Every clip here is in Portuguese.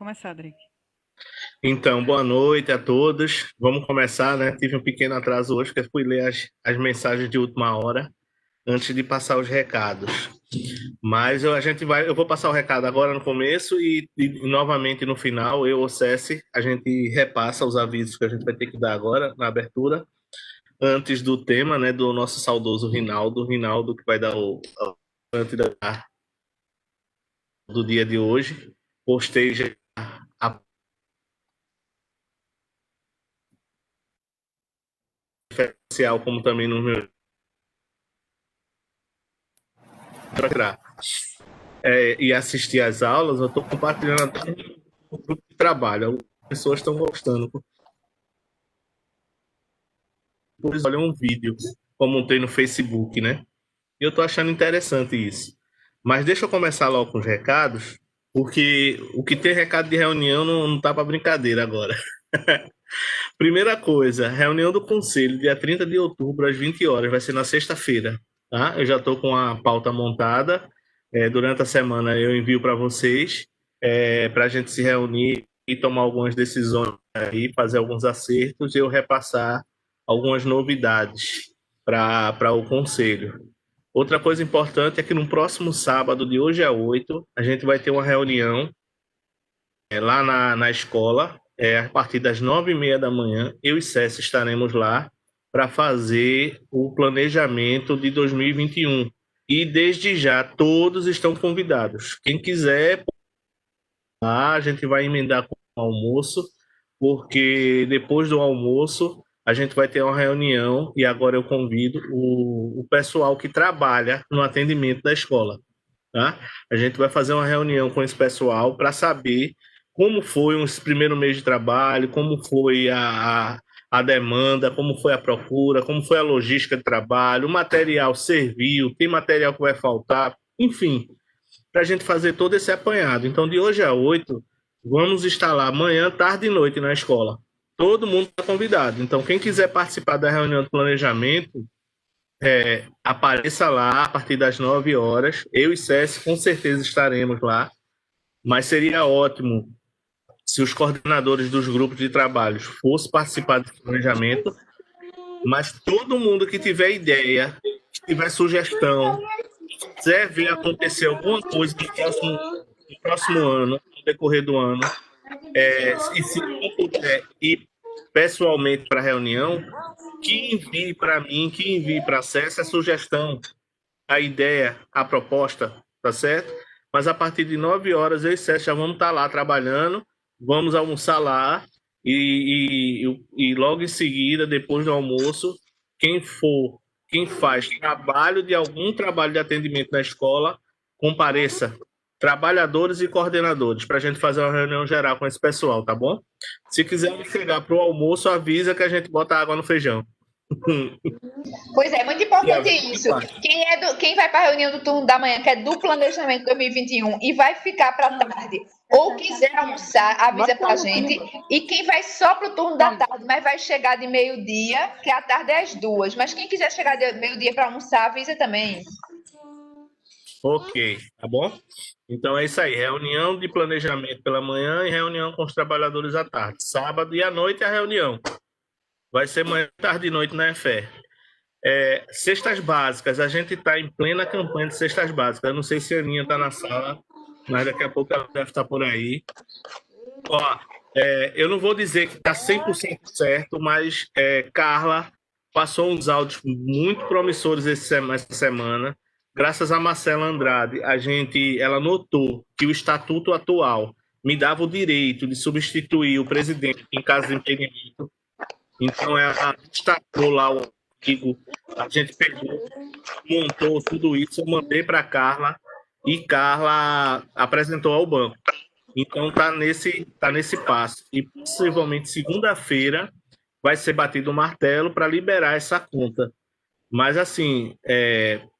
começar, Drake. Então, boa noite a todos. Vamos começar, né? Tive um pequeno atraso hoje, porque eu fui ler as mensagens de última hora antes de passar os recados. Mas eu vou passar o recado agora no começo e novamente no final, eu ou Ceci, a gente repassa os avisos que a gente vai ter que dar agora na abertura, antes do tema, né, do nosso saudoso Rinaldo que vai dar antes do dia de hoje. Postei já a social, como também no meu e assistir às aulas, eu estou compartilhando até no grupo de trabalho. As pessoas estão gostando. Depois olham um vídeo, como tem no Facebook, né? E eu estou achando interessante isso. Mas deixa eu começar logo com os recados, porque o que tem recado de reunião não tá para brincadeira agora. Primeira coisa, reunião do conselho, dia 30 de outubro, às 20 horas, vai ser na sexta-feira, tá? Eu já estou com a pauta montada. Durante a semana eu envio para vocês, para a gente se reunir e tomar algumas decisões aí, fazer alguns acertos e eu repassar algumas novidades para o conselho. Outra coisa importante é que no próximo sábado, de hoje a 8, a gente vai ter uma reunião lá na escola, a partir das 9h30 da manhã. Eu e César estaremos lá para fazer o planejamento de 2021. E desde já, todos estão convidados. Quem quiser, lá a gente vai emendar com o almoço, porque depois do almoço a gente vai ter uma reunião e agora eu convido o pessoal que trabalha no atendimento da escola. Tá? A gente vai fazer uma reunião com esse pessoal para saber como foi esse primeiro mês de trabalho, como foi a demanda, como foi a procura, como foi a logística de trabalho, o material serviu, tem material que vai faltar, enfim, para a gente fazer todo esse apanhado. Então, de hoje a 8, vamos estar lá manhã, tarde e noite na escola. Todo mundo está convidado. Então, quem quiser participar da reunião de planejamento, apareça lá a partir das 9 horas. Eu e César com certeza estaremos lá, mas seria ótimo se os coordenadores dos grupos de trabalhos fossem participar do planejamento, mas todo mundo que tiver ideia, que tiver sugestão, quiser ver acontecer alguma coisa no próximo ano, no decorrer do ano, e se não puder ir pessoalmente para a reunião, que envie para mim, que envie para a César a sugestão, a ideia, a proposta, tá certo? Mas a partir de 9 horas, eu e César já vamos estar lá trabalhando, vamos almoçar lá e logo em seguida, depois do almoço, quem faz trabalho de algum trabalho de atendimento na escola, compareça. Trabalhadores e coordenadores, para a gente fazer uma reunião geral com esse pessoal, tá bom? Se quiser chegar para o almoço, avisa que a gente bota água no feijão. Pois é, muito importante isso. Quem vai para a reunião do turno da manhã, que é do planejamento 2021, e vai ficar para a tarde, ou quiser almoçar, avisa para a gente. E quem vai só para o turno da tarde, mas vai chegar de meio-dia, que a tarde é às 2. Mas quem quiser chegar de meio-dia para almoçar, avisa também. Ok, tá bom? Então é isso aí, reunião de planejamento pela manhã e reunião com os trabalhadores à tarde. Sábado e à noite a reunião. Vai ser manhã, tarde e noite na EFE. Cestas básicas, a gente está em plena campanha de cestas básicas. Eu não sei se a Aninha está na sala, mas daqui a pouco ela deve estar por aí. Ó, eu não vou dizer que está 100% certo, mas Carla passou uns áudios muito promissores essa semana. Graças a Marcela Andrade, ela notou que o estatuto atual me dava o direito de substituir o presidente em caso de impedimento. Então, ela destacou lá o artigo, a gente pegou, montou tudo isso, eu mandei para Carla e Carla apresentou ao banco. Então, tá nesse passo. E possivelmente segunda-feira vai ser batido o martelo para liberar essa conta. Mas, assim,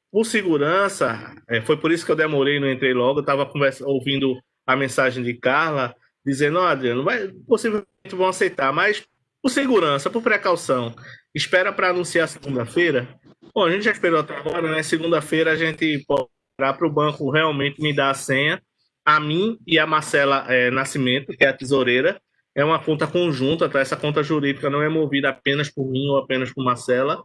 por segurança, foi por isso que eu demorei, não entrei logo. Eu estava ouvindo a mensagem de Carla, dizendo: ó, Adriano, possivelmente vão aceitar, mas por segurança, por precaução, espera para anunciar segunda-feira. Bom, a gente já esperou até agora, né? Segunda-feira a gente pode para o banco realmente me dar a senha a mim e a Marcela Nascimento, que é a tesoureira. É uma conta conjunta, tá? Essa conta jurídica não é movida apenas por mim ou apenas por Marcela.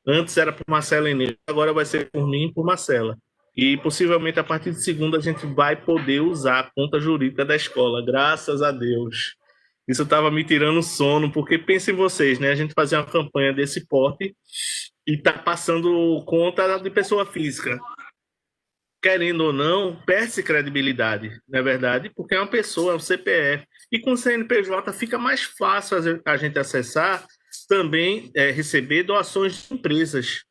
Antes era por Marcela e Inês, agora vai ser por mim e por Marcela. E possivelmente a partir de segunda a gente vai poder usar a conta jurídica da escola, graças a Deus. Isso estava me tirando sono, porque pensem vocês, né? A gente fazer uma campanha desse porte e tá passando conta de pessoa física. Querendo ou não, perde credibilidade, não é verdade? Porque é uma pessoa, é um CPF. E com o CNPJ fica mais fácil a gente acessar, também receber doações de empresas.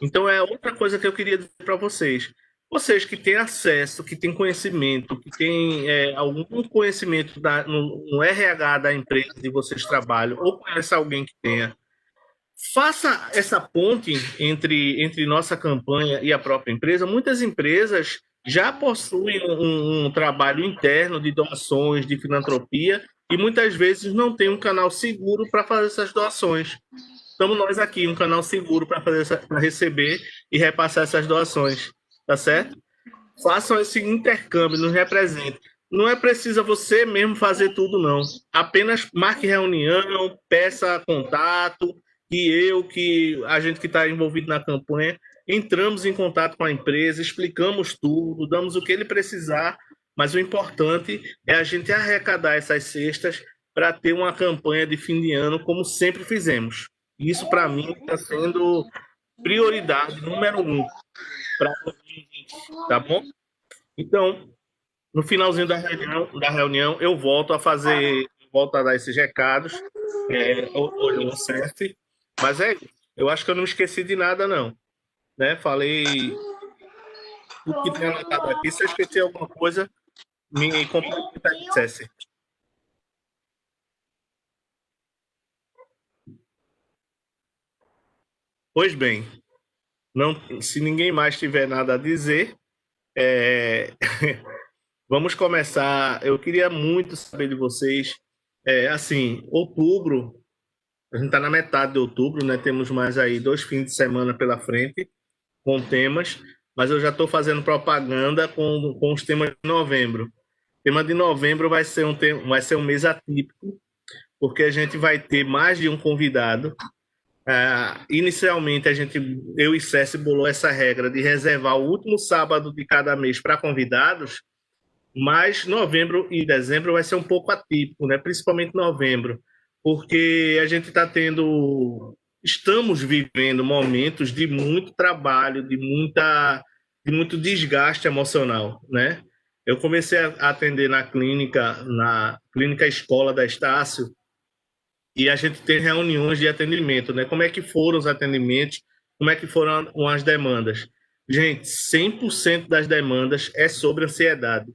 Então é outra coisa que eu queria dizer para vocês. Vocês que têm acesso, que têm conhecimento, que têm algum conhecimento no RH da empresa que vocês trabalham, ou conhece alguém que tenha, faça essa ponte entre nossa campanha e a própria empresa. Muitas empresas já possuem um trabalho interno de doações, de filantropia, e muitas vezes não tem um canal seguro para fazer essas doações. Estamos nós aqui, um canal seguro para receber e repassar essas doações, tá certo? Façam esse intercâmbio, nos representem. Não é preciso você mesmo fazer tudo, não. Apenas marque reunião, peça contato, que a gente que está envolvido na campanha, entramos em contato com a empresa, explicamos tudo, damos o que ele precisar, mas o importante é a gente arrecadar essas cestas para ter uma campanha de fim de ano, como sempre fizemos. Isso, para mim, está sendo prioridade número 1 para 2020, tá bom? Então, no finalzinho da reunião, eu volto a dar esses recados, olhou certo, mas eu acho que eu não esqueci de nada, não, né? Falei o que tem anotado aqui. Se eu esqueci alguma coisa, me complementa e dissesse. Pois bem, não, se ninguém mais tiver nada a dizer, vamos começar. Eu queria muito saber de vocês, assim, outubro. A gente está na metade de outubro, né? Temos mais aí 2 fins de semana pela frente com temas, mas eu já estou fazendo propaganda com os temas de novembro. O tema de novembro vai ser um mês atípico, porque a gente vai ter mais de um convidado. Inicialmente, eu e César bolou essa regra de reservar o último sábado de cada mês para convidados, mas novembro e dezembro vai ser um pouco atípico, né? Principalmente novembro, porque a gente está estamos vivendo momentos de muito trabalho, de muito desgaste emocional, né? Eu comecei a atender na clínica escola da Estácio, e a gente tem reuniões de atendimento, né? Como é que foram os atendimentos, como é que foram as demandas. Gente, 100% das demandas é sobre ansiedade.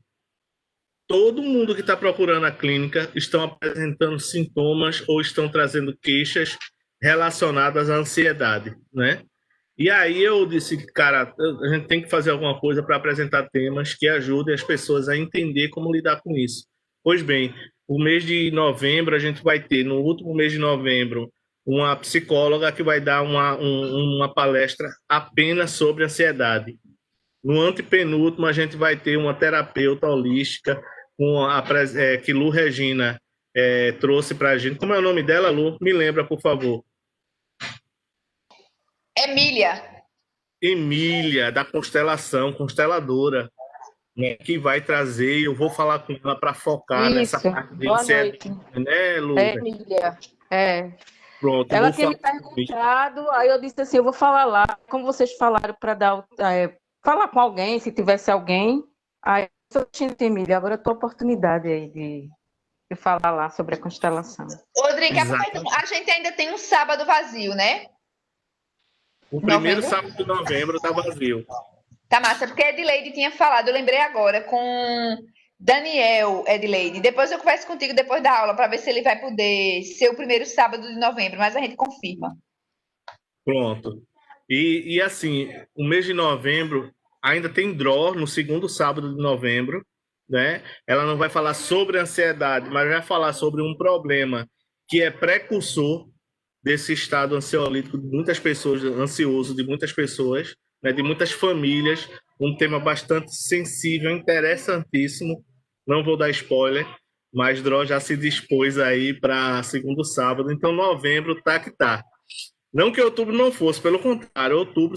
Todo mundo que está procurando a clínica estão apresentando sintomas ou estão trazendo queixas relacionadas à ansiedade, né? E aí eu disse, cara, a gente tem que fazer alguma coisa para apresentar temas que ajudem as pessoas a entender como lidar com isso. Pois bem, o mês de novembro a gente vai ter, no último mês de novembro, uma psicóloga que vai dar uma palestra apenas sobre ansiedade. No antepenúltimo, a gente vai ter uma terapeuta holística que Lu Regina trouxe para a gente. Como é o nome dela, Lu? Me lembra, por favor. Emília, da Constelação, Consteladora, né, que vai trazer, eu vou falar com ela para focar nessa parte de ansiedade, né, Lu? Emília. Pronto. Ela tinha me perguntado, aí eu disse assim, eu vou falar lá, como vocês falaram para dar, falar com alguém, se tivesse alguém, aí eu tinha Emília, agora eu tô a oportunidade aí de falar lá sobre a constelação. Rodrigo, a gente ainda tem um sábado vazio, né? O primeiro sábado de novembro está vazio. Tá massa, porque a Edileide tinha falado, eu lembrei agora, com Daniel, Edileide. Depois eu converso contigo depois da aula, para ver se ele vai poder ser o primeiro sábado de novembro, mas a gente confirma. Pronto. E assim, o mês de novembro ainda tem draw no segundo sábado de novembro, né? Ela não vai falar sobre ansiedade, mas vai falar sobre um problema que é precursor desse estado ansiolítico de muitas pessoas, ansioso de muitas pessoas, né, de muitas famílias, um tema bastante sensível, interessantíssimo. Não vou dar spoiler, mas Dró já se dispôs aí para segundo sábado, então novembro tá que tá. Não que outubro não fosse, pelo contrário, outubro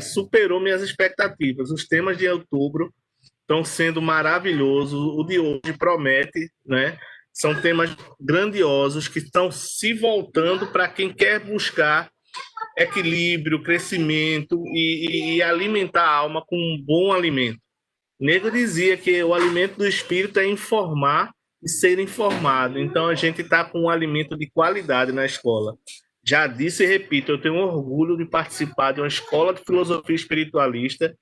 superou minhas expectativas. Os temas de outubro estão sendo maravilhosos, o de hoje promete, né? São temas grandiosos que estão se voltando para quem quer buscar equilíbrio, crescimento e alimentar a alma com um bom alimento. Nego dizia que o alimento do espírito é informar e ser informado. Então a gente está com um alimento de qualidade na escola. Já disse e repito, eu tenho orgulho de participar de uma escola de filosofia espiritualista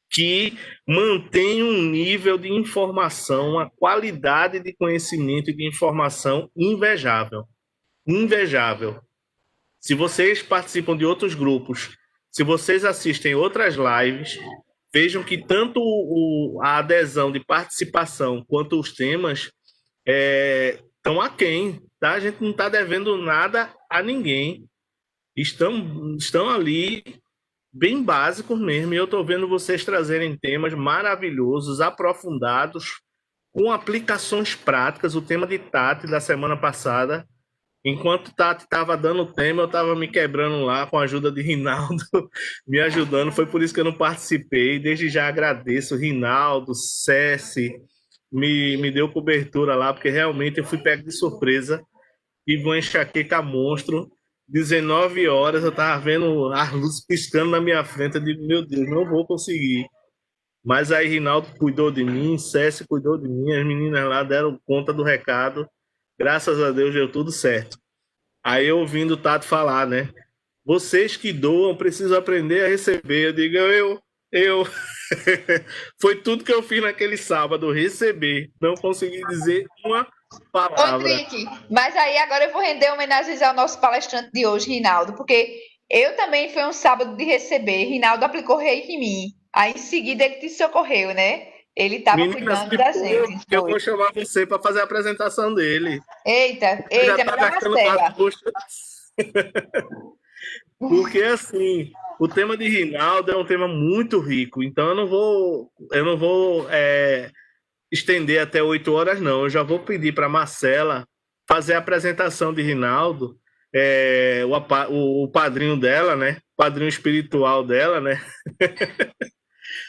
que mantém um nível de informação, uma qualidade de conhecimento e de informação invejável. Invejável. Se vocês participam de outros grupos, se vocês assistem outras lives, vejam que tanto a adesão de participação quanto os temas estão aquém, tá? A gente não está devendo nada a ninguém. Estão ali bem básicos mesmo, e eu estou vendo vocês trazerem temas maravilhosos, aprofundados, com aplicações práticas. O tema de Tati da semana passada, enquanto Tati estava dando o tema, eu estava me quebrando lá com a ajuda de Rinaldo, me ajudando. Foi por isso que eu não participei. Desde já agradeço, Rinaldo, Cessi, me deu cobertura lá, porque realmente eu fui pego de surpresa. Tive uma enxaqueca monstro. 19 horas, eu estava vendo as luzes piscando na minha frente. Eu digo, meu Deus, não vou conseguir. Mas aí Rinaldo cuidou de mim, Cessi cuidou de mim, as meninas lá deram conta do recado. Graças a Deus deu tudo certo. Aí eu ouvindo o Tato falar, né? Vocês que doam precisam aprender a receber. Eu digo, eu. Foi tudo que eu fiz naquele sábado, receber. Não consegui dizer uma palavra. Ô, Trick, mas aí agora eu vou render homenagens ao nosso palestrante de hoje, Rinaldo, porque eu também foi um sábado de receber. Rinaldo aplicou reiki em mim. Aí em seguida ele te socorreu, né? Ele estava cuidando da gente. Eu vou chamar você para fazer a apresentação dele. Eita, melhor Marcela. Porque assim, o tema de Rinaldo é um tema muito rico, então eu não vou estender até 8 horas, não. Eu já vou pedir para Marcela fazer a apresentação de Rinaldo, o padrinho dela, né? O padrinho espiritual dela, né?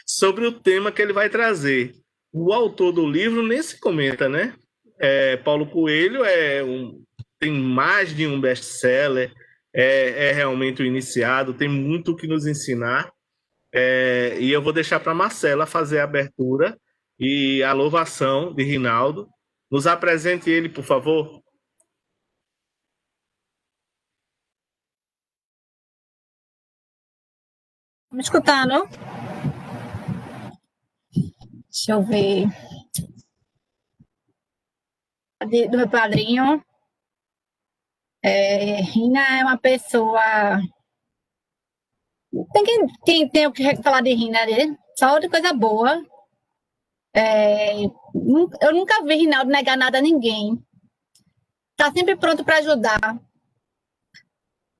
Sobre o tema que ele vai trazer. O autor do livro nem se comenta, né? Paulo Coelho tem mais de um best-seller, é realmente o iniciado, tem muito o que nos ensinar. E eu vou deixar para Marcela fazer a abertura e a louvação de Rinaldo. Nos apresente ele, por favor. Me escutando? Deixa eu ver. Do meu padrinho. Rina é uma pessoa. Quem tem o que falar de Rina, né? Só de coisa boa. Eu nunca vi Rinaldo negar nada a ninguém. Está sempre pronto para ajudar.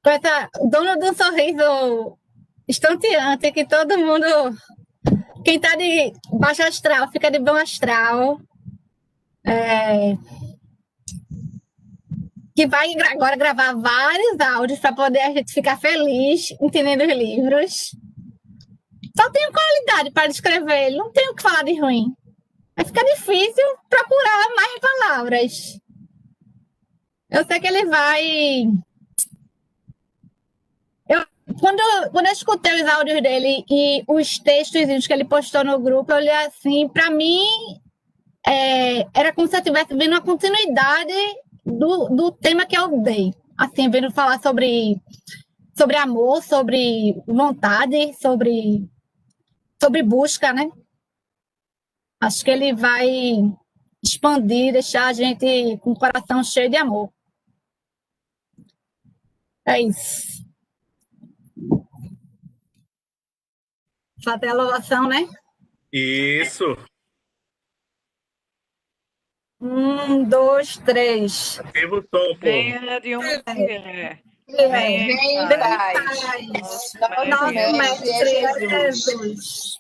Com essa dona de um sorriso estonteante, que todo mundo. Quem está de baixo astral fica de bom astral. Que vai agora gravar vários áudios para poder a gente ficar feliz entendendo os livros. Só tenho qualidade para descrever, não tenho o que falar de ruim. Vai ficar difícil procurar mais palavras. Eu sei que ele vai... Quando eu escutei os áudios dele e os textos que ele postou no grupo, eu olhei assim, para mim, era como se eu estivesse vendo uma continuidade do tema que eu dei. Assim, vendo falar sobre amor, sobre vontade, sobre busca, né? Acho que ele vai expandir, deixar a gente com o coração cheio de amor. É isso. Fazer a louvação, né? Isso. 1, 2, 3. Ativa o som, pô. Venha de onde vier. Vem em paz. Nosso Mestre Jesus.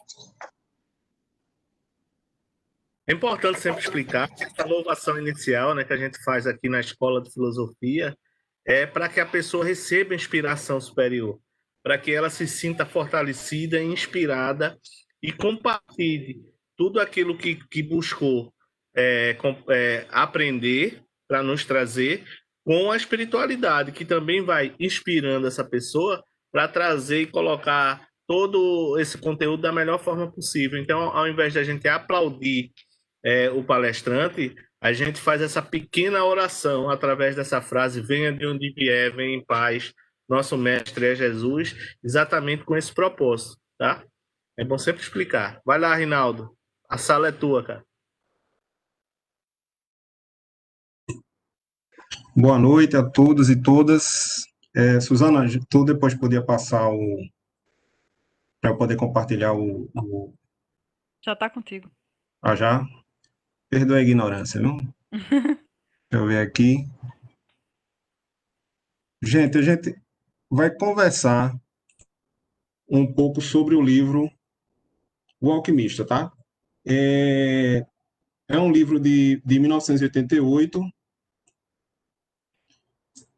É importante sempre explicar que essa louvação inicial, né, que a gente faz aqui na Escola de Filosofia é para que a pessoa receba inspiração superior, para que ela se sinta fortalecida, inspirada e compartilhe tudo aquilo que buscou aprender para nos trazer com a espiritualidade, que também vai inspirando essa pessoa para trazer e colocar todo esse conteúdo da melhor forma possível. Então, ao invés de a gente aplaudir o palestrante, a gente faz essa pequena oração através dessa frase: venha de onde vier, venha em paz, nosso mestre é Jesus, exatamente com esse propósito, tá? É bom sempre explicar. Vai lá, Rinaldo, a sala é tua, cara. Boa noite a todos e todas. Suzana, tu depois podia passar para eu poder compartilhar Já tá contigo. já? Perdoa a ignorância, viu? Deixa eu ver aqui. Gente, a gente vai conversar um pouco sobre o livro O Alquimista, tá? É um livro de 1988.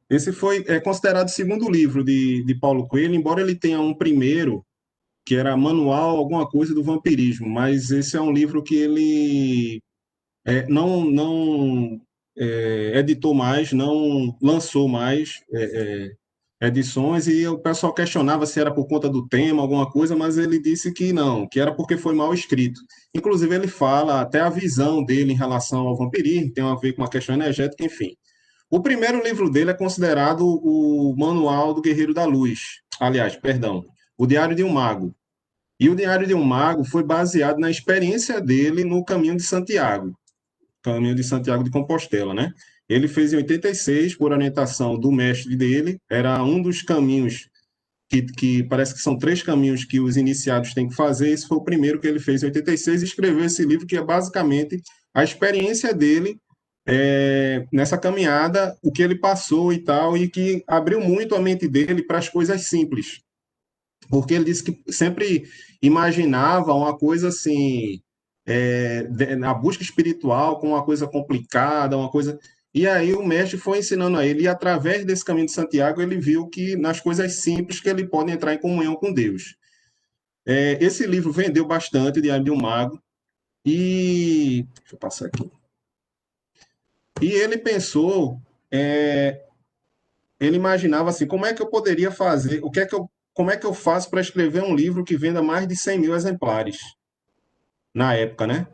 Esse foi considerado o segundo livro de Paulo Coelho, embora ele tenha um primeiro, que era Manual, alguma coisa do vampirismo, mas esse é um livro que ele não editou mais, não lançou mais edições, e o pessoal questionava se era por conta do tema, alguma coisa, mas ele disse que não, que era porque foi mal escrito. Inclusive, ele fala até a visão dele em relação ao vampirismo, tem a ver com uma questão energética, enfim. O primeiro livro dele é considerado o Manual do Guerreiro da Luz. Aliás, perdão, o Diário de um Mago. E o Diário de um Mago foi baseado na experiência dele no Caminho de Santiago de Compostela, né? Ele fez em 86, por orientação do mestre dele, era um dos caminhos que parece que são 3 caminhos que os iniciados têm que fazer. Esse foi o primeiro que ele fez em 86 e escreveu esse livro, que é basicamente a experiência dele nessa caminhada, o que ele passou e tal, e que abriu muito a mente dele para as coisas simples. Porque ele disse que sempre imaginava uma coisa assim, a busca espiritual como uma coisa complicada, uma coisa. E aí o mestre foi ensinando a ele, e através desse caminho de Santiago, ele viu que nas coisas simples que ele pode entrar em comunhão com Deus. Esse livro vendeu bastante, Diário de um Mago, e deixa eu passar aqui. E ele pensou, ele imaginava assim, como é que eu poderia fazer, como é que eu faço para escrever um livro que venda mais de 100 mil exemplares na época, né?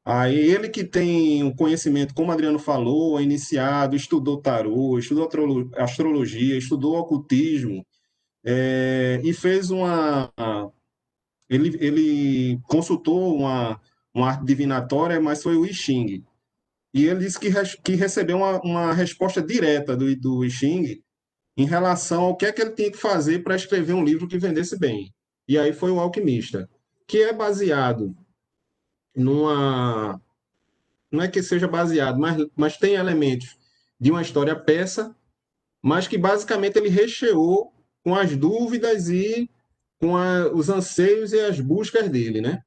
Aí ele que tem um conhecimento, como o Adriano falou, é iniciado, estudou tarô, estudou astrologia, estudou ocultismo, e fez ele consultou uma arte divinatória, mas foi o I Ching. E ele disse que recebeu uma resposta direta do I Ching em relação ao que é que ele tinha que fazer para escrever um livro que vendesse bem. E aí foi o Alquimista, que é baseado numa... Não é que seja baseado, mas tem elementos de uma história peça, mas que basicamente ele recheou com as dúvidas e com os anseios e as buscas dele, né?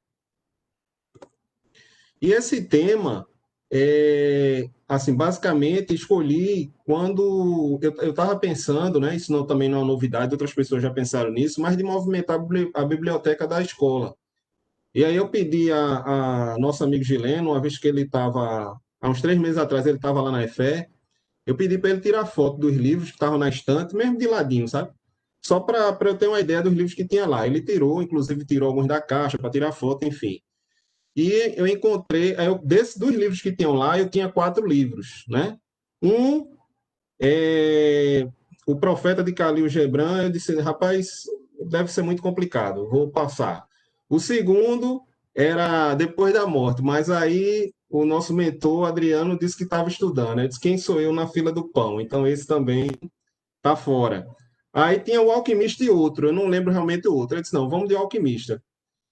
E esse tema, assim, basicamente escolhi quando eu estava pensando, né? Isso também não é uma novidade, outras pessoas já pensaram nisso, mas de movimentar a biblioteca da escola. E aí eu pedi a nosso amigo Gileno, uma vez que ele estava, há uns 3 meses atrás, ele estava lá na EFE, eu pedi para ele tirar foto dos livros que estavam na estante, mesmo de ladinho, sabe? Só para eu ter uma ideia dos livros que tinha lá. Ele tirou, inclusive tirou alguns da caixa para tirar foto, enfim. E eu encontrei, dos livros que tinham lá, eu tinha 4 livros, né? Um é O Profeta de Khalil Gibran. Eu disse, rapaz, deve ser muito complicado, vou passar. O segundo era Depois da Morte, mas aí o nosso mentor, Adriano, disse que estava estudando. Ele disse, quem sou eu na fila do pão? Então esse também está fora. Aí tinha o Alquimista e outro, eu não lembro realmente o outro. Eu disse, não, vamos de Alquimista.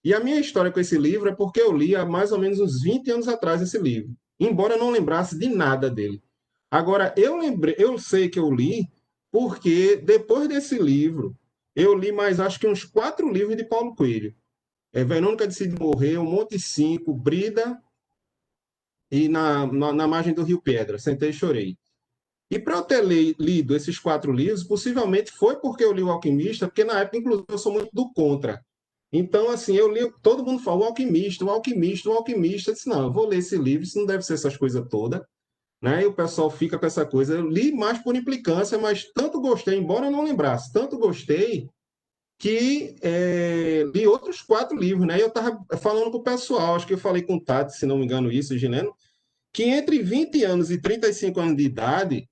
E a minha história com esse livro é porque eu li há mais ou menos uns 20 anos atrás esse livro, embora eu não lembrasse de nada dele. Agora, eu sei que eu li porque depois desse livro, eu li mais acho que uns 4 livros de Paulo Coelho. Verônica Decide Morrer, O Monte 5, Brida, e na margem do Rio Pedra. Sentei e chorei. E para eu ter lido esses 4 livros, possivelmente foi porque eu li O Alquimista, porque na época, inclusive, eu sou muito do contra. Então, assim, eu li, todo mundo fala, o Alquimista, o Alquimista, o Alquimista. Eu disse, não, eu vou ler esse livro, isso não deve ser essas coisas todas, né? E o pessoal fica com essa coisa. Eu li mais por implicância, mas tanto gostei, embora eu não lembrasse, tanto gostei que li outros 4 livros, né? E eu estava falando com o pessoal, acho que eu falei com o Tati, se não me engano isso, Gileno, que entre 20 anos e 35 anos de idade,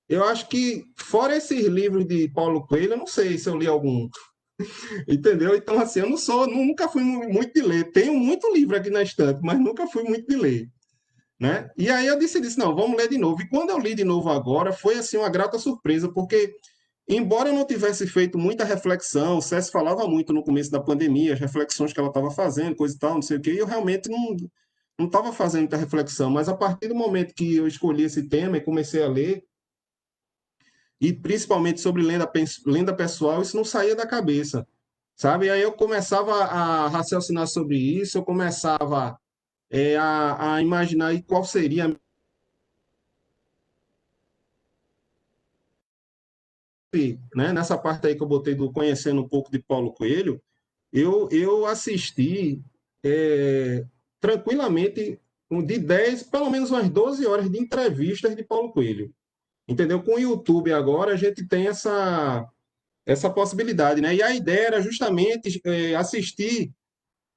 eu acho que, fora esses livros de Paulo Coelho, eu não sei se eu li algum, entendeu? Então, assim, eu não sou, nunca fui muito de ler. Tenho muito livro aqui na estante, mas nunca fui muito de ler, né? E aí eu disse, não, vamos ler de novo. E quando eu li de novo agora, foi, assim, uma grata surpresa, porque, embora eu não tivesse feito muita reflexão, o César falava muito no começo da pandemia, as reflexões que ela estava fazendo, coisa e tal, não sei o quê, e eu realmente não estava fazendo muita reflexão, mas a partir do momento que eu escolhi esse tema e comecei a ler, e principalmente sobre lenda pessoal, isso não saía da cabeça, sabe? E aí eu começava a raciocinar sobre isso, eu começava a imaginar aí qual seria, né? Nessa parte aí que eu botei do conhecendo um pouco de Paulo Coelho, eu assisti tranquilamente de 10, pelo menos umas 12 horas de entrevistas de Paulo Coelho. Entendeu? Com o YouTube agora a gente tem essa possibilidade, né? E a ideia era justamente assistir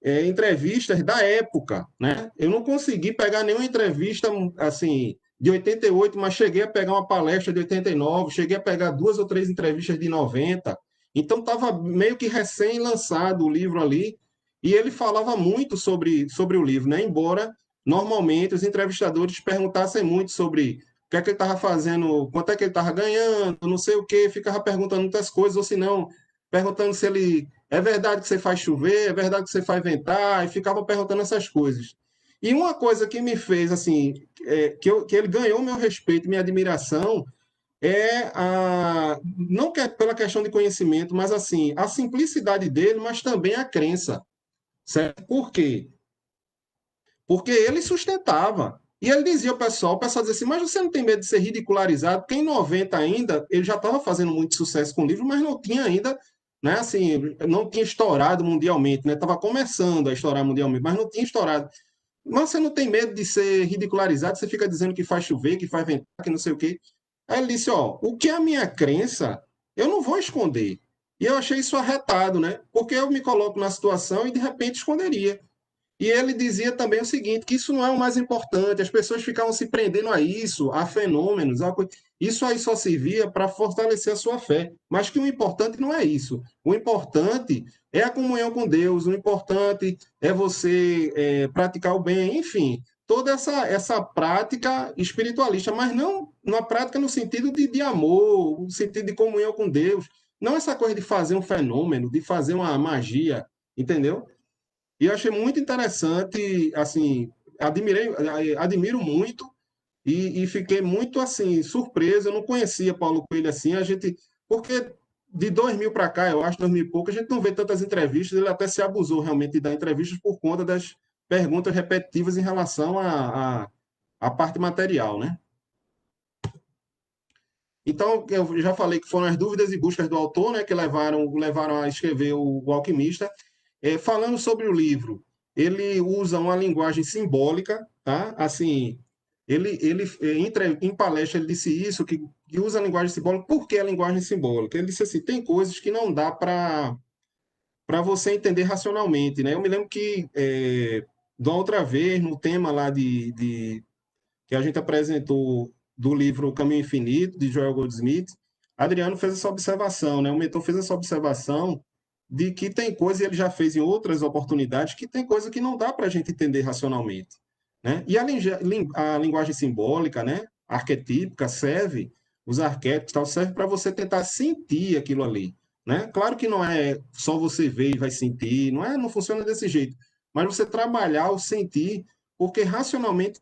entrevistas da época, né? Eu não consegui pegar nenhuma entrevista assim de 88, mas cheguei a pegar uma palestra de 89, cheguei a pegar 2 ou 3 entrevistas de 90. Então estava meio que recém-lançado o livro ali e ele falava muito sobre o livro, né? Embora normalmente os entrevistadores perguntassem muito sobre o que é que ele estava fazendo, quanto é que ele estava ganhando, não sei o quê, ficava perguntando muitas coisas, ou se não, perguntando se ele é verdade que você faz chover, é verdade que você faz ventar, e ficava perguntando essas coisas. E uma coisa que me fez, assim, que ele ganhou meu respeito, minha admiração, não que pela questão de conhecimento, mas assim, a simplicidade dele, mas também a crença, certo? Por quê? Porque ele sustentava. E ele dizia ao pessoal, o pessoal dizia assim, mas você não tem medo de ser ridicularizado? Porque em 90 ainda, ele já estava fazendo muito sucesso com o livro, mas não tinha ainda, né, assim, não tinha estourado mundialmente, né? Estava começando a estourar mundialmente, mas não tinha estourado. Mas você não tem medo de ser ridicularizado? Você fica dizendo que faz chover, que faz ventar, que não sei o quê. Aí ele disse, ó, o que é a minha crença, eu não vou esconder. E eu achei isso arretado, né? Porque eu me coloco na situação e de repente esconderia. E ele dizia também o seguinte, que isso não é o mais importante, as pessoas ficavam se prendendo a isso, a fenômenos, isso aí só servia para fortalecer a sua fé, mas que o importante não é isso. O importante é a comunhão com Deus, o importante é você praticar o bem, enfim, toda essa prática espiritualista, mas não uma prática no sentido de amor, no sentido de comunhão com Deus, não essa coisa de fazer um fenômeno, de fazer uma magia, entendeu? E eu achei muito interessante, assim, admiro muito e fiquei muito assim surpreso. Eu não conhecia Paulo Coelho assim. Porque de 2000 para cá, eu acho 2000 e pouco, a gente não vê tantas entrevistas. Ele até se abusou realmente de dar entrevistas por conta das perguntas repetitivas em relação à parte material, né? Então, eu já falei que foram as dúvidas e buscas do autor, né, que levaram a escrever o Alquimista. Falando sobre o livro, ele usa uma linguagem simbólica, tá? Assim, em palestra ele disse isso, que usa a linguagem simbólica. Por que a linguagem simbólica? Ele disse assim, tem coisas que não dá para você entender racionalmente, né? Eu me lembro que da outra vez, no tema lá que a gente apresentou do livro O Caminho Infinito, de Joel Goldsmith, Adriano fez essa observação, né? O mentor fez essa observação de que tem coisa, e ele já fez em outras oportunidades, que tem coisa que não dá para a gente entender racionalmente, né? E a linguagem simbólica, né? Arquetípica, os arquétipos, tal, serve para você tentar sentir aquilo ali, né? Claro que não é só você ver e vai sentir, não funciona desse jeito, mas você trabalhar o sentir, porque racionalmente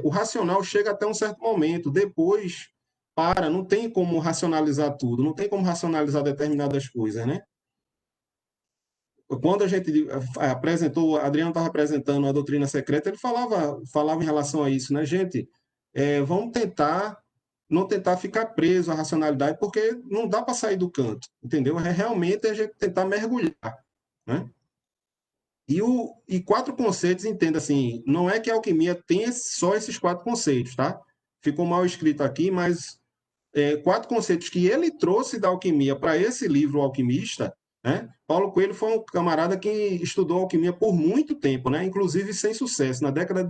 o racional chega até um certo momento, depois não tem como racionalizar tudo, não tem como racionalizar determinadas coisas, né? quando a gente apresentou, Adriano estava apresentando a doutrina secreta, ele falava em relação a isso, né, gente? Vamos não tentar ficar preso à racionalidade, porque não dá para sair do canto, entendeu? Realmente a gente tentar mergulhar, né? E 4 conceitos, entenda assim, não é que a alquimia tem só esses 4 conceitos, tá? Ficou mal escrito aqui, mas 4 conceitos que ele trouxe da alquimia para esse livro, O Alquimista, né? Paulo Coelho foi um camarada que estudou alquimia por muito tempo, né? Inclusive sem sucesso. Na década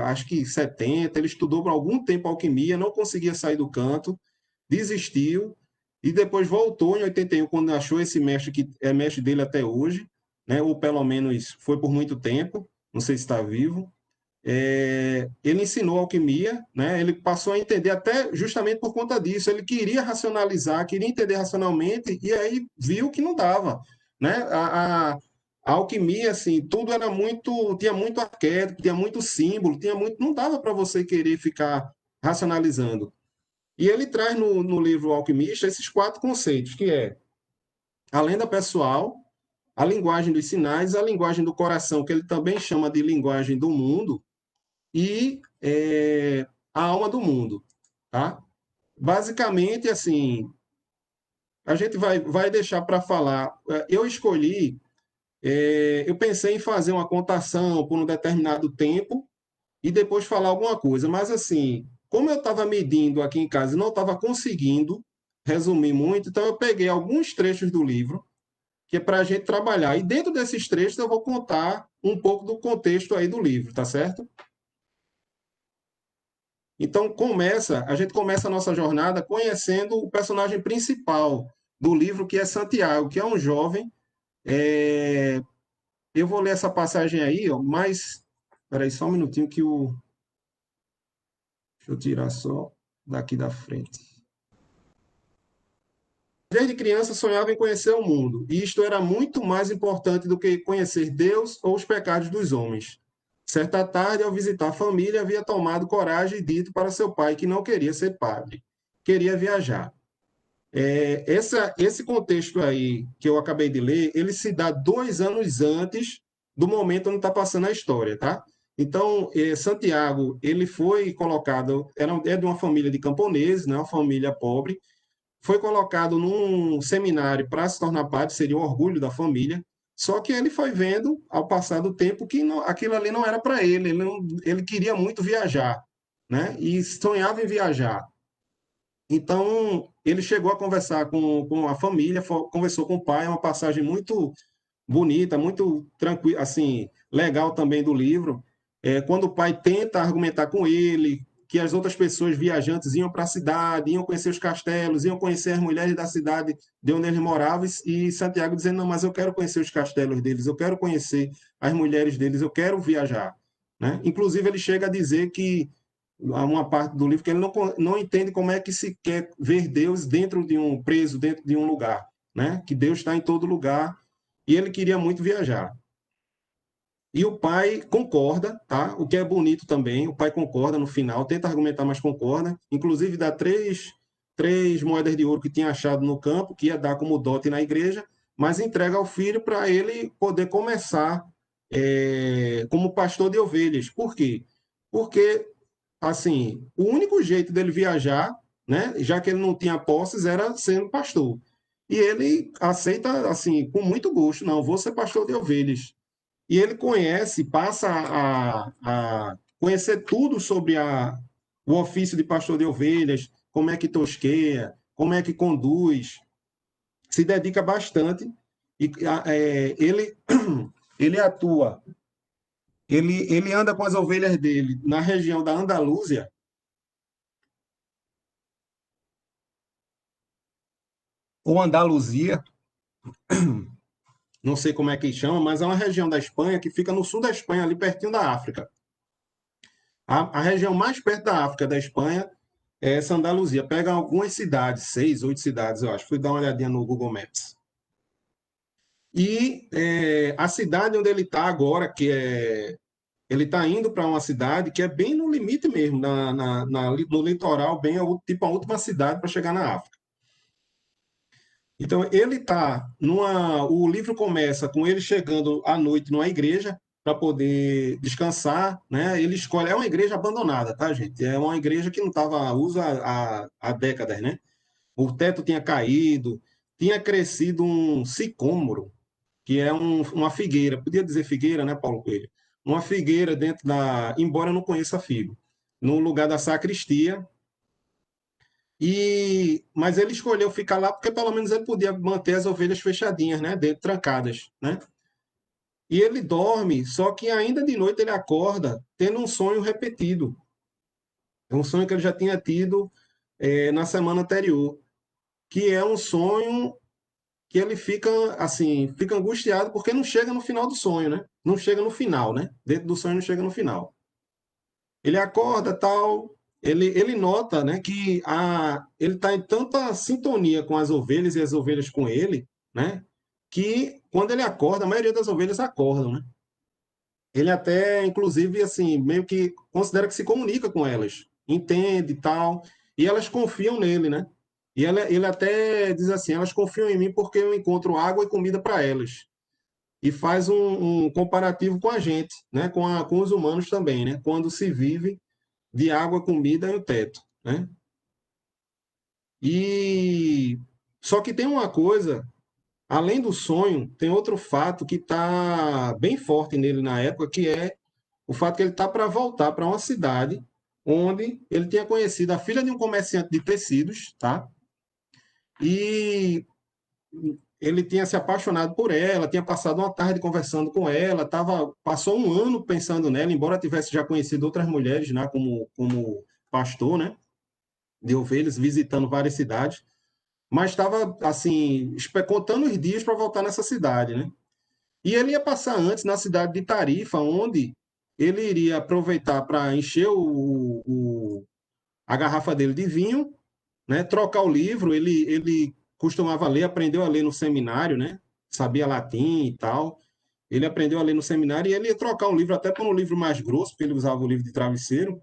acho que 70, ele estudou por algum tempo alquimia, não conseguia sair do canto, desistiu, e depois voltou em 81, quando achou esse mestre que é mestre dele até hoje, né? Ou pelo menos foi por muito tempo, não sei se está vivo. Ele ensinou alquimia, né? Ele passou a entender até justamente por conta disso. Ele queria racionalizar, queria entender racionalmente, e aí viu que não dava, né? A alquimia, assim, tudo era tinha muito arquétipo, tinha muito símbolo, não dava para você querer ficar racionalizando. E ele traz no livro Alquimista esses 4 conceitos, que é a lenda pessoal, a linguagem dos sinais, a linguagem do coração, que ele também chama de linguagem do mundo, e a alma do mundo, tá? Basicamente, assim, a gente vai deixar para falar. Eu pensei em fazer uma contação por um determinado tempo e depois falar alguma coisa, mas assim, como eu estava medindo aqui em casa e não estava conseguindo resumir muito, então eu peguei alguns trechos do livro, que é para a gente trabalhar, e dentro desses trechos eu vou contar um pouco do contexto aí do livro, tá certo? Então, a gente começa a nossa jornada conhecendo o personagem principal do livro, que é Santiago, que é um jovem. Eu vou ler essa passagem aí, ó, mas... Espera aí, só um minutinho que o... Deixa eu tirar só daqui da frente. Desde criança sonhava em conhecer o mundo, e isto era muito mais importante do que conhecer Deus ou os pecados dos homens. Certa tarde, ao visitar a família, havia tomado coragem e dito para seu pai que não queria ser padre, queria viajar. Esse contexto aí que eu acabei de ler, ele se dá 2 anos antes do momento onde está passando a história, tá? Então, Santiago, ele foi colocado, é de uma família de camponeses, né, uma família pobre, foi colocado num seminário para se tornar padre, seria o orgulho da família, só que ele foi vendo, ao passar do tempo, que aquilo ali não era para ele, ele queria muito viajar, né? E sonhava em viajar. Então, ele chegou a conversar com a família, conversou com o pai, é uma passagem muito bonita, muito tranquila, assim, legal também do livro. Quando o pai tenta argumentar com ele, que as outras pessoas viajantes iam para a cidade, iam conhecer os castelos, iam conhecer as mulheres da cidade de onde eles moravam, e Santiago dizendo, não, mas eu quero conhecer os castelos deles, eu quero conhecer as mulheres deles, eu quero viajar, né? Inclusive, ele chega a dizer que, há uma parte do livro, que ele não entende como é que se quer ver Deus preso dentro de um lugar, né? Que Deus está em todo lugar, e ele queria muito viajar. E o pai concorda, tá? O que é bonito também, o pai concorda no final, tenta argumentar, mas concorda. Inclusive dá três moedas de ouro que tinha achado no campo, que ia dar como dote na igreja, mas entrega ao filho para ele poder começar como pastor de ovelhas. Por quê? Porque, assim, o único jeito dele viajar, né, já que ele não tinha posses, era sendo pastor. E ele aceita, assim, com muito gosto, não, vou ser pastor de ovelhas. E ele passa a conhecer tudo sobre o ofício de pastor de ovelhas, como é que tosqueia, como é que conduz, se dedica bastante, e ele atua, ele anda com as ovelhas dele na região da Andaluzia, ou Andaluzia, não sei como é que chama, mas é uma região da Espanha que fica no sul da Espanha, ali pertinho da África. A região mais perto da África, da Espanha, é essa Andaluzia. Pega algumas cidades, 6, 8 cidades, eu acho. Fui dar uma olhadinha no Google Maps. E a cidade onde ele está agora, ele está indo para uma cidade que é bem no limite mesmo, no litoral, bem tipo a última cidade para chegar na África. Então, ele tá numa. O livro começa com ele chegando à noite numa igreja para poder descansar, né? Ele escolhe. É uma igreja abandonada, tá, gente? É uma igreja que não estava a uso há décadas, né? O teto tinha caído, tinha crescido um sicômoro, que é uma figueira. Podia dizer figueira, né, Paulo Coelho? Uma figueira dentro da. Embora eu não conheça figo. No lugar da sacristia, mas ele escolheu ficar lá porque pelo menos ele podia manter as ovelhas fechadinhas, né, dentro, trancadas, né? E ele dorme, só que ainda de noite ele acorda tendo um sonho repetido. É um sonho que ele já tinha tido na semana anterior, que é um sonho que ele fica assim, fica angustiado porque não chega no final do sonho, né? Não chega no final, né? Dentro do sonho não chega no final. Ele acorda, tal, ele nota, né, que ele está em tanta sintonia com as ovelhas e as ovelhas com ele, né, que quando ele acorda, a maioria das ovelhas acordam, né? Ele até, inclusive, assim, meio que considera que se comunica com elas, entende e tal, e elas confiam nele, né? E ele até diz assim, elas confiam em mim porque eu encontro água e comida para elas. E faz um comparativo com a gente, né? Com os humanos também, né? Quando se vive de água, comida e o teto, né? E só que tem uma coisa, além do sonho, tem outro fato que está bem forte nele na época, que é o fato que ele está para voltar para uma cidade onde ele tinha conhecido a filha de um comerciante de tecidos, tá? E ele tinha se apaixonado por ela, tinha passado uma tarde conversando com ela, passou um ano pensando nela, embora tivesse já conhecido outras mulheres, né, como pastor, né, de ovelhas, visitando várias cidades, mas estava assim, contando os dias para voltar nessa cidade, né? E ele ia passar antes na cidade de Tarifa, onde ele iria aproveitar para encher a garrafa dele de vinho, né? Trocar o livro. Ele costumava ler, aprendeu a ler no seminário, né? Sabia latim e tal. Ele aprendeu a ler no seminário e ele ia trocar um livro até por um livro mais grosso, porque ele usava o livro de travesseiro.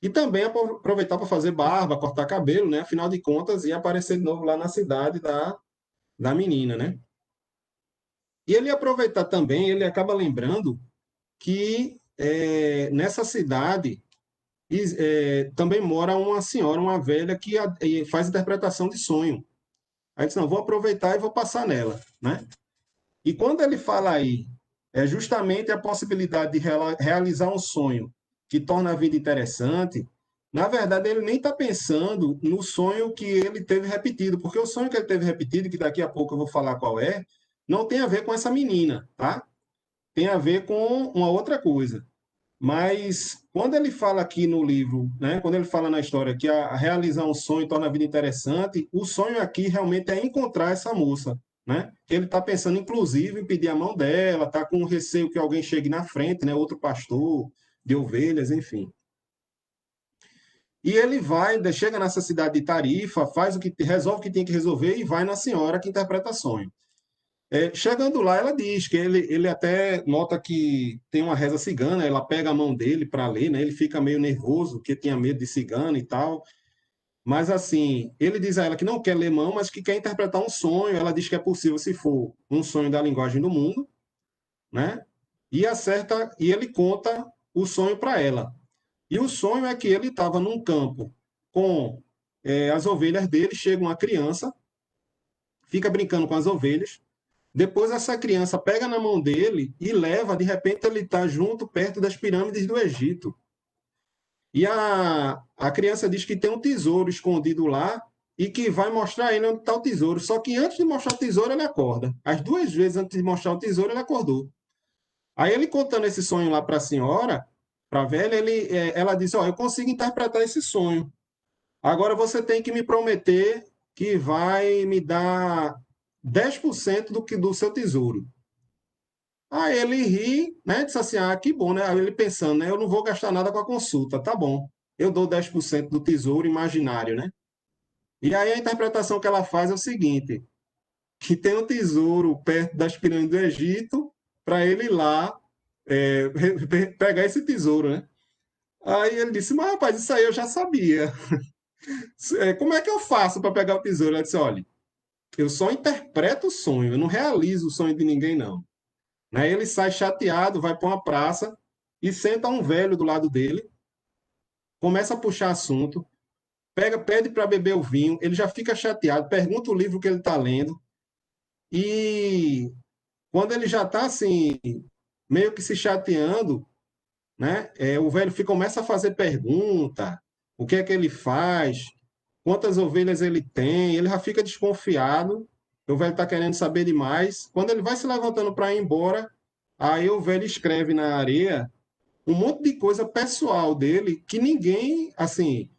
E também aproveitar para fazer barba, cortar cabelo, né? Afinal de contas, ia aparecer de novo lá na cidade da menina, né? E ele ia aproveitar também, ele acaba lembrando que nessa cidade também mora uma senhora, uma velha, que faz interpretação de sonho. Aí ele disse, não, vou aproveitar e vou passar nela, né? E quando ele fala aí, é justamente a possibilidade de realizar um sonho que torna a vida interessante, na verdade ele nem está pensando no sonho que ele teve repetido, porque o sonho que ele teve repetido, que daqui a pouco eu vou falar qual é, não tem a ver com essa menina, tá? Tem a ver com uma outra coisa. Mas quando ele fala aqui no livro, né, quando ele fala na história que a realizar um sonho torna a vida interessante, o sonho aqui realmente é encontrar essa moça, né? Ele está pensando, inclusive, em pedir a mão dela, está com receio que alguém chegue na frente, né? Outro pastor de ovelhas, enfim. E ele chega nessa cidade de Tarifa, faz resolve o que tem que resolver e vai na senhora que interpreta sonho. Chegando lá, ela diz que ele até nota que tem uma reza cigana, ela pega a mão dele para ler, né? Ele fica meio nervoso, porque tinha medo de cigana e tal. Mas assim, ele diz a ela que não quer ler mão, mas que quer interpretar um sonho. Ela diz que é possível se for um sonho da linguagem do mundo, né? E ele conta o sonho para ela. E o sonho é que ele estava num campo com as ovelhas dele, chega uma criança, fica brincando com as ovelhas. Depois essa criança pega na mão dele e leva, de repente ele está junto, perto das pirâmides do Egito. E a criança diz que tem um tesouro escondido lá e que vai mostrar a ele onde está o tesouro. Só que antes de mostrar o tesouro, ele acorda. As duas vezes antes de mostrar o tesouro, ele acordou. Aí ele contando esse sonho lá para a senhora, para a velha, ela disse, eu consigo interpretar esse sonho. Agora você tem que me prometer que vai me dar 10% do seu tesouro. Aí ele ri, né? Disse assim, que bom, né? Aí ele pensando, né? Eu não vou gastar nada com a consulta, tá bom. Eu dou 10% do tesouro imaginário, né? E aí a interpretação que ela faz é o seguinte, que tem um tesouro perto das pirâmides do Egito, para ele ir lá pegar esse tesouro, né? Aí ele disse, mas rapaz, isso aí eu já sabia. Como é que eu faço para pegar o tesouro? Ela disse, olha, eu só interpreto o sonho, eu não realizo o sonho de ninguém, não. Né? Ele sai chateado, vai para uma praça e senta um velho do lado dele, começa a puxar assunto, pede para beber o vinho, ele já fica chateado, pergunta o livro que ele está lendo, e quando ele já está assim, meio que se chateando, né? O velho começa a fazer pergunta, o que é que ele faz, quantas ovelhas ele tem, ele já fica desconfiado, o velho está querendo saber demais. Quando ele vai se levantando para ir embora, aí o velho escreve na areia um monte de coisa pessoal dele que ninguém, assim,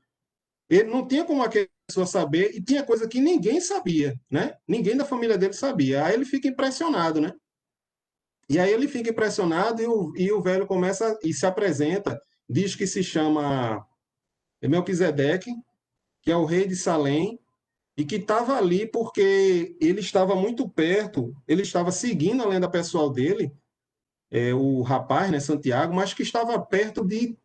ele não tinha como aquela pessoa saber e tinha coisa que ninguém sabia, né? Ninguém da família dele sabia. Aí ele fica impressionado, né? E aí ele fica impressionado e o velho começa e se apresenta, diz que se chama Melquisedeque, que é o rei de Salém, e que estava ali porque ele estava muito perto, ele estava seguindo a lenda pessoal dele, o rapaz, né, Santiago, mas que estava perto de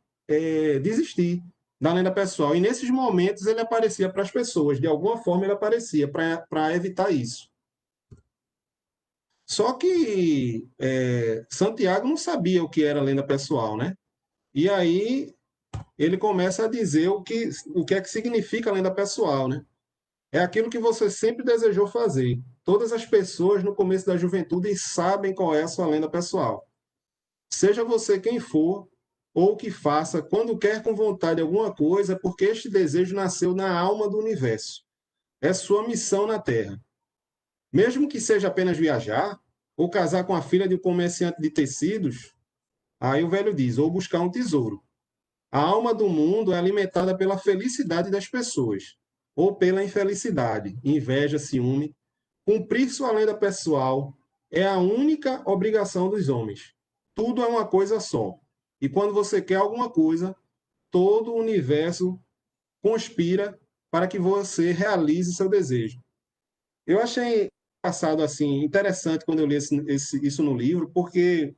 desistir da lenda pessoal. E nesses momentos ele aparecia para as pessoas, de alguma forma ele aparecia para evitar isso. Só que Santiago não sabia o que era lenda pessoal, né? E aí ele começa a dizer o que é que significa lenda pessoal, né? É aquilo que você sempre desejou fazer. Todas as pessoas no começo da juventude sabem qual é a sua lenda pessoal. Seja você quem for, ou que faça, quando quer com vontade alguma coisa, porque este desejo nasceu na alma do universo. É sua missão na Terra. Mesmo que seja apenas viajar, ou casar com a filha de um comerciante de tecidos, aí o velho diz, ou buscar um tesouro. A alma do mundo é alimentada pela felicidade das pessoas, ou pela infelicidade, inveja, ciúme. Cumprir sua lenda pessoal é a única obrigação dos homens. Tudo é uma coisa só. E quando você quer alguma coisa, todo o universo conspira para que você realize seu desejo. Eu achei passado assim interessante quando eu li isso no livro, porque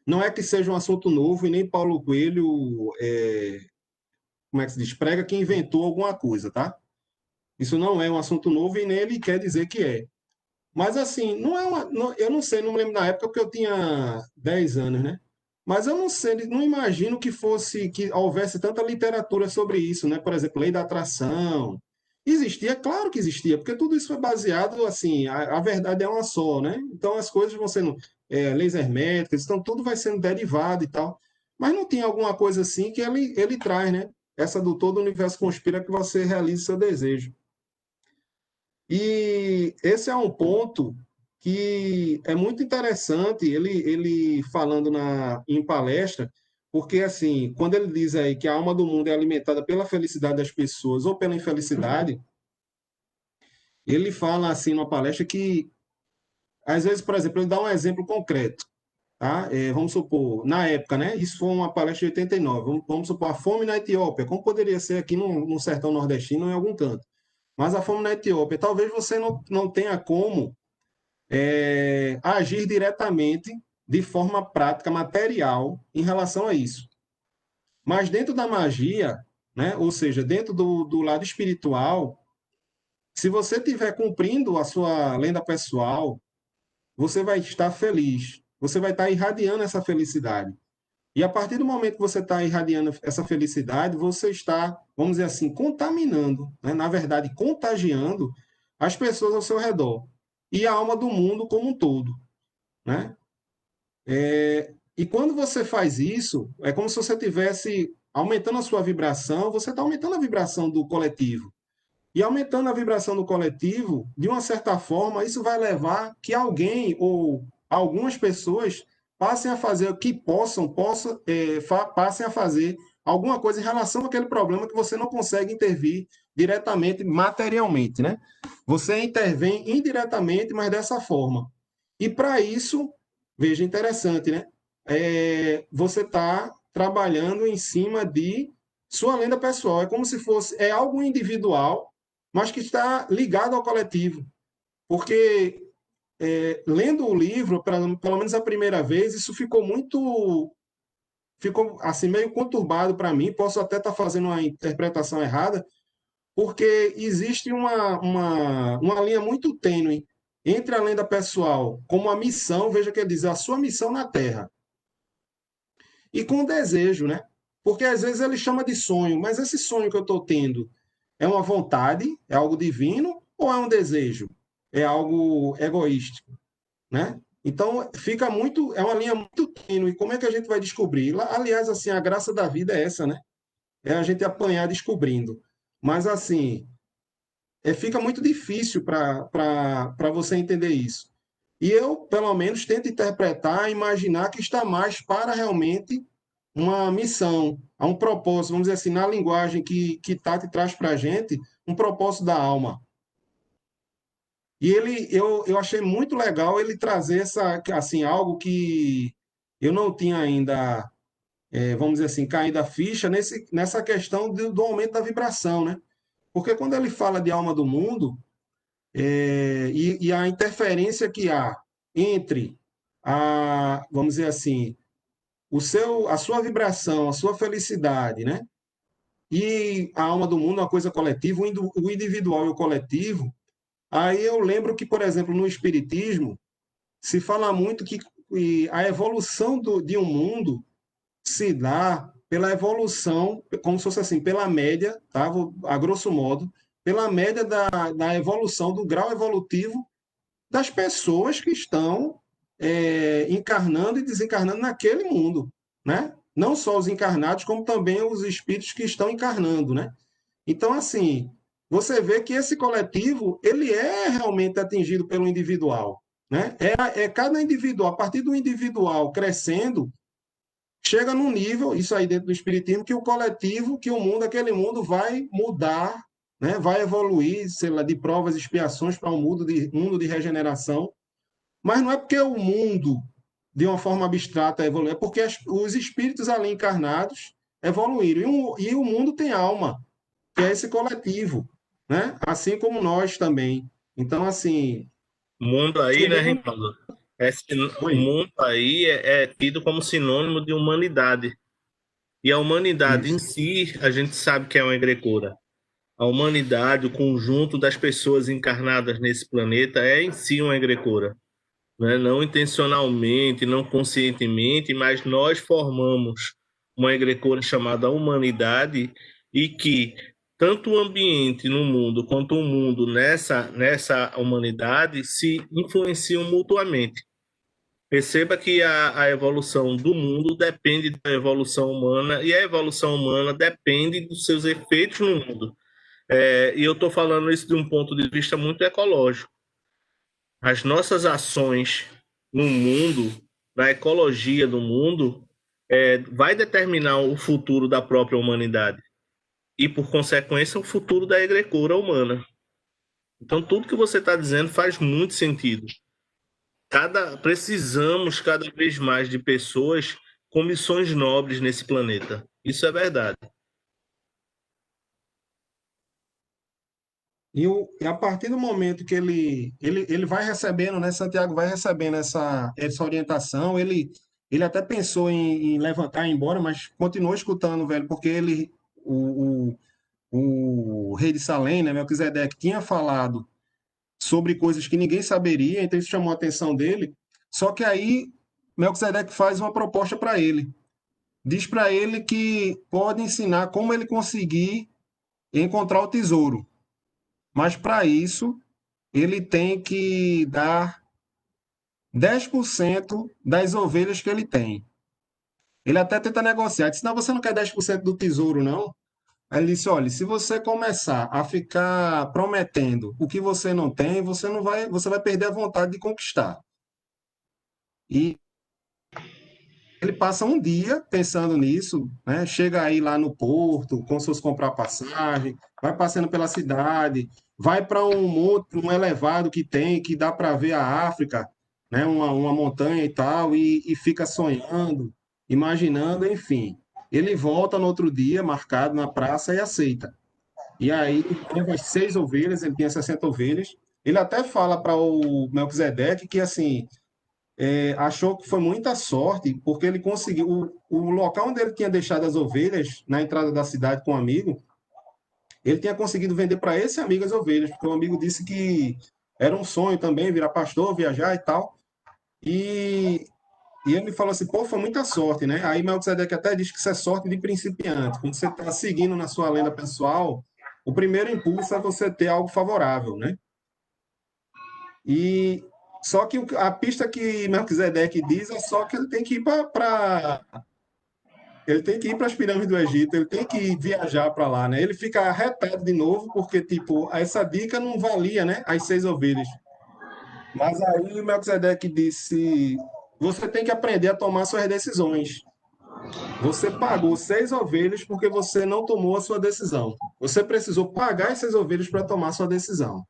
não é que seja um assunto novo e nem Paulo Coelho, como é que se diz, prega que inventou alguma coisa, tá? Isso não é um assunto novo e nem ele quer dizer que é. Mas assim, eu não sei, não me lembro na época porque eu tinha 10 anos, né? Mas eu não sei, não imagino que houvesse tanta literatura sobre isso, né? Por exemplo, lei da atração. Existia, claro que existia, porque tudo isso foi baseado, assim, a verdade é uma só, né? Então as coisas vão sendo, leis herméticas, então tudo vai sendo derivado e tal. Mas não tinha alguma coisa assim que ele traz, né? Essa do todo o universo conspira que você realize seu desejo. E esse é um ponto que é muito interessante, ele falando em palestra, porque assim, quando ele diz aí que a alma do mundo é alimentada pela felicidade das pessoas ou pela infelicidade, ele fala assim numa palestra que, às vezes, por exemplo, ele dá um exemplo concreto, tá? Vamos supor, na época, né? Isso foi uma palestra de 89, vamos supor a fome na Etiópia, como poderia ser aqui no sertão nordestino ou em algum canto. Mas a fome na Etiópia, talvez você não tenha como agir diretamente, de forma prática, material, em relação a isso. Mas dentro da magia, né, ou seja, dentro do lado espiritual, se você estiver cumprindo a sua lenda pessoal, você vai estar feliz, você vai estar irradiando essa felicidade. E a partir do momento que você está irradiando essa felicidade, você está, vamos dizer assim, contaminando, né? Na verdade, contagiando as pessoas ao seu redor e a alma do mundo como um todo, né? E quando você faz isso, é como se você estivesse aumentando a sua vibração, você está aumentando a vibração do coletivo. E aumentando a vibração do coletivo, de uma certa forma, isso vai levar que alguém ou algumas pessoas passem a fazer o que passem a fazer alguma coisa em relação àquele problema que você não consegue intervir diretamente, materialmente, né? Você intervém indiretamente, mas dessa forma. E para isso, veja, interessante, né? Você está trabalhando em cima de sua lenda pessoal. É como se fosse algo individual, mas que está ligado ao coletivo. Porque, lendo o livro, pelo menos a primeira vez, isso ficou assim, meio conturbado para mim. Posso até estar fazendo uma interpretação errada, porque existe uma linha muito tênue entre a lenda pessoal, como a missão, veja que ele diz, a sua missão na Terra, e com o desejo, né? Porque às vezes ele chama de sonho, mas esse sonho que eu estou tendo é uma vontade, é algo divino, ou é um desejo? É algo egoístico, né? Então, fica muito, é uma linha muito tênue. Como é que a gente vai descobrir? Aliás, assim, a graça da vida é essa, né? É a gente apanhar descobrindo. Mas, assim, fica muito difícil para você entender isso. E eu, pelo menos, tento interpretar, imaginar que está mais para realmente uma missão, a um propósito, vamos dizer assim, na linguagem que Tati traz para a gente, um propósito da alma. E eu achei muito legal ele trazer assim, algo que eu não tinha ainda, vamos dizer assim, caído a ficha nessa questão do aumento da vibração, né? Porque quando ele fala de alma do mundo, e a interferência que há entre vamos dizer assim, a sua vibração, a sua felicidade, né? E a alma do mundo, uma coisa coletiva, o individual e o coletivo. Aí eu lembro que, por exemplo, no Espiritismo, se fala muito que a evolução de um mundo se dá pela evolução, como se fosse assim, pela média, tá? A grosso modo, pela média da evolução, do grau evolutivo das pessoas que estão encarnando e desencarnando naquele mundo, né? Não só os encarnados, como também os espíritos que estão encarnando, né? Então, assim, você vê que esse coletivo, ele é realmente atingido pelo individual, né? É cada individual, a partir do individual crescendo, chega num nível, isso aí dentro do espiritismo, que o coletivo, que o mundo, aquele mundo vai mudar, né? Vai evoluir, sei lá, de provas e expiações para um mundo de regeneração. Mas não é porque o mundo, de uma forma abstrata, evoluiu, é porque os espíritos ali encarnados evoluíram. E o mundo tem alma, que é esse coletivo, né? Assim como nós também. Então, assim. O mundo aí, né, Chegando... Reinaldo? O Oi. mundo aí é tido como sinônimo de humanidade. E a humanidade em Isso. si, a gente sabe que é uma egregora. A humanidade, o conjunto das pessoas encarnadas nesse planeta é em si uma egregora, né? Não intencionalmente, não conscientemente, mas nós formamos uma egregora chamada humanidade e que tanto o ambiente no mundo quanto o mundo nessa humanidade se influenciam mutuamente. Perceba que a evolução do mundo depende da evolução humana e a evolução humana depende dos seus efeitos no mundo. E eu estou falando isso de um ponto de vista muito ecológico. As nossas ações no mundo, na ecologia do mundo, vai determinar o futuro da própria humanidade e, por consequência, o futuro da egregora humana. Então, tudo que você está dizendo faz muito sentido. Precisamos cada vez mais de pessoas com missões nobres nesse planeta. Isso é verdade. E a partir do momento que ele vai recebendo, né, Santiago vai recebendo essa orientação, ele até pensou em levantar e ir embora, mas continuou escutando, velho, porque o rei de Salém, né, Melquisedeque, tinha falado sobre coisas que ninguém saberia, então isso chamou a atenção dele. Só que aí Melquisedeque faz uma proposta para ele. Diz para ele que pode ensinar como ele conseguir encontrar o tesouro. Mas para isso, ele tem que dar 10% das ovelhas que ele tem. Ele até tenta negociar, disse, não, você não quer 10% do tesouro, não? Aí ele disse, olha, se você começar a ficar prometendo o que você não tem, você vai perder a vontade de conquistar. E ele passa um dia pensando nisso, né? Chega aí lá no porto, como se fosse comprar passagem, vai passando pela cidade, vai para um monte, um elevado que tem, que dá para ver a África, né? Uma montanha e tal, e fica sonhando, imaginando, enfim. Ele volta no outro dia, marcado na praça, e aceita. E aí leva as 6 ovelhas, ele tinha 60 ovelhas. Ele até fala para o Melquisedeque que assim achou que foi muita sorte, porque ele conseguiu. O local onde ele tinha deixado as ovelhas, na entrada da cidade com um amigo, ele tinha conseguido vender para esse amigo as ovelhas, porque o amigo disse que era um sonho também virar pastor, viajar e tal. E ele me falou assim, pô, foi muita sorte, né? Aí Melquisedeque até diz que isso é sorte de principiante. Quando você está seguindo na sua lenda pessoal, o primeiro impulso é você ter algo favorável, né? E só que a pista que Melquisedeque diz é só que ele tem que ir para ele tem que ir para as pirâmides do Egito, ele tem que viajar para lá, né? Ele fica arretado de novo porque tipo, essa dica não valia, né? As 6 ovelhas. Mas aí Melquisedeque disse: você tem que aprender a tomar suas decisões. Você pagou 6 ovelhas porque você não tomou a sua decisão. Você precisou pagar as 6 ovelhas para tomar a sua decisão.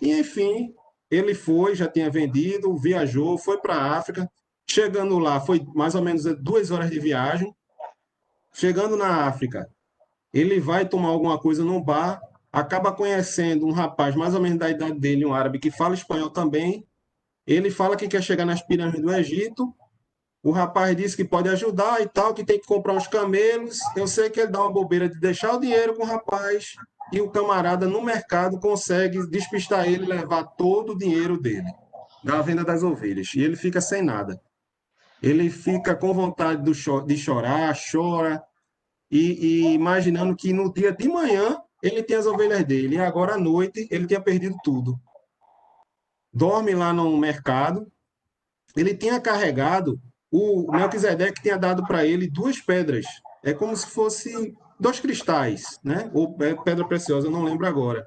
E, enfim, ele foi, já tinha vendido, viajou, foi para a África. Chegando lá, foi mais ou menos 2 horas de viagem. Chegando na África, ele vai tomar alguma coisa num bar, acaba conhecendo um rapaz mais ou menos da idade dele, um árabe que fala espanhol também. Ele fala que quer chegar nas pirâmides do Egito. O rapaz disse que pode ajudar e tal, que tem que comprar uns camelos. Eu sei que ele dá uma bobeira de deixar o dinheiro com o rapaz e o camarada no mercado consegue despistar ele e levar todo o dinheiro dele, da venda das ovelhas. E ele fica sem nada. Ele fica com vontade de chorar, chora, e imaginando que no dia de manhã ele tem as ovelhas dele, e agora à noite ele tinha perdido tudo. Dorme lá no mercado. Ele tinha carregado, o Melquisedeque tinha dado para ele 2 pedras. É como se fosse 2 cristais, né? Ou pedra preciosa, eu não lembro agora.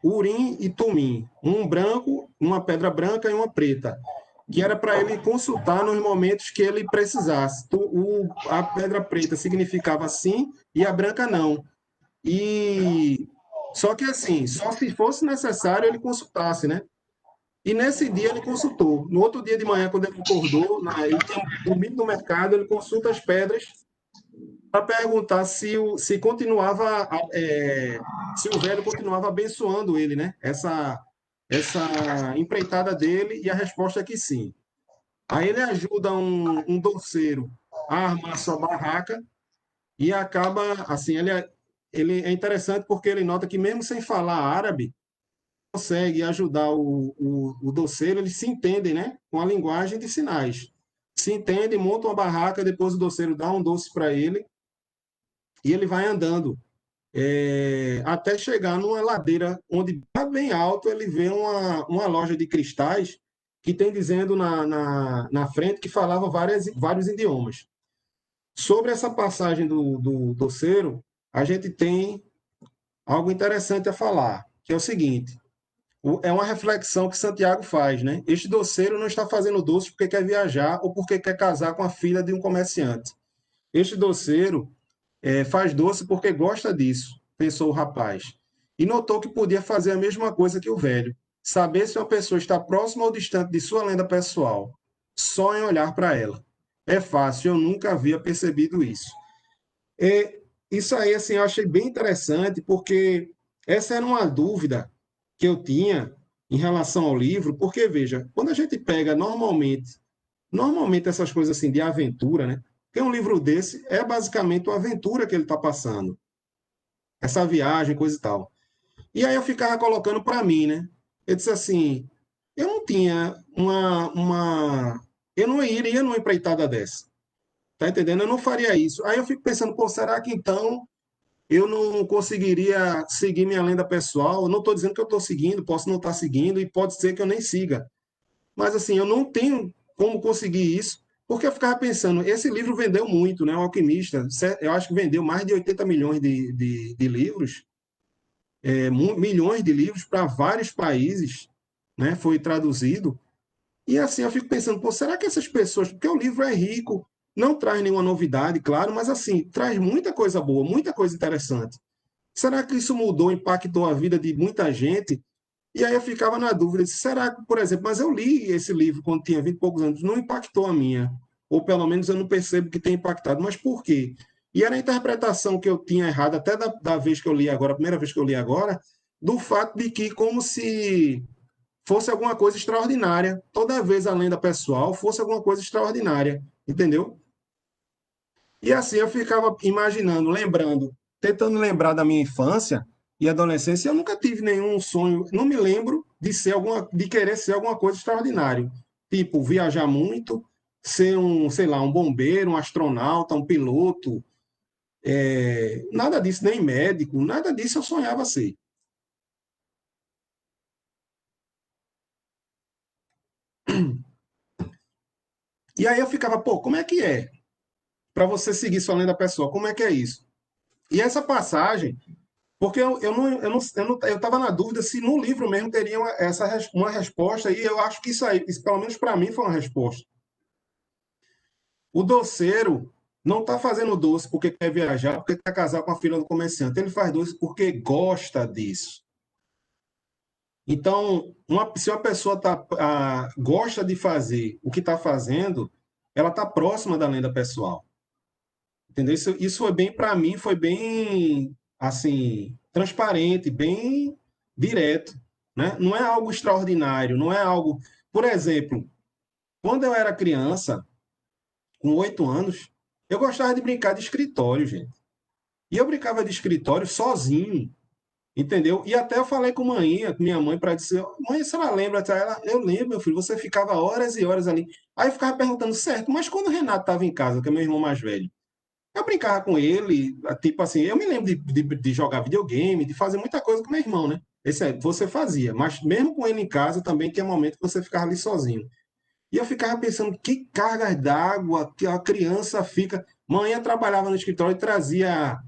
Urim e Tumim. Um branco, uma pedra branca e uma preta. Que era para ele consultar nos momentos que ele precisasse. A pedra preta significava sim e a branca não. E só que assim, só se fosse necessário ele consultasse, né? E nesse dia ele consultou. No outro dia de manhã, quando ele acordou, ele tinha dormido no mercado, ele consulta as pedras para perguntar se continuava, se o velho continuava abençoando ele, né? Essa empreitada dele, e a resposta é que sim. Aí ele ajuda um doceiro a armar sua barraca e acaba, assim, ele é interessante porque ele nota que mesmo sem falar árabe, consegue ajudar o doceiro, eles se entendem, né? Com a linguagem de sinais. Se entendem, montam uma barraca, depois o doceiro dá um doce para ele e ele vai andando até chegar numa ladeira onde, bem alto, ele vê uma loja de cristais que tem dizendo na frente que falava vários idiomas. Sobre essa passagem do doceiro, a gente tem algo interessante a falar, que é o seguinte: é uma reflexão que Santiago faz, né? Este doceiro não está fazendo doce porque quer viajar ou porque quer casar com a filha de um comerciante. Este doceiro faz doce porque gosta disso, pensou o rapaz. E notou que podia fazer a mesma coisa que o velho. Saber se uma pessoa está próxima ou distante de sua lenda pessoal, só em olhar para ela. É fácil, eu nunca havia percebido isso. Isso aí, assim, eu achei bem interessante, porque essa era uma dúvida que eu tinha em relação ao livro, porque, veja, quando a gente pega normalmente essas coisas assim de aventura, né? Porque um livro desse é basicamente uma aventura que ele está passando. Essa viagem, coisa e tal. E aí eu ficava colocando para mim, né? Eu disse assim, eu não tinha eu não iria numa empreitada dessa. Tá entendendo? Eu não faria isso. Aí eu fico pensando, pô, será que então eu não conseguiria seguir minha lenda pessoal? Eu não estou dizendo que eu estou seguindo, posso não estar seguindo e pode ser que eu nem siga. Mas assim, eu não tenho como conseguir isso, porque eu ficava pensando, esse livro vendeu muito, né? O Alquimista, eu acho que vendeu mais de 80 milhões de livros, milhões de livros para vários países, né? Foi traduzido. E assim, eu fico pensando, pô, será que essas pessoas, porque o livro é rico, não traz nenhuma novidade, claro, mas assim, traz muita coisa boa, muita coisa interessante. Será que isso mudou, impactou a vida de muita gente? E aí eu ficava na dúvida, será que, por exemplo, mas eu li esse livro quando tinha 20 e poucos anos, não impactou a minha, ou pelo menos eu não percebo que tem impactado, mas por quê? E era a interpretação que eu tinha errado, até da vez que eu li agora, a primeira vez que eu li agora, do fato de que como se fosse alguma coisa extraordinária, toda vez a lenda pessoal fosse alguma coisa extraordinária, entendeu? E assim eu ficava imaginando, lembrando tentando lembrar da minha infância e adolescência, eu nunca tive nenhum sonho, não me lembro de querer ser alguma coisa extraordinária. Tipo, viajar muito, ser sei lá, um bombeiro, um astronauta, um piloto, nada disso, nem médico, nada disso eu sonhava ser. E aí eu ficava, pô, como é que é? Para você seguir sua lenda pessoal, como é que é isso? E essa passagem, porque eu estava na dúvida se no livro mesmo teria uma resposta, e eu acho que isso pelo menos para mim, foi uma resposta. O doceiro não está fazendo doce porque quer viajar, porque quer casar com a filha do comerciante. Ele faz doce porque gosta disso. Então, se uma pessoa gosta de fazer o que está fazendo, ela está próxima da lenda pessoal. Entendeu? Isso foi bem, para mim, foi bem, assim, transparente, bem direto, né? Não é algo extraordinário, não é algo... Por exemplo, quando eu era criança, com 8 anos, eu gostava de brincar de escritório, gente. E eu brincava de escritório sozinho, entendeu? E até eu falei com minha mãe, para dizer, mãe, se ela lembra? Eu lembro, meu filho, você ficava horas e horas ali. Aí eu ficava perguntando, certo, mas quando o Renato estava em casa, que é meu irmão mais velho, eu brincava com ele, tipo assim, eu me lembro de jogar videogame, de fazer muita coisa com meu irmão, né? Você fazia, mas mesmo com ele em casa também tinha momento que você ficava ali sozinho. E eu ficava pensando, que cargas d'água que a criança fica... Manhã trabalhava no escritório e trazia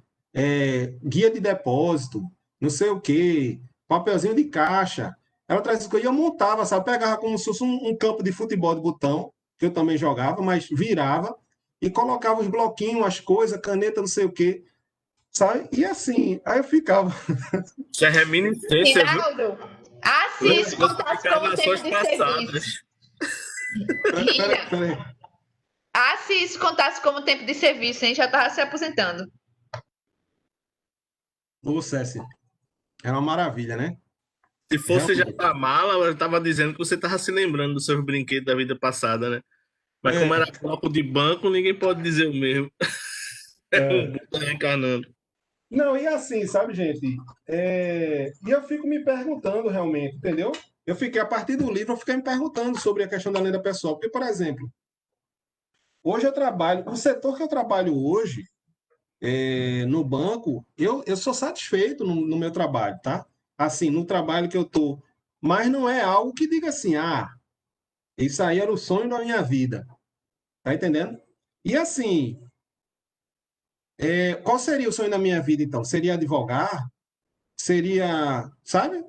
guia de depósito, não sei o quê, papelzinho de caixa. Ela trazia essas coisas e eu montava, sabe? Pegava como se fosse um campo de futebol de botão, que eu também jogava, mas virava e colocava os bloquinhos, as coisas, caneta, não sei o quê, sabe? E assim, aí eu ficava... Isso é reminiscência, viu? Rinaldo, se Lembra isso das contasse como tempo encarnações de passadas. serviço. Peraí. Se isso contasse como tempo de serviço, hein? Já estava se aposentando. Ô, Cécio, é uma maravilha, né? Se fosse já Realmente. da mala, eu estava dizendo que você estava se lembrando dos seus brinquedos da vida passada, né? Mas como era bloco de banco, ninguém pode dizer o mesmo. Um Buda reencarnando. Não, e assim, sabe, gente? E eu fico me perguntando realmente, entendeu? A partir do livro, eu fiquei me perguntando sobre a questão da lenda pessoal. Porque, por exemplo, hoje eu trabalho, o setor que eu trabalho hoje, no banco, eu sou satisfeito no meu trabalho, tá? Assim, no trabalho que eu tô. Mas não é algo que diga assim, isso aí era o sonho da minha vida. Tá entendendo? E assim, qual seria o sonho da minha vida, então? Seria advogar? Seria, sabe?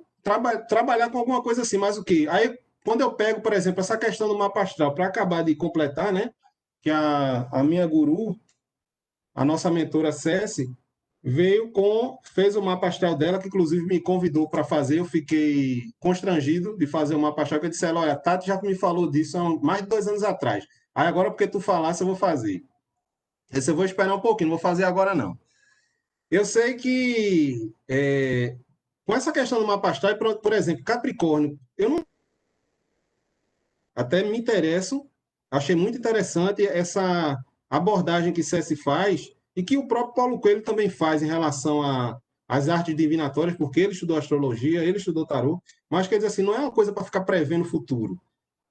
Trabalhar com alguma coisa assim, mas o quê? Aí, quando eu pego, por exemplo, essa questão do mapa astral, para acabar de completar, né? Que a minha guru, a nossa mentora Cessi, fez o mapa astral dela, que inclusive me convidou para fazer. Eu fiquei constrangido de fazer o mapa astral, que eu disse a ela, olha, Tati já me falou disso há mais de 2 anos atrás. Aí agora, porque tu falasse, eu vou fazer. Esse eu vou esperar um pouquinho, não vou fazer agora não. Eu sei que com essa questão do mapa astral, por exemplo, Capricórnio, eu não até me interesso, achei muito interessante essa abordagem que Cessi faz e que o próprio Paulo Coelho também faz em relação às artes divinatórias, porque ele estudou astrologia, ele estudou tarô, mas quer dizer assim, não é uma coisa para ficar prevendo o futuro,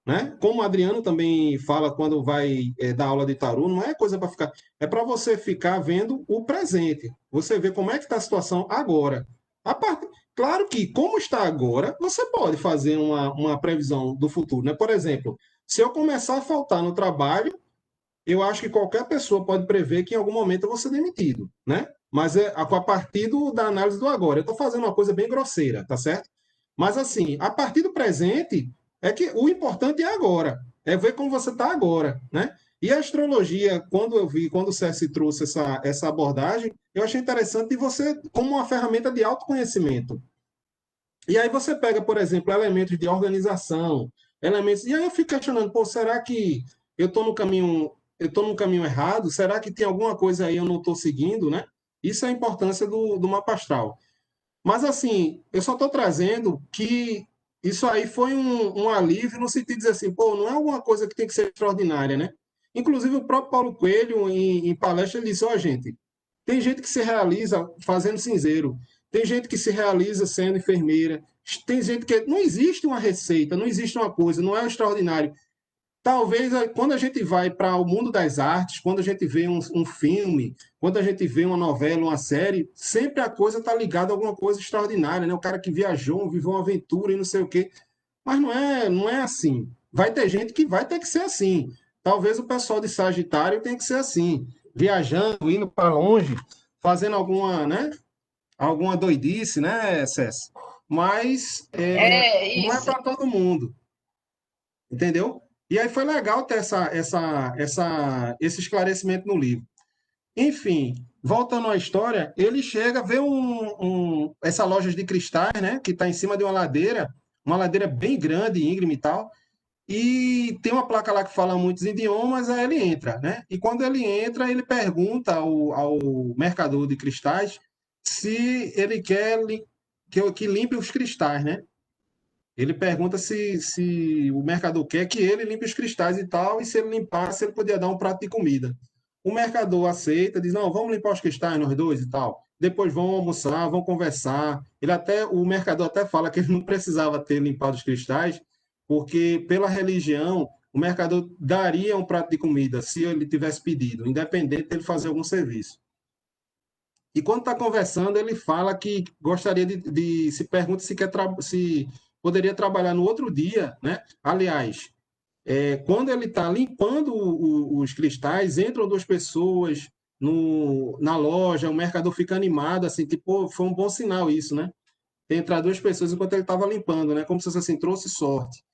né? Como o Adriano também fala quando vai dar aula de tarô, não é coisa para ficar, é para você ficar vendo o presente, você vê como é que está a situação agora. Claro que, como está agora, você pode fazer uma previsão do futuro, né? Por exemplo, se eu começar a faltar no trabalho, eu acho que qualquer pessoa pode prever que em algum momento eu vou ser demitido, né? Mas a partir da análise do agora. Eu estou fazendo uma coisa bem grosseira, tá certo? Mas assim, a partir do presente, é que o importante é agora, é ver como você está agora, né? E a astrologia, quando o César trouxe essa abordagem, eu achei interessante de você como uma ferramenta de autoconhecimento. E aí você pega, por exemplo, elementos de organização, elementos. E aí eu fico questionando, pô, será que eu estou no caminho errado? Será que tem alguma coisa aí eu não estou seguindo, né? Isso é a importância do mapa astral. Mas assim, eu só estou trazendo que isso aí foi um alívio no sentido de dizer assim, pô, não é alguma coisa que tem que ser extraordinária, né? Inclusive o próprio Paulo Coelho, em palestra, ele disse, ó, gente, Tem gente que se realiza fazendo cinzeiro, tem gente que se realiza sendo enfermeira, tem gente que não existe uma receita, não existe uma coisa, não é o extraordinário. Talvez quando a gente vai para o mundo das artes, quando a gente vê um filme, quando a gente vê uma novela, uma série, sempre a coisa está ligada a alguma coisa extraordinária, né? O cara que viajou, viveu uma aventura e não sei o quê. Mas não é assim. Vai ter gente que vai ter que ser assim. Talvez o pessoal de Sagitário tenha que ser assim, viajando, indo para longe, fazendo alguma, né? Alguma doidice, né, César? Mas não é Isso. para todo mundo, entendeu? E aí foi legal ter esse esclarecimento no livro. Enfim, voltando à história, ele chega, vê essa loja de cristais, né, que está em cima de uma ladeira bem grande, íngreme e tal, e tem uma placa lá que fala muitos idiomas, aí ele entra, né? E quando ele entra, ele pergunta ao mercador de cristais se ele quer que limpe os cristais, né? Ele pergunta se o mercador quer que ele limpe os cristais e tal, e se ele limpasse, ele podia dar um prato de comida. O mercador aceita, diz, não, vamos limpar os cristais, nós dois e tal. Depois vão almoçar, vão conversar. O mercador até fala que ele não precisava ter limpado os cristais, porque pela religião, o mercador daria um prato de comida se ele tivesse pedido, independente dele fazer algum serviço. E quando está conversando, ele fala que gostaria se pergunta se poderia trabalhar no outro dia, né? Aliás, quando ele está limpando os cristais, entram duas pessoas na loja, o mercador fica animado, assim, tipo, foi um bom sinal isso, né? Entrar duas pessoas enquanto ele estava limpando, né? Como se fosse assim, trouxe sorte.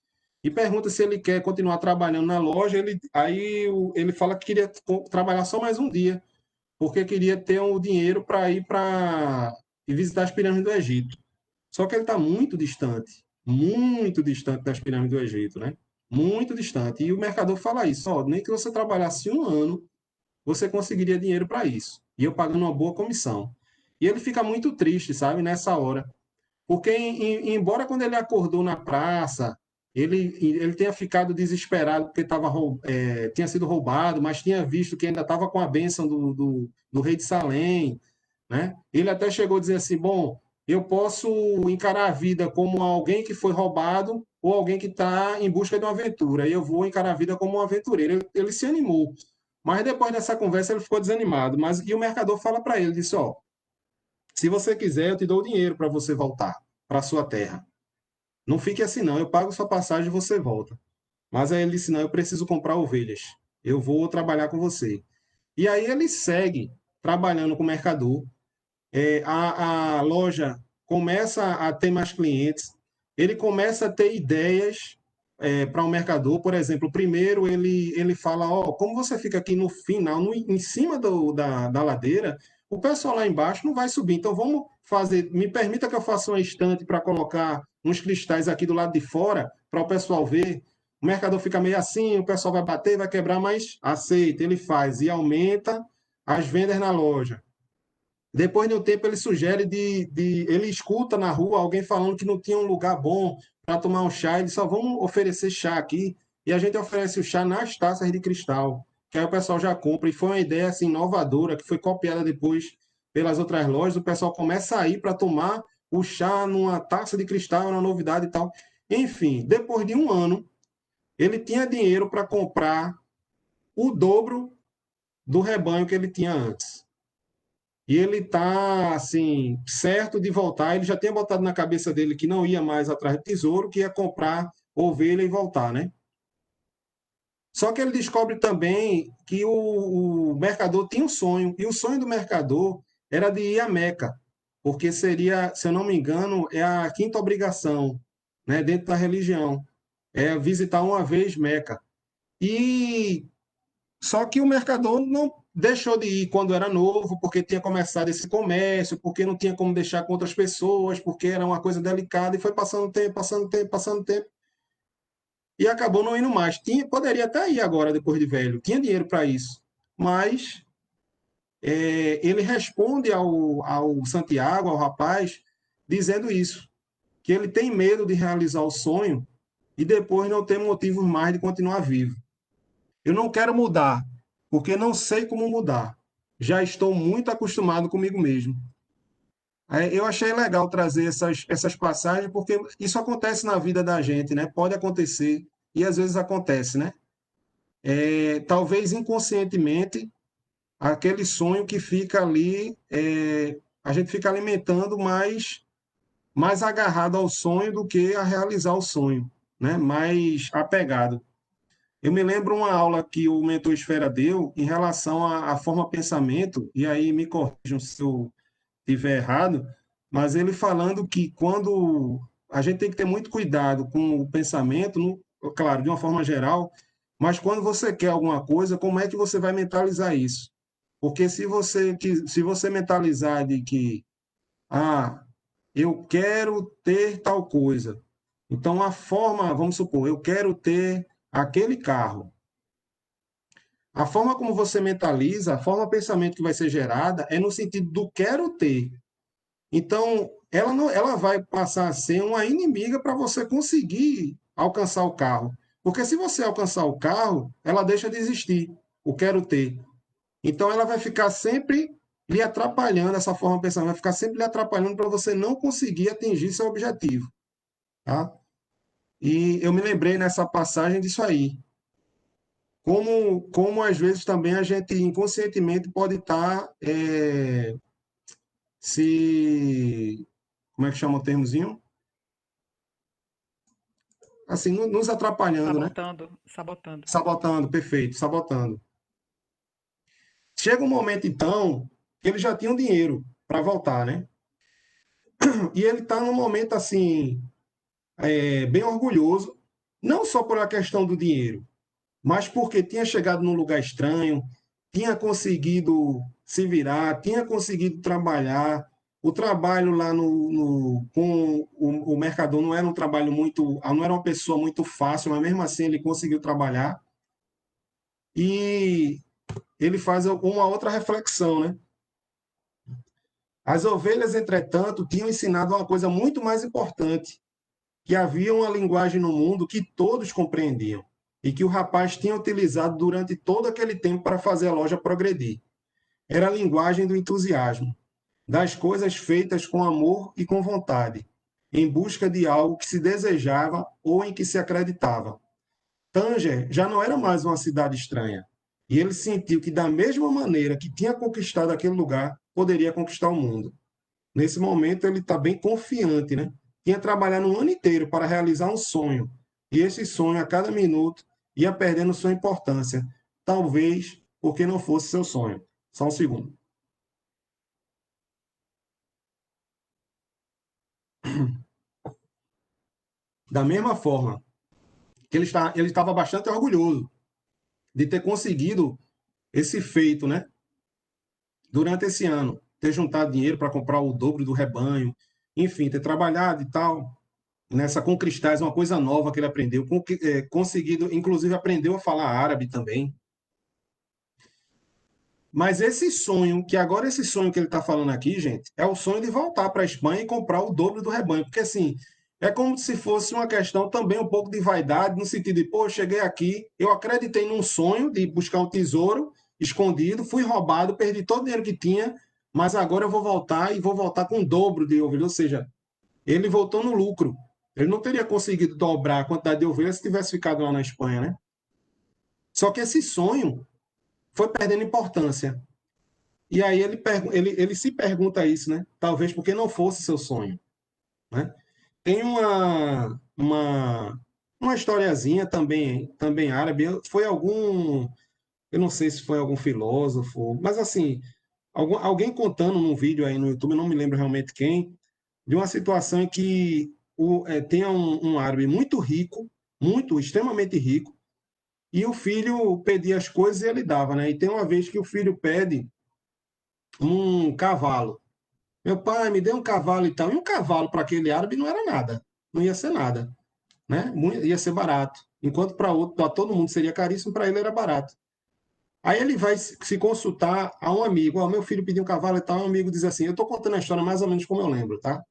E pergunta se ele quer continuar trabalhando na loja, ele fala que queria trabalhar só mais um dia, porque queria ter o dinheiro para ir e visitar as pirâmides do Egito. Só que ele está muito distante das pirâmides do Egito, né? Muito distante. E o mercador fala isso, ó, nem que você trabalhasse um ano, você conseguiria dinheiro para isso. E eu pagando uma boa comissão. E ele fica muito triste, sabe, nessa hora. Porque, embora quando ele acordou na praça, ele tenha ficado desesperado porque tinha sido roubado, mas tinha visto que ainda estava com a bênção do rei de Salém, né? Ele até chegou a dizer assim, bom, eu posso encarar a vida como alguém que foi roubado ou alguém que está em busca de uma aventura, e eu vou encarar a vida como um aventureiro. Ele se animou, mas depois dessa conversa ele ficou desanimado. E o mercador fala para ele, disse, ó, se você quiser, eu te dou o dinheiro para você voltar para sua terra. Não fique assim, não. Eu pago sua passagem e você volta. Mas aí ele disse, não, eu preciso comprar ovelhas. Eu vou trabalhar com você. E aí ele segue trabalhando com o mercador. A loja começa a ter mais clientes. Ele começa a ter ideias para o mercador. Por exemplo, primeiro ele fala, ó, como você fica aqui no final, em cima da ladeira, o pessoal lá embaixo não vai subir. Então vamos fazer, me permita que eu faça uma estante para colocar uns cristais aqui do lado de fora para o pessoal ver. O mercador fica meio assim, o pessoal vai bater, vai quebrar, mas aceita, ele faz e aumenta as vendas na loja. Depois de um tempo, ele sugere ele escuta na rua alguém falando que não tinha um lugar bom para tomar um chá. Ele só vamos oferecer chá aqui. E a gente oferece o chá nas taças de cristal, que aí o pessoal já compra. E foi uma ideia assim, inovadora, que foi copiada depois pelas outras lojas. O pessoal começa a ir para tomar o chá numa taça de cristal, é uma novidade e tal. Enfim, depois de um ano, ele tinha dinheiro para comprar o dobro do rebanho que ele tinha antes. E ele está, assim, certo de voltar. Ele já tinha botado na cabeça dele que não ia mais atrás do tesouro, que ia comprar ovelha e voltar, né? Só que ele descobre também que o mercador tinha um sonho. E o sonho do mercador era de ir a Meca, porque seria, se eu não me engano, é a quinta obrigação, né, dentro da religião. É visitar uma vez Meca. E só que o mercador não deixou de ir quando era novo, porque tinha começado esse comércio, porque não tinha como deixar com outras pessoas, porque era uma coisa delicada, e foi passando tempo, passando tempo, passando tempo, e acabou não indo mais. Poderia até ir agora, depois de velho, tinha dinheiro para isso, mas ele responde ao Santiago, ao rapaz, dizendo isso, que ele tem medo de realizar o sonho e depois não ter motivos mais de continuar vivo. Eu não quero mudar, porque não sei como mudar. já estou muito acostumado comigo mesmo. Eu achei legal trazer essas passagens, porque isso acontece na vida da gente, né? Pode acontecer, e às vezes acontece, né? Talvez inconscientemente, aquele sonho que fica ali, a gente fica alimentando mais agarrado ao sonho do que a realizar o sonho, né? Mais apegado. Eu me lembro uma aula que o mentor Esfera deu em relação à forma pensamento, e aí me corrijam se eu estiver errado, mas ele falando que quando a gente tem que ter muito cuidado com o pensamento, claro, de uma forma geral, mas quando você quer alguma coisa, como é que você vai mentalizar isso? Porque se você mentalizar de que, eu quero ter tal coisa, então a forma, vamos supor, eu quero ter aquele carro. A forma como você mentaliza, a forma de pensamento que vai ser gerada é no sentido do quero ter. Então, ela vai passar a ser uma inimiga para você conseguir alcançar o carro. Porque se você alcançar o carro, ela deixa de existir, o quero ter. Então, ela vai ficar sempre lhe atrapalhando, essa forma de pensamento vai ficar sempre lhe atrapalhando para você não conseguir atingir seu objetivo. Tá? E eu me lembrei nessa passagem disso aí. Como às vezes também a gente inconscientemente pode estar se. Como é que chama o termozinho? Assim, nos atrapalhando, né? Sabotando. Sabotando, perfeito, sabotando. Chega um momento, então, que ele já tinha o dinheiro para voltar, né? E ele está num momento, assim, bem orgulhoso, não só por a questão do dinheiro, mas porque tinha chegado num lugar estranho, tinha conseguido se virar, tinha conseguido trabalhar. O trabalho lá com o mercador não era um trabalho muito, não era uma pessoa muito fácil, mas mesmo assim ele conseguiu trabalhar. E ele faz uma outra reflexão, né? As ovelhas, entretanto, tinham ensinado uma coisa muito mais importante, que havia uma linguagem no mundo que todos compreendiam e que o rapaz tinha utilizado durante todo aquele tempo para fazer a loja progredir. Era a linguagem do entusiasmo, das coisas feitas com amor e com vontade, em busca de algo que se desejava ou em que se acreditava. Tanger já não era mais uma cidade estranha, e ele sentiu que, da mesma maneira que tinha conquistado aquele lugar, poderia conquistar o mundo. Nesse momento, ele está bem confiante, né? Tinha trabalhado um ano inteiro para realizar um sonho, e esse sonho, a cada minuto, ia perdendo sua importância, talvez porque não fosse seu sonho. Só um segundo. Da mesma forma que ele estava bastante orgulhoso de ter conseguido esse feito, né? Durante esse ano, ter juntado dinheiro para comprar o dobro do rebanho, enfim, ter trabalhado e tal, nessa conquistar uma coisa nova que ele aprendeu, conseguido, inclusive aprendeu a falar árabe também. Mas esse sonho que ele está falando aqui, gente, é o sonho de voltar para a Espanha e comprar o dobro do rebanho, porque assim, é como se fosse uma questão também um pouco de vaidade, no sentido de, pô, eu cheguei aqui, eu acreditei num sonho de buscar um tesouro escondido, fui roubado, perdi todo o dinheiro que tinha, mas agora eu vou voltar e vou voltar com o dobro de ovelhas, ou seja, ele voltou no lucro. Ele não teria conseguido dobrar a quantidade de ovelhas se tivesse ficado lá na Espanha, né? Só que esse sonho foi perdendo importância. E aí ele se pergunta isso, né? Talvez porque não fosse seu sonho, né? Tem uma historiazinha também árabe, eu não sei se foi algum filósofo, mas assim, alguém contando num vídeo aí no YouTube, eu não me lembro realmente quem, de uma situação em que tem um árabe muito rico, muito, extremamente rico, e o filho pedia as coisas e ele dava, né? E tem uma vez que o filho pede um cavalo. Meu pai, me deu um cavalo e tal. E um cavalo para aquele árabe não era nada, não ia ser nada, né? Ia ser barato. Enquanto para todo mundo seria caríssimo, para ele era barato. Aí ele vai se consultar a um amigo. Ó, meu filho pediu um cavalo e tal. Um amigo diz assim: eu estou contando a história mais ou menos como eu lembro, tá?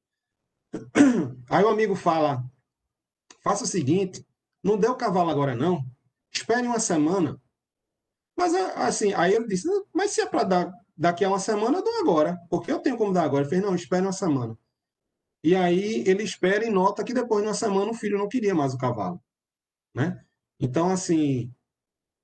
Aí o amigo fala: faça o seguinte, não dê o cavalo agora não, espere uma semana. Mas assim, aí ele disse: mas se é para dar daqui a uma semana eu dou agora, porque eu tenho como dar agora. Ele fez, não, espere uma semana. E aí ele espera e nota que depois de uma semana o filho não queria mais o cavalo, né? Então, assim,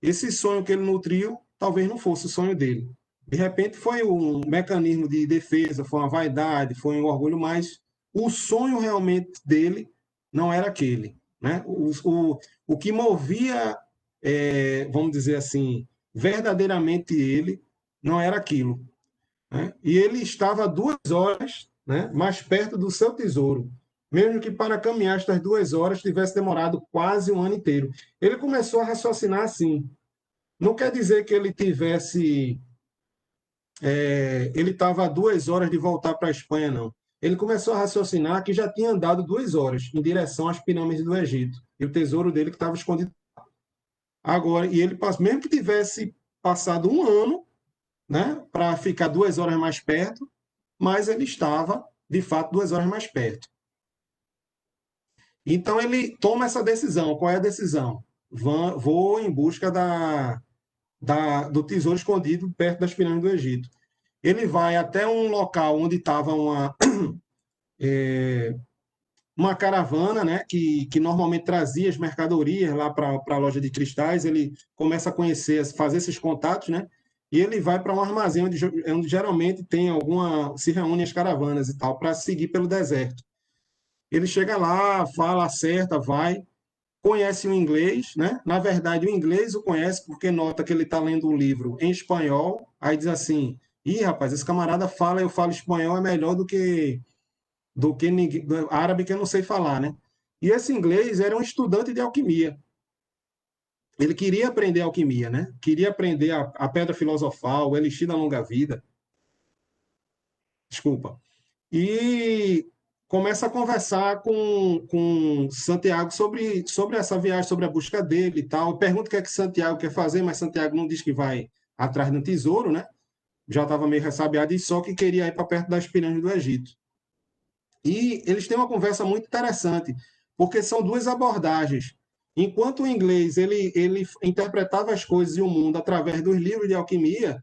esse sonho que ele nutriu talvez não fosse o sonho dele. De repente foi um mecanismo de defesa, foi uma vaidade, foi um orgulho, mas o sonho realmente dele não era aquele, né? O que movia, vamos dizer assim, verdadeiramente ele, não era aquilo, né? E ele estava 2 horas, né, mais perto do seu tesouro, mesmo que para caminhar estas 2 horas tivesse demorado quase um ano inteiro. Ele começou a raciocinar assim. Não quer dizer que ele tivesse. Ele estava a 2 horas de voltar para a Espanha, não. Ele começou a raciocinar que já tinha andado 2 horas em direção às pirâmides do Egito. E o tesouro dele que estava escondido. Agora, e ele, mesmo que tivesse passado um ano, né, para ficar 2 horas mais perto, mas ele estava, de fato, 2 horas mais perto. Então ele toma essa decisão. Qual é a decisão? Vou em busca do tesouro escondido perto das pirâmides do Egito. Ele vai até um local onde estava uma caravana, né, que normalmente trazia as mercadorias lá para a loja de cristais. Ele começa a conhecer, fazer esses contatos, né, e ele vai para um armazém onde geralmente tem se reúnem as caravanas e tal, para seguir pelo deserto. Ele chega lá, fala, acerta, vai, conhece o inglês, né? Na verdade, o inglês o conhece porque nota que ele está lendo um livro em espanhol, aí diz assim, ih, rapaz, esse camarada fala, eu falo espanhol, é melhor do que árabe que eu não sei falar, né? E esse inglês era um estudante de alquimia. Ele queria aprender alquimia, né? Queria aprender a pedra filosofal, o elixir da longa vida. Desculpa. E começa a conversar com Santiago sobre essa viagem, sobre a busca dele e tal. Pergunta o que é que Santiago quer fazer, mas Santiago não diz que vai atrás do tesouro, né? Já estava meio ressabiado e só que queria ir para perto das pirâmides do Egito. E eles têm uma conversa muito interessante, porque são duas abordagens. Enquanto o inglês ele interpretava as coisas e o mundo através dos livros de alquimia,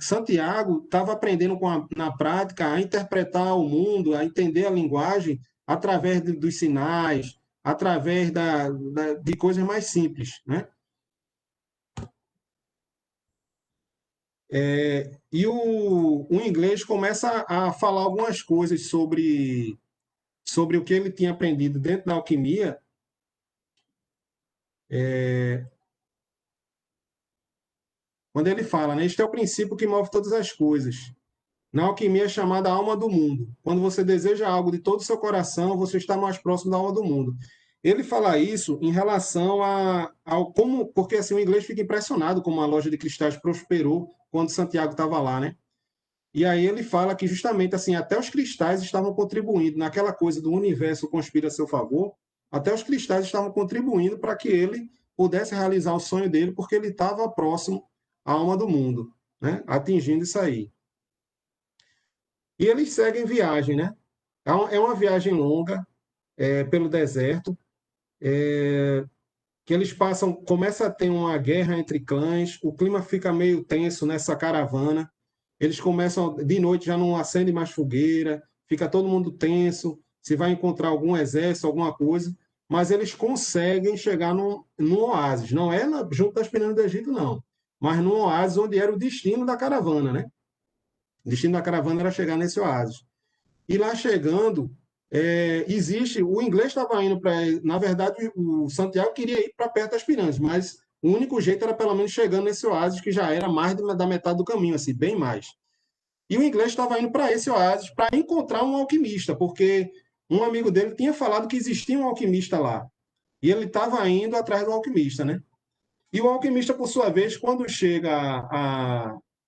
Santiago estava aprendendo na prática a interpretar o mundo, a entender a linguagem através dos sinais, através de coisas mais simples, né? E o inglês começa a falar algumas coisas sobre o que ele tinha aprendido dentro da alquimia, quando ele fala, né? Este é o princípio que move todas as coisas. Na alquimia é chamada alma do mundo. Quando você deseja algo de todo o seu coração, você está mais próximo da alma do mundo. Ele fala isso em relação ao como, porque assim o inglês fica impressionado como a loja de cristais prosperou quando Santiago estava lá, né? E aí ele fala que justamente assim até os cristais estavam contribuindo naquela coisa do universo conspira a seu favor. Até os cristais estavam contribuindo para que ele pudesse realizar o sonho dele, porque ele estava próximo à alma do mundo, né? Atingindo isso aí. E eles seguem viagem, né? É uma viagem longa pelo deserto, que eles passam, começa a ter uma guerra entre clãs, o clima fica meio tenso nessa caravana, eles começam, de noite já não acende mais fogueira, fica todo mundo tenso, se vai encontrar algum exército, alguma coisa, mas eles conseguem chegar num oásis, não é junto das pirâmides do Egito, não, mas num oásis onde era o destino da caravana, né? O destino da caravana era chegar nesse oásis. E lá chegando, o inglês estava indo para, na verdade, o Santiago queria ir para perto das pirâmides, mas o único jeito era pelo menos chegando nesse oásis, que já era mais da metade do caminho, assim, bem mais. E o inglês estava indo para esse oásis para encontrar um alquimista, porque um amigo dele tinha falado que existia um alquimista lá. E ele estava indo atrás do alquimista, né? E o alquimista, por sua vez, quando chega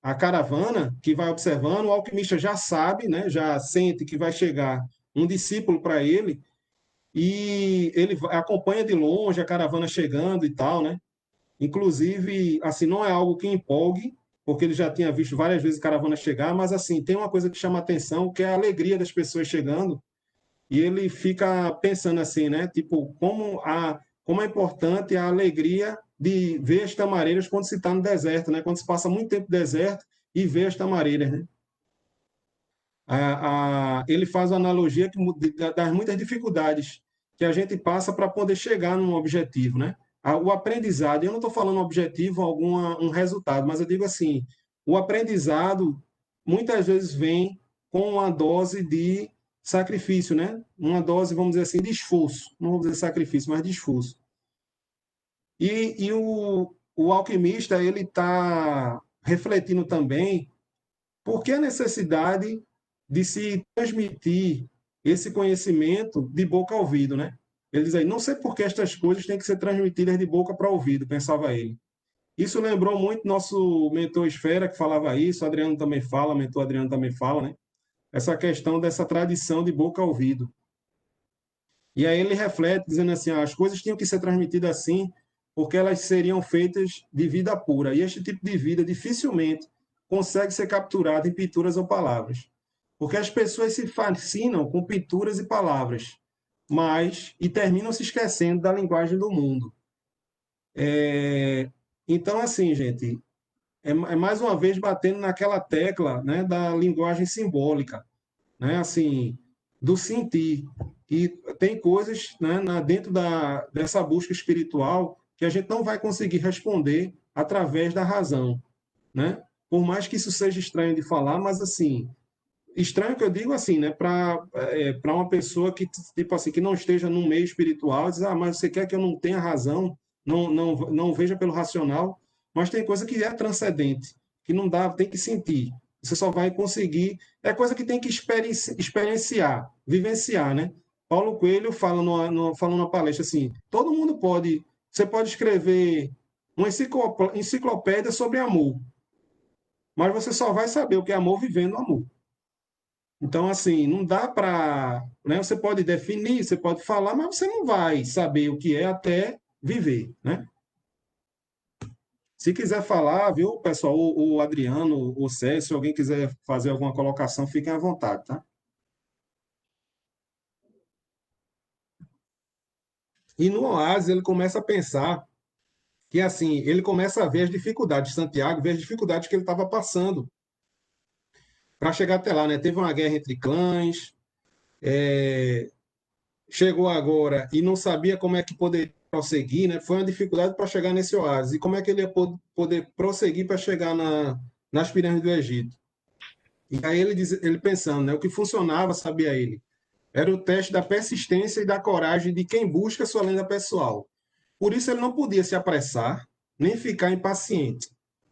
a caravana, que vai observando, o alquimista já sabe, né? Já sente que vai chegar um discípulo para ele, e ele acompanha de longe a caravana chegando e tal, né? Inclusive, assim, não é algo que empolgue, porque ele já tinha visto várias vezes a caravana chegar, mas, assim, tem uma coisa que chama atenção, que é a alegria das pessoas chegando, e ele fica pensando assim, né? Tipo, como é importante a alegria de ver as tamareiras quando se está no deserto, né? Quando se passa muito tempo no deserto e ver as tamareiras, né? Ele faz a analogia das muitas dificuldades que a gente passa para poder chegar num objetivo, né? O aprendizado, eu não estou falando objetivo, um resultado, mas eu digo assim, o aprendizado muitas vezes vem com uma dose de sacrifício, né? Uma dose, vamos dizer assim, de esforço. Não vou dizer sacrifício, mas de esforço. E o alquimista, ele está refletindo também por que a necessidade de se transmitir esse conhecimento de boca a ouvido, né? Ele diz aí, não sei por que estas coisas têm que ser transmitidas de boca para ouvido, pensava ele. Isso lembrou muito nosso mentor Esfera, que falava isso, o Adriano também fala, o mentor Adriano também fala, né? Essa questão dessa tradição de boca a ouvido. E aí ele reflete, dizendo assim, as coisas tinham que ser transmitidas assim, porque elas seriam feitas de vida pura. E este tipo de vida dificilmente consegue ser capturado em pinturas ou palavras. Porque as pessoas se fascinam com pinturas e palavras, e terminam se esquecendo da linguagem do mundo. Então, assim, gente, é mais uma vez batendo naquela tecla, né, da linguagem simbólica, né, assim, do sentir. E tem coisas, né, dentro dessa busca espiritual que a gente não vai conseguir responder através da razão, né? Por mais que isso seja estranho de falar, mas assim, estranho que eu digo assim, né, para uma pessoa que tipo assim, que não esteja no meio espiritual, diz: "Ah, mas você quer que eu não tenha razão, não veja pelo racional", mas tem coisa que é transcendente, que não dá, tem que sentir. Você só vai conseguir, é coisa que tem que experienciar, vivenciar, né? Paulo Coelho fala numa palestra assim: todo mundo pode, você pode escrever uma enciclopédia sobre amor, mas você só vai saber o que é amor vivendo amor. Então, assim, não dá para, né? Você pode definir, você pode falar, mas você não vai saber o que é até viver, né? Se quiser falar, viu, pessoal, o Adriano, o César, se alguém quiser fazer alguma colocação, fiquem à vontade, tá? E no Oásis ele começa a pensar que, assim, ele começa a ver as dificuldades de Santiago, ver as dificuldades que ele estava passando para chegar até lá, né? Teve uma guerra entre clãs, chegou agora e não sabia como é que poderia prosseguir, né? Foi uma dificuldade para chegar nesse oásis. E como é que ele ia poder prosseguir para chegar nas pirâmides do Egito? E aí ele pensando, né? O que funcionava, sabia ele, era o teste da persistência e da coragem de quem busca sua lenda pessoal. Por isso ele não podia se apressar, nem ficar impaciente.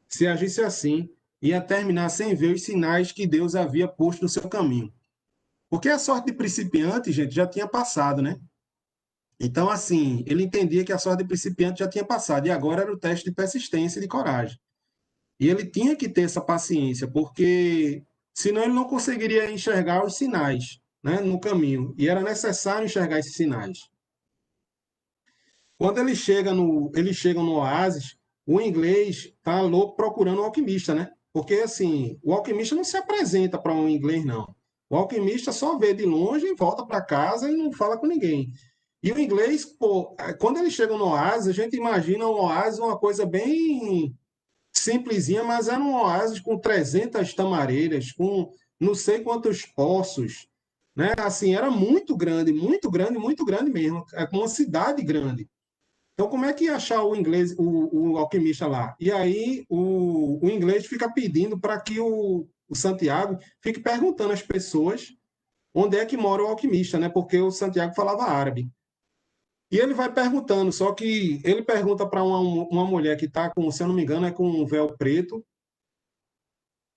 Se agisse assim, ia terminar sem ver os sinais que Deus havia posto no seu caminho. Porque a sorte de principiante, gente, já tinha passado, né? Então, assim, ele entendia que a sorte de principiante já tinha passado, e agora era o teste de persistência e de coragem. E ele tinha que ter essa paciência, porque senão ele não conseguiria enxergar os sinais, né, no caminho, e era necessário enxergar esses sinais. Quando eles chegam no oásis, o inglês está louco procurando o alquimista, né? Porque, assim, o alquimista não se apresenta para um inglês, não. O alquimista só vê de longe e volta para casa e não fala com ninguém. E o inglês, pô, quando eles chegam no oásis, a gente imagina um oásis uma coisa bem simplesinha, mas era um oásis com 300 tamareiras, com não sei quantos poços, né? Assim, era muito grande, muito grande, muito grande mesmo. É uma cidade grande. Então, como é que ia achar o inglês, o alquimista lá? E aí o inglês fica pedindo para que o Santiago fique perguntando às pessoas onde é que mora o alquimista, né? Porque o Santiago falava árabe. E ele vai perguntando, só que ele pergunta para uma mulher que está com, se eu não me engano, é com um véu preto.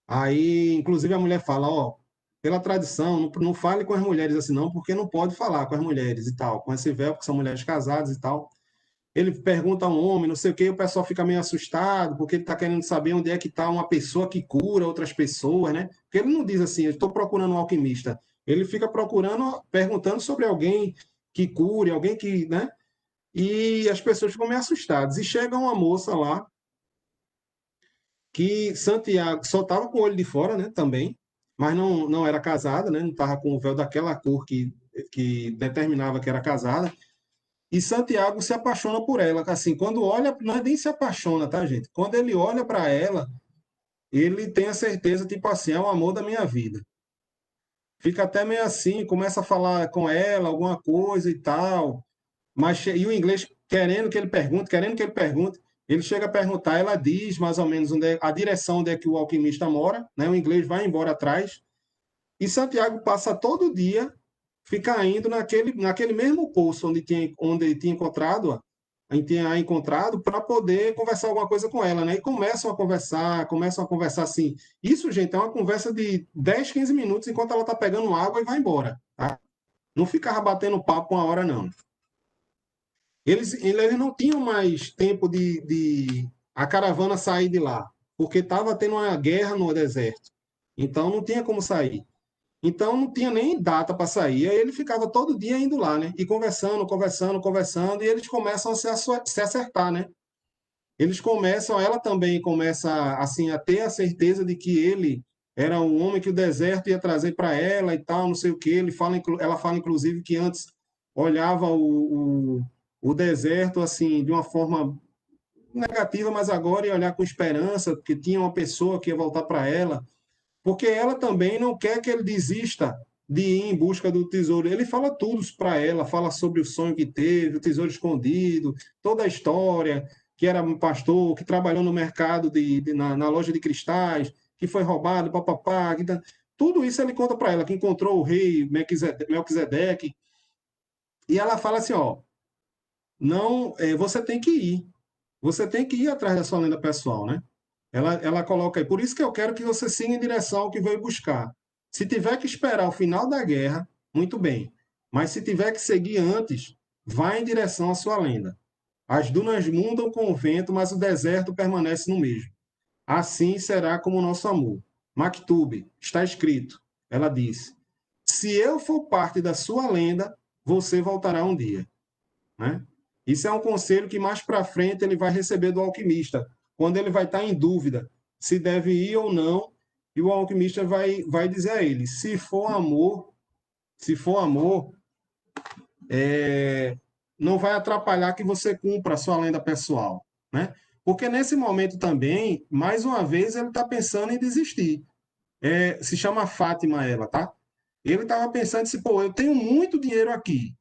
Aí, inclusive, a mulher fala, ó, pela tradição, não fale com as mulheres assim não, porque não pode falar com as mulheres e tal, com esse véu, porque são mulheres casadas e tal. Ele pergunta a um homem, não sei o que, o pessoal fica meio assustado, porque ele está querendo saber onde é que está uma pessoa que cura outras pessoas, né? Porque ele não diz assim, eu estou procurando um alquimista. Ele fica procurando, perguntando sobre alguém que cure, alguém que, né? E as pessoas ficam meio assustadas. E chega uma moça lá, que Santiago só estava com o olho de fora, né, também, mas não era casada, né, não estava com o véu daquela cor que determinava que era casada. E Santiago se apaixona por ela, assim, quando olha, não é nem se apaixona, tá, gente? Quando ele olha para ela, ele tem a certeza, tipo assim, é o amor da minha vida. Fica até meio assim, começa a falar com ela alguma coisa e tal, mas e o inglês querendo que ele pergunte, ele chega a perguntar, ela diz mais ou menos a direção onde é que o alquimista mora, né? O inglês vai embora atrás, e Santiago passa todo dia, fica indo naquele mesmo poço onde ele tinha encontrado, a gente tinha encontrado para poder conversar alguma coisa com ela, né? E começam a conversar assim. Isso, gente, é uma conversa de 10, 15 minutos enquanto ela está pegando água e vai embora, tá? Não ficava batendo papo uma hora, não. Eles não tinham mais tempo de a caravana sair de lá, porque estava tendo uma guerra no deserto. Então não tinha como sair. Então não tinha nem data para sair. Aí ele ficava todo dia indo lá, né? E conversando, e eles começam a se acertar, né? Ela também começa assim a ter a certeza de que ele era o homem que o deserto ia trazer para ela e tal, não sei o quê. Ela fala inclusive que antes olhava o deserto assim de uma forma negativa, mas agora ia olhar com esperança, porque tinha uma pessoa que ia voltar para ela, porque ela também não quer que ele desista de ir em busca do tesouro. Ele fala tudo para ela, fala sobre o sonho que teve, o tesouro escondido, toda a história, que era um pastor, que trabalhou no mercado na loja de cristais, que foi roubado, papapá, tudo isso ele conta para ela, que encontrou o rei Melquisedeque, e ela fala assim, ó, não, você tem que ir atrás da sua lenda pessoal, né? Ela coloca aí, por isso que eu quero que você siga em direção ao que veio buscar. Se tiver que esperar o final da guerra, muito bem. Mas se tiver que seguir antes, vá em direção à sua lenda. As dunas mudam com o vento, mas o deserto permanece no mesmo. Assim será como o nosso amor. Maktub, está escrito. Ela disse: se eu for parte da sua lenda, você voltará um dia, né? Isso é um conselho que mais para frente ele vai receber do alquimista, quando ele vai estar em dúvida se deve ir ou não, e o alquimista vai dizer a ele: se for amor, não vai atrapalhar que você cumpra a sua lenda pessoal, né? Porque nesse momento também, mais uma vez, ele está pensando em desistir. Se chama Fátima ela, tá? Ele estava pensando assim, pô, eu tenho muito dinheiro aqui,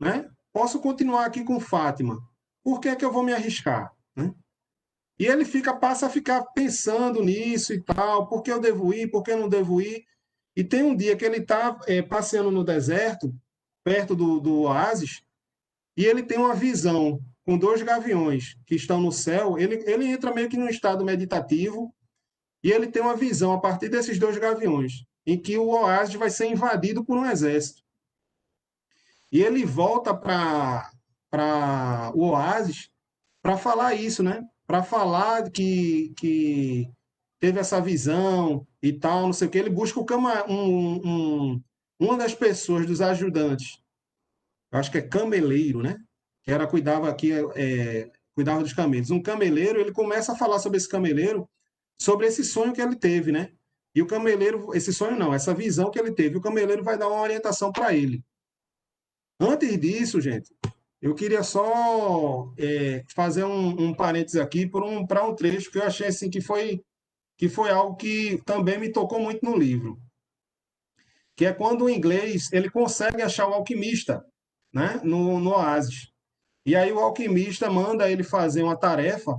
né? Posso continuar aqui com Fátima. Por que é que eu vou me arriscar, né? E ele passa a ficar pensando nisso e tal, por que eu devo ir, por que eu não devo ir. E tem um dia que ele está passeando no deserto, perto do oásis, e ele tem uma visão com dois gaviões que estão no céu. Ele entra meio que num estado meditativo, e ele tem uma visão a partir desses dois gaviões, em que o oásis vai ser invadido por um exército. E ele volta para o oásis para falar isso, né? Para falar que teve essa visão e tal, não sei o que. Ele busca uma das pessoas, dos ajudantes, eu acho que é cameleiro, né? Que era, cuidava dos camelos. Um cameleiro, ele começa a falar sobre esse cameleiro, sobre esse sonho que ele teve, né? E o cameleiro, esse sonho não, essa visão que ele teve, o cameleiro vai dar uma orientação para ele. Antes disso, gente, eu queria só fazer um parênteses aqui para um trecho que eu achei assim que foi algo que também me tocou muito no livro, que é quando o inglês ele consegue achar o alquimista, né, no oásis. E aí o alquimista manda ele fazer uma tarefa,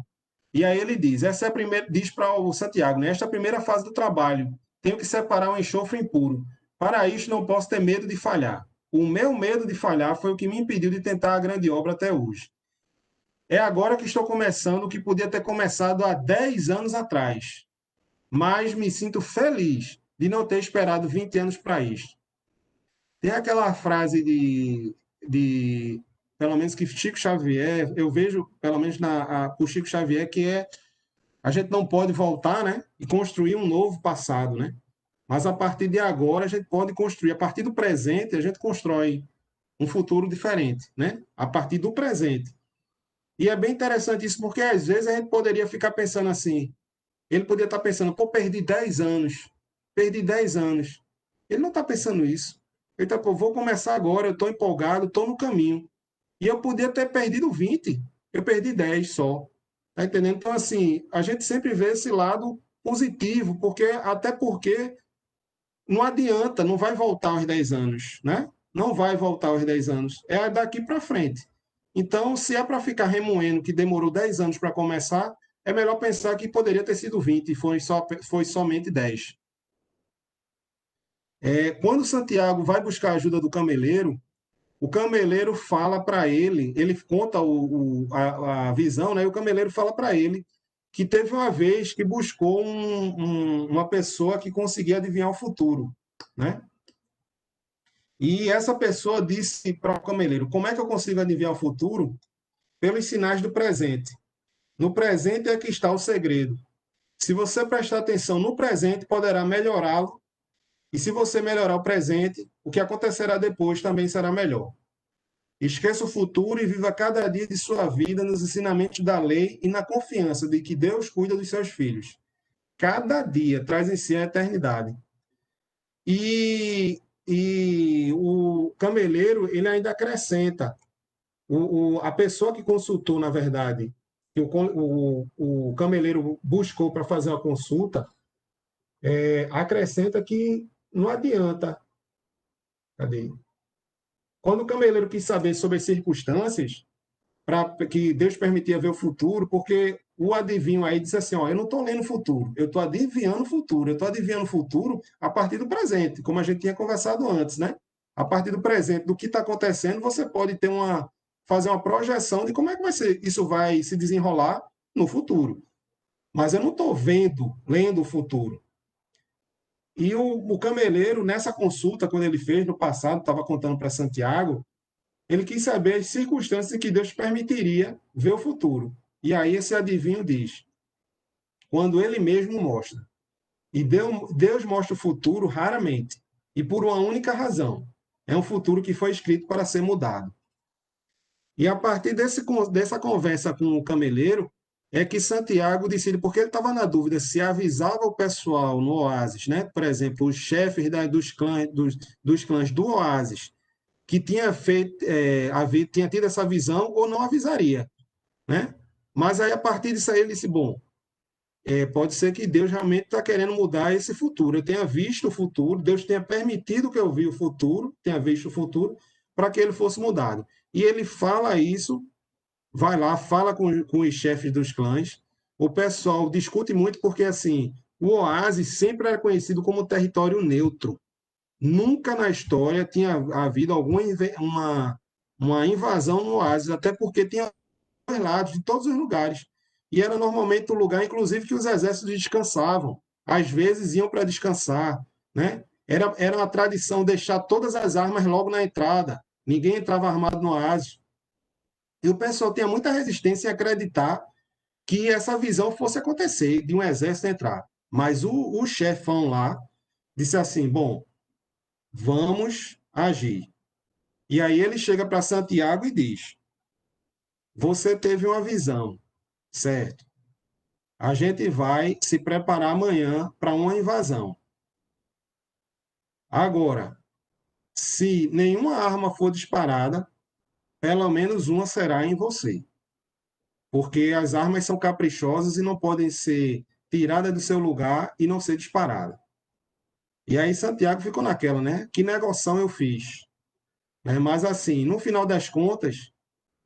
e aí ele diz, essa é a primeira, diz para o Santiago, né, esta é a primeira fase do trabalho, tenho que separar o enxofre impuro. Para isso não posso ter medo de falhar. O meu medo de falhar foi o que me impediu de tentar a grande obra até hoje. É agora que estou começando o que podia ter começado há 10 anos atrás, mas me sinto feliz de não ter esperado 20 anos para isso. Tem aquela frase pelo menos que Chico Xavier, eu vejo, pelo menos por Chico Xavier, que é a gente não pode voltar, né, e construir um novo passado, né? Mas a partir de agora a gente pode construir, a partir do presente a gente constrói um futuro diferente, né? A partir do presente. E é bem interessante isso, porque às vezes a gente poderia ficar pensando assim, ele poderia estar pensando, pô, perdi 10 anos. Ele não está pensando isso. Ele está, pô, vou começar agora, eu estou empolgado, estou no caminho. E eu podia ter perdido 20, eu perdi 10 só. Tá entendendo? Então, assim, a gente sempre vê esse lado positivo, até porque não adianta, não vai voltar aos 10 anos, né? Não vai voltar aos 10 anos, é daqui para frente. Então, se é para ficar remoendo que demorou 10 anos para começar, é melhor pensar que poderia ter sido 20 e foi somente 10. Quando Santiago vai buscar a ajuda do cameleiro, o cameleiro fala para ele conta a visão, né? E o cameleiro fala para ele que teve uma vez que buscou uma pessoa que conseguia adivinhar o futuro, né? E essa pessoa disse para o cameleiro: como é que eu consigo adivinhar o futuro? Pelos sinais do presente. No presente é que está o segredo. Se você prestar atenção no presente, poderá melhorá-lo. E se você melhorar o presente, o que acontecerá depois também será melhor. Esqueça o futuro e viva cada dia de sua vida nos ensinamentos da lei e na confiança de que Deus cuida dos seus filhos. Cada dia traz em si a eternidade. E o cameleiro, ele ainda acrescenta. A pessoa que consultou, na verdade, que o cameleiro buscou para fazer uma consulta, acrescenta que não adianta. Cadê? Quando o cameleiro quis saber sobre as circunstâncias, que Deus permitia ver o futuro, porque o adivinho aí disse assim: ó, eu não estou lendo o futuro, eu estou adivinhando o futuro, eu estou adivinhando o futuro a partir do presente, como a gente tinha conversado antes, né? A partir do presente, do que está acontecendo, você pode fazer uma projeção de como é que isso vai se desenrolar no futuro. Mas eu não estou lendo o futuro. E o cameleiro, nessa consulta, quando ele fez no passado, estava contando para Santiago, ele quis saber as circunstâncias em que Deus permitiria ver o futuro. E aí esse adivinho diz: quando ele mesmo mostra. E Deus mostra o futuro raramente, e por uma única razão: é um futuro que foi escrito para ser mudado. E a partir dessa conversa com o cameleiro, é que Santiago decide, porque ele estava na dúvida se avisava o pessoal no Oásis, né? Por exemplo, os chefes dos clãs do Oásis, que tinha tido essa visão, ou não avisaria, né? Mas aí, a partir disso aí, ele disse: bom, pode ser que Deus realmente está querendo mudar esse futuro. Eu tenha visto o futuro, Deus tenha permitido que eu vi o futuro, tenha visto o futuro, para que ele fosse mudado. E ele fala isso, vai lá, fala com os chefes dos clãs. O pessoal discute muito porque, assim, o Oásis sempre era conhecido como território neutro. Nunca na história tinha havido uma invasão no Oásis, até porque tinha lados de todos os lugares. E era normalmente o lugar, inclusive, que os exércitos descansavam. Às vezes iam para descansar, né? Era uma tradição deixar todas as armas logo na entrada. Ninguém entrava armado no oásis. E o pessoal tinha muita resistência em acreditar que essa visão fosse acontecer, de um exército entrar. Mas o chefão lá disse assim: bom, vamos agir. E aí ele chega para Santiago e diz: você teve uma visão, certo? A gente vai se preparar amanhã para uma invasão. Agora, se nenhuma arma for disparada, pelo menos uma será em você. Porque as armas são caprichosas e não podem ser tiradas do seu lugar e não ser disparadas. E aí Santiago ficou naquela, né? Que negociação eu fiz? Mas assim, no final das contas,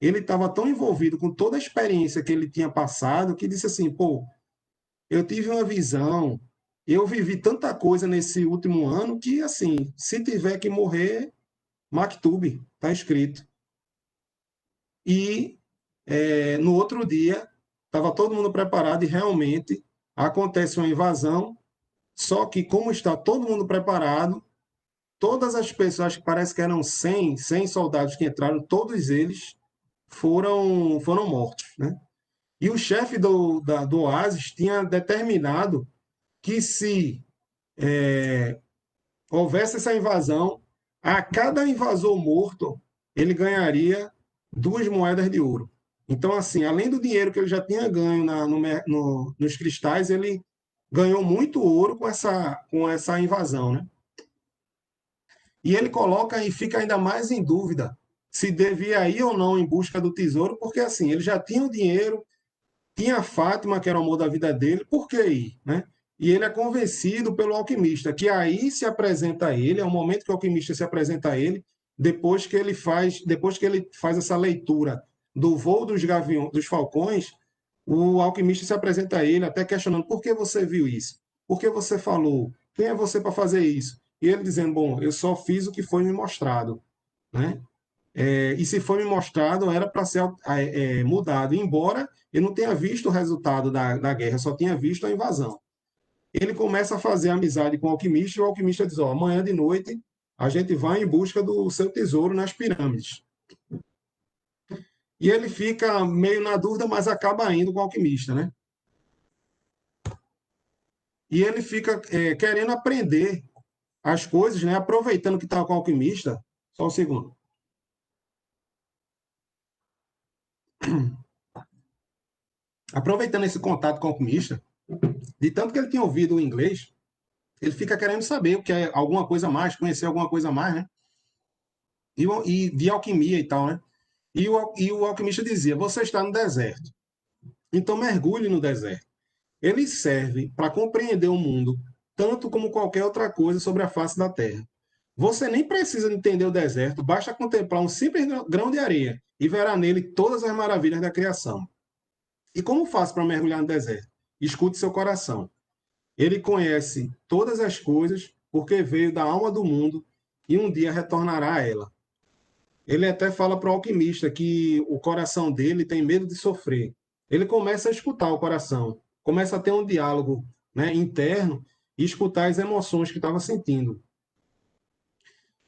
ele estava tão envolvido com toda a experiência que ele tinha passado, que disse assim: pô, eu tive uma visão, eu vivi tanta coisa nesse último ano que, assim, se tiver que morrer, Maktub, está escrito. E no outro dia, estava todo mundo preparado e realmente acontece uma invasão, só que como está todo mundo preparado, todas as pessoas, que parece que eram 100 soldados que entraram, todos eles foram mortos, né? E o chefe do Oásis tinha determinado que se houvesse essa invasão, a cada invasor morto, ele ganharia 2 moedas de ouro. Então, assim, além do dinheiro que ele já tinha ganho nos cristais, ele ganhou muito ouro com essa invasão, né? E ele coloca e fica ainda mais em dúvida se devia ir ou não em busca do tesouro, porque, assim, ele já tinha o dinheiro, tinha a Fátima, que era o amor da vida dele, por que ir, né? e ele é convencido pelo alquimista, que aí se apresenta a ele, é o momento que o alquimista se apresenta a ele, depois que ele faz essa leitura do voo dos falcões, o alquimista se apresenta a ele, até questionando: por que você viu isso? Por que você falou? Quem é você para fazer isso? E ele dizendo: bom, eu só fiz o que foi me mostrado, né? E se foi me mostrado, era para ser mudado, embora eu não tenha visto o resultado da guerra, só tinha visto a invasão. Ele começa a fazer amizade com o alquimista, e o alquimista diz: ó, amanhã de noite a gente vai em busca do seu tesouro nas pirâmides. E ele fica meio na dúvida, mas acaba indo com o alquimista, né? E ele fica querendo aprender as coisas, né? Aproveitando que está com o alquimista. Só um segundo. Aproveitando esse contato com o alquimista, de tanto que ele tinha ouvido o inglês, ele fica querendo saber o que é alguma coisa a mais, conhecer alguma coisa a mais, né? E de alquimia e tal, né? E o alquimista dizia: você está no deserto, então mergulhe no deserto. Ele serve para compreender o mundo, tanto como qualquer outra coisa sobre a face da terra. Você nem precisa entender o deserto, basta contemplar um simples grão de areia e verá nele todas as maravilhas da criação. E como faço para mergulhar no deserto? Escute seu coração. Ele conhece todas as coisas porque veio da alma do mundo e um dia retornará a ela. Ele até fala para o alquimista que o coração dele tem medo de sofrer. Ele começa a escutar o coração, começa a ter um diálogo, né, interno e escutar as emoções que estava sentindo.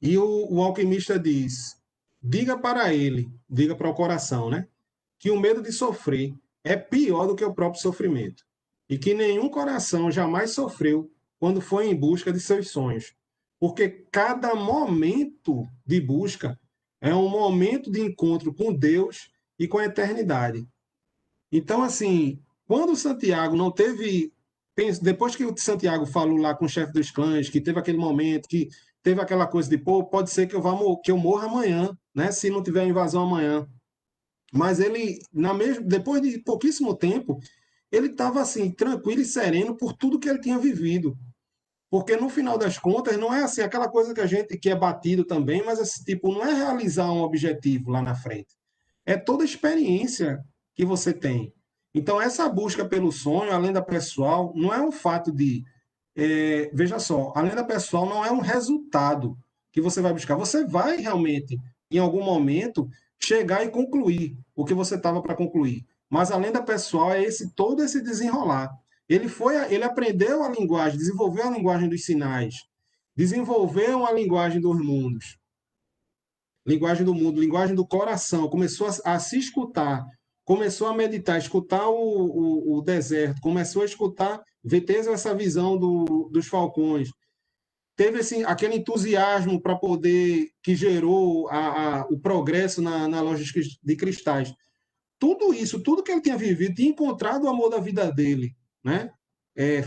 E o alquimista diz: diga para ele, diga para o coração, né, que o medo de sofrer é pior do que o próprio sofrimento e que nenhum coração jamais sofreu quando foi em busca de seus sonhos, porque cada momento de busca é um momento de encontro com Deus e com a eternidade. Então, assim, quando o Santiago não teve. Depois que o Santiago falou lá com o chefe dos clãs, que teve aquele momento, que teve aquela coisa de: pô, pode ser que eu morra amanhã, né? Se não tiver invasão amanhã. Mas ele, depois de pouquíssimo tempo, ele estava assim, tranquilo e sereno por tudo que ele tinha vivido. Porque no final das contas, não é assim aquela coisa que a gente que é batido também, mas esse tipo não é realizar um objetivo lá na frente. É toda a experiência que você tem. Então, essa busca pelo sonho, a lenda pessoal, não é um fato de. Veja só, a lenda pessoal não é um resultado que você vai buscar. Você vai realmente, em algum momento, chegar e concluir o que você estava para concluir. Mas a lenda pessoal é todo esse desenrolar. Ele aprendeu a linguagem, desenvolveu a linguagem dos sinais, desenvolveu a linguagem dos mundos, linguagem do mundo, linguagem do coração, começou a se escutar, começou a meditar, escutar o deserto, começou a escutar, teve essa visão dos falcões, teve assim, aquele entusiasmo para poder, que gerou o progresso na loja de cristais. Tudo isso, tudo que ele tinha vivido, tinha encontrado o amor da vida dele, né?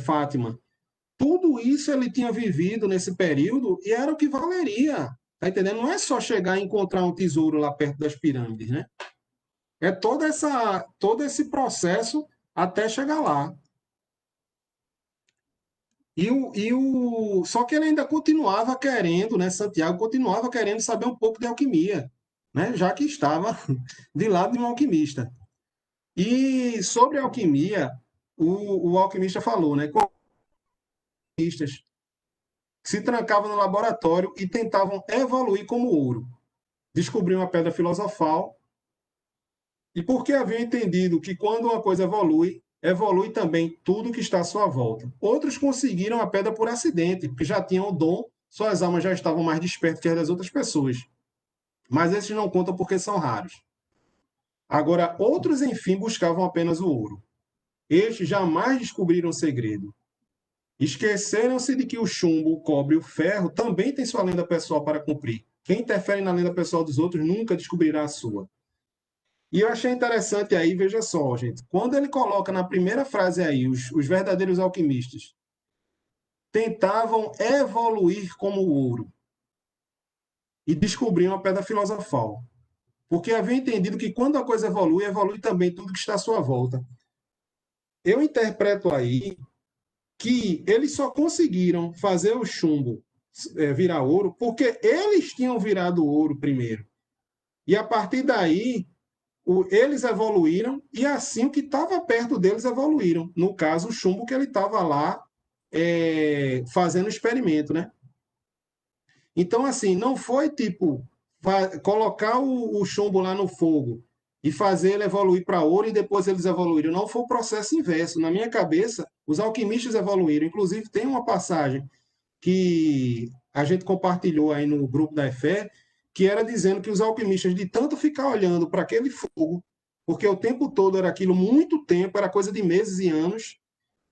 Fátima. Tudo isso ele tinha vivido nesse período e era o que valeria. Tá entendendo? Não é só chegar e encontrar um tesouro lá perto das pirâmides, né? É todo esse processo até chegar lá. Só que ele ainda continuava querendo, né? Santiago continuava querendo saber um pouco de alquimia, né? Já que estava de lado de um alquimista. E sobre a alquimia, o alquimista falou, né? Alquimistas que se trancavam no laboratório e tentavam evoluir como ouro. Descobriam a pedra filosofal e porque haviam entendido que quando uma coisa evolui, evolui também tudo que está à sua volta. Outros conseguiram a pedra por acidente, porque já tinham o dom, suas almas já estavam mais despertas que as das outras pessoas. Mas esses não contam porque são raros. Agora, outros, enfim, buscavam apenas o ouro. Estes jamais descobriram o segredo. Esqueceram-se de que o chumbo, o cobre e o ferro também têm sua lenda pessoal para cumprir. Quem interfere na lenda pessoal dos outros nunca descobrirá a sua. E eu achei interessante aí, veja só, gente, quando ele coloca na primeira frase aí, os verdadeiros alquimistas tentavam evoluir como o ouro e descobriam a pedra filosofal. Porque haviam entendido que quando a coisa evolui, evolui também tudo que está à sua volta. Eu interpreto aí que eles só conseguiram fazer o chumbo virar ouro porque eles tinham virado ouro primeiro. E a partir daí, eles evoluíram e assim o que estava perto deles evoluíram. No caso, o chumbo que ele estava lá fazendo experimento, né? Então, assim, não foi tipo colocar o chumbo lá no fogo e fazer ele evoluir para ouro e depois eles evoluíram. Não, foi o processo inverso. Na minha cabeça, os alquimistas evoluíram. Inclusive, tem uma passagem que a gente compartilhou aí no grupo da Fé, que era dizendo que os alquimistas, de tanto ficar olhando para aquele fogo, porque o tempo todo era aquilo, muito tempo, era coisa de meses e anos,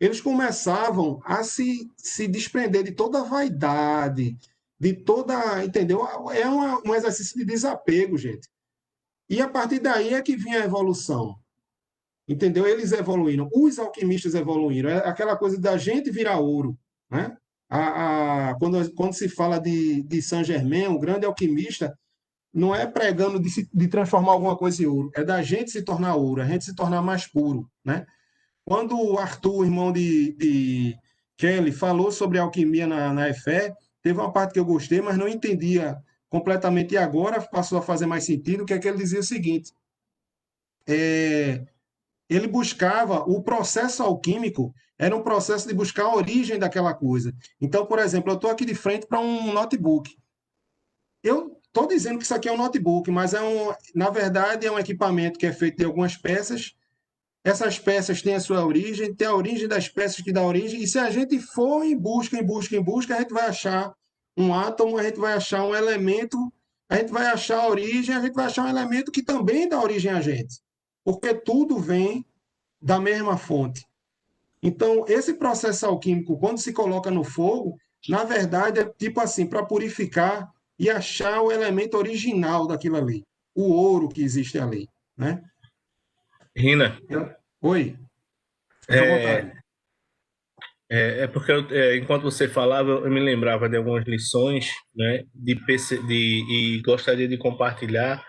eles começavam a se desprender de toda a vaidade, de toda, entendeu? É um exercício de desapego, gente. E a partir daí é que vinha a evolução. Entendeu? Eles evoluíram, os alquimistas evoluíram. É aquela coisa da gente virar ouro, né? Quando se fala de Saint-Germain, o grande alquimista, não é pregando de transformar alguma coisa em ouro, é da gente se tornar ouro, a gente se tornar mais puro, né? Quando o Arthur, irmão de Kelly, falou sobre alquimia na EFE, teve uma parte que eu gostei, mas não entendia completamente, e agora passou a fazer mais sentido, que é que ele dizia o seguinte, ele buscava, o processo alquímico era um processo de buscar a origem daquela coisa. Então, por exemplo, eu estou aqui de frente para um notebook. Eu estou dizendo que isso aqui é um notebook, mas na verdade é um equipamento que é feito de algumas peças. Essas peças têm a sua origem, tem a origem das peças que dá origem, e se a gente for em busca, a gente vai achar um átomo, a gente vai achar um elemento, a gente vai achar a origem, a gente vai achar um elemento que também dá origem a gente. Porque tudo vem da mesma fonte. Então, esse processo alquímico, quando se coloca no fogo, na verdade é tipo assim, para purificar e achar o elemento original daquilo ali, o ouro que existe ali, né? Rina, Oi. Fica à vontade. porque enquanto você falava, eu me lembrava de algumas lições, né, e gostaria de compartilhar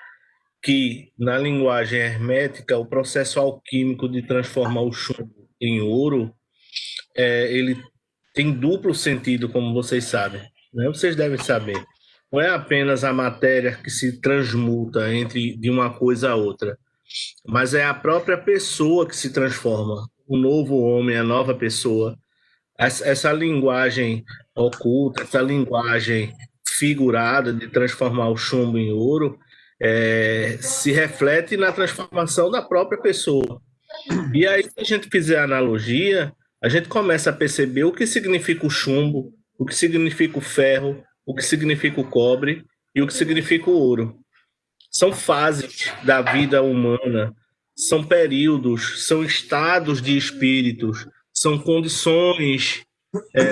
que, na linguagem hermética, o processo alquímico de transformar o chumbo em ouro, ele tem duplo sentido, como vocês sabem, né? Vocês devem saber. Não é apenas a matéria que se transmuta de uma coisa a outra, mas é a própria pessoa que se transforma, o novo homem, a nova pessoa. Essa linguagem oculta, essa linguagem figurada de transformar o chumbo em ouro, se reflete na transformação da própria pessoa. E aí, se a gente fizer a analogia, a gente começa a perceber o que significa o chumbo, o que significa o ferro, o que significa o cobre e o que significa o ouro. São fases da vida humana, são períodos, são estados de espíritos, são condições